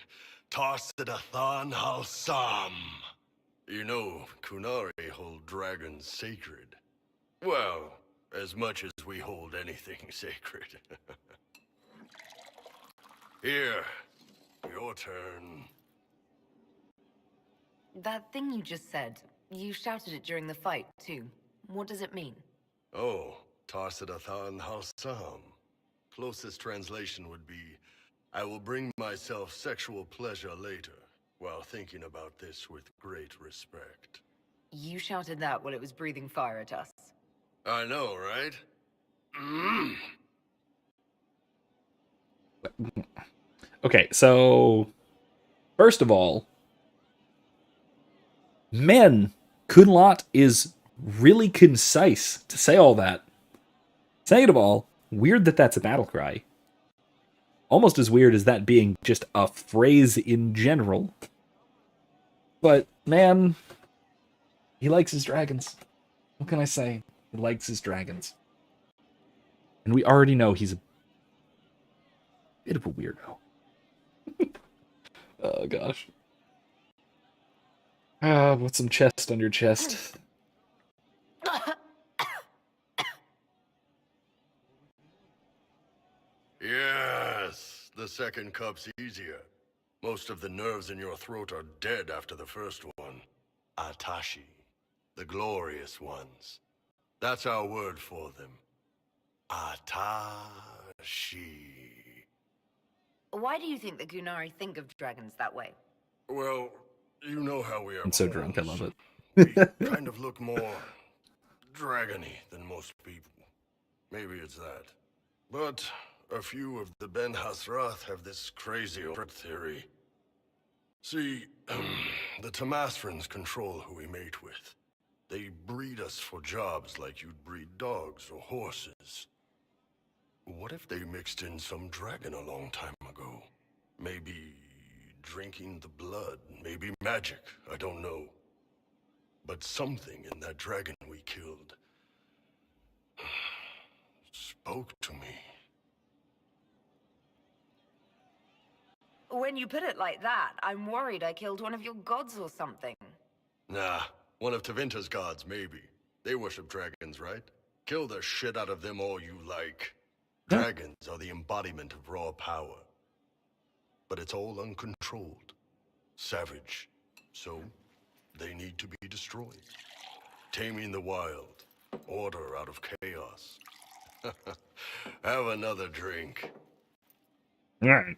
S3: Tarsidathan Halsam. You know, Kunari hold dragons sacred. Well, as much as we hold anything sacred. Here, your turn.
S7: That thing you just said, you shouted it during the fight, too. What does it mean?
S3: Oh, Tarsidathan Halsam. Closest translation would be, I will bring myself sexual pleasure later, while thinking about this with great respect.
S7: You shouted that while it was breathing fire at us.
S3: I know, right?
S1: Okay, so first of all, man, Kunlot is really concise to say all that. Second of all, weird that that's a battle cry. Almost as weird as that being just a phrase in general. But, man, he likes his dragons. What can I say? He likes his dragons. And we already know he's a bit of a weirdo. Oh, gosh. Put some chest on your chest.
S3: Yes, the second cup's easier. Most of the nerves in your throat are dead after the first one. Atashi, the glorious ones. That's our word for them. Atashi.
S7: Why do you think the Gunari think of dragons that way?
S3: Well, you know how we are.
S1: I'm so drunk, I love it.
S3: We kind of look more dragony than most people. Maybe it's that. But a few of the Ben Hasrath have this crazy theory. See, the Tamasrans control who we mate with. They breed us for jobs like you'd breed dogs or horses. What if they mixed in some dragon a long time ago? Maybe drinking the blood, maybe magic, I don't know. But something in that dragon we killed spoke to me.
S7: When you put it like that, I'm worried I killed one of your gods or something.
S3: Nah, one of Tevinter's gods, maybe. They worship dragons, right? Kill the shit out of them all you like. Dragons are the embodiment of raw power. But it's all uncontrolled. Savage. So, they need to be destroyed. Taming the wild. Order out of chaos. Have another drink.
S1: All right.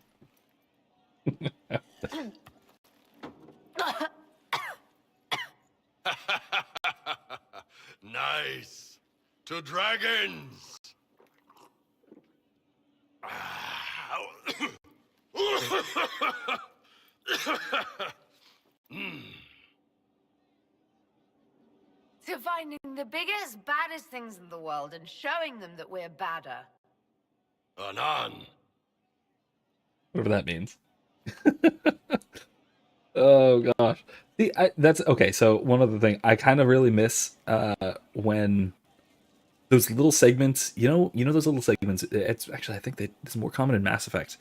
S3: Nice. To dragons.
S7: To finding the biggest, baddest things in the world and showing them that we're badder.
S3: Anan.
S1: Whatever that means. Oh gosh. See, that's okay. So one other thing I kind of really miss when those little segments, those little segments. It's actually, I think it's more common in Mass Effect.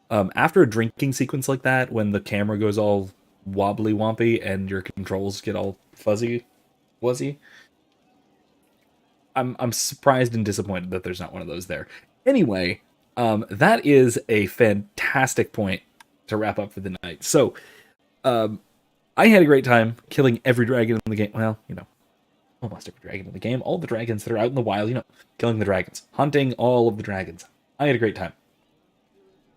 S1: After a drinking sequence like that, when the camera goes all wobbly wompy and your controls get all fuzzy wuzzy, I'm surprised and disappointed that there's not one of those there. Anyway, that is a fantastic point to wrap up for the night. So, I had a great time killing every dragon in the game. Well, almost every dragon in the game. All the dragons that are out in the wild, killing the dragons. Hunting all of the dragons. I had a great time.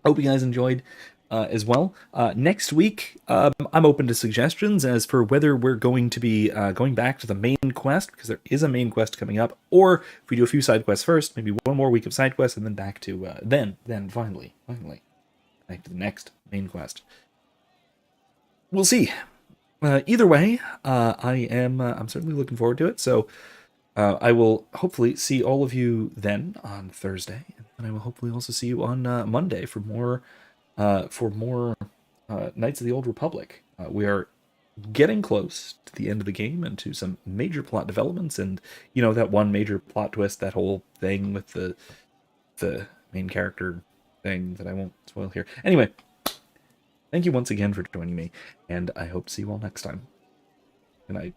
S1: Hope you guys enjoyed as well. Next week, I'm open to suggestions as for whether we're going to be going back to the main quest, because there is a main quest coming up, or if we do a few side quests first, maybe one more week of side quests, and then back to, then finally, back to the next main quest. We'll see. Either way, I'm certainly looking forward to it. So I will hopefully see all of you then on Thursday, and I will hopefully also see you on Monday for more Knights of the Old Republic. We are getting close to the end of the game and to some major plot developments, and that one major plot twist, that whole thing with the main character thing that I won't spoil here. Anyway. Thank you once again for joining me, and I hope to see you all next time. Good night.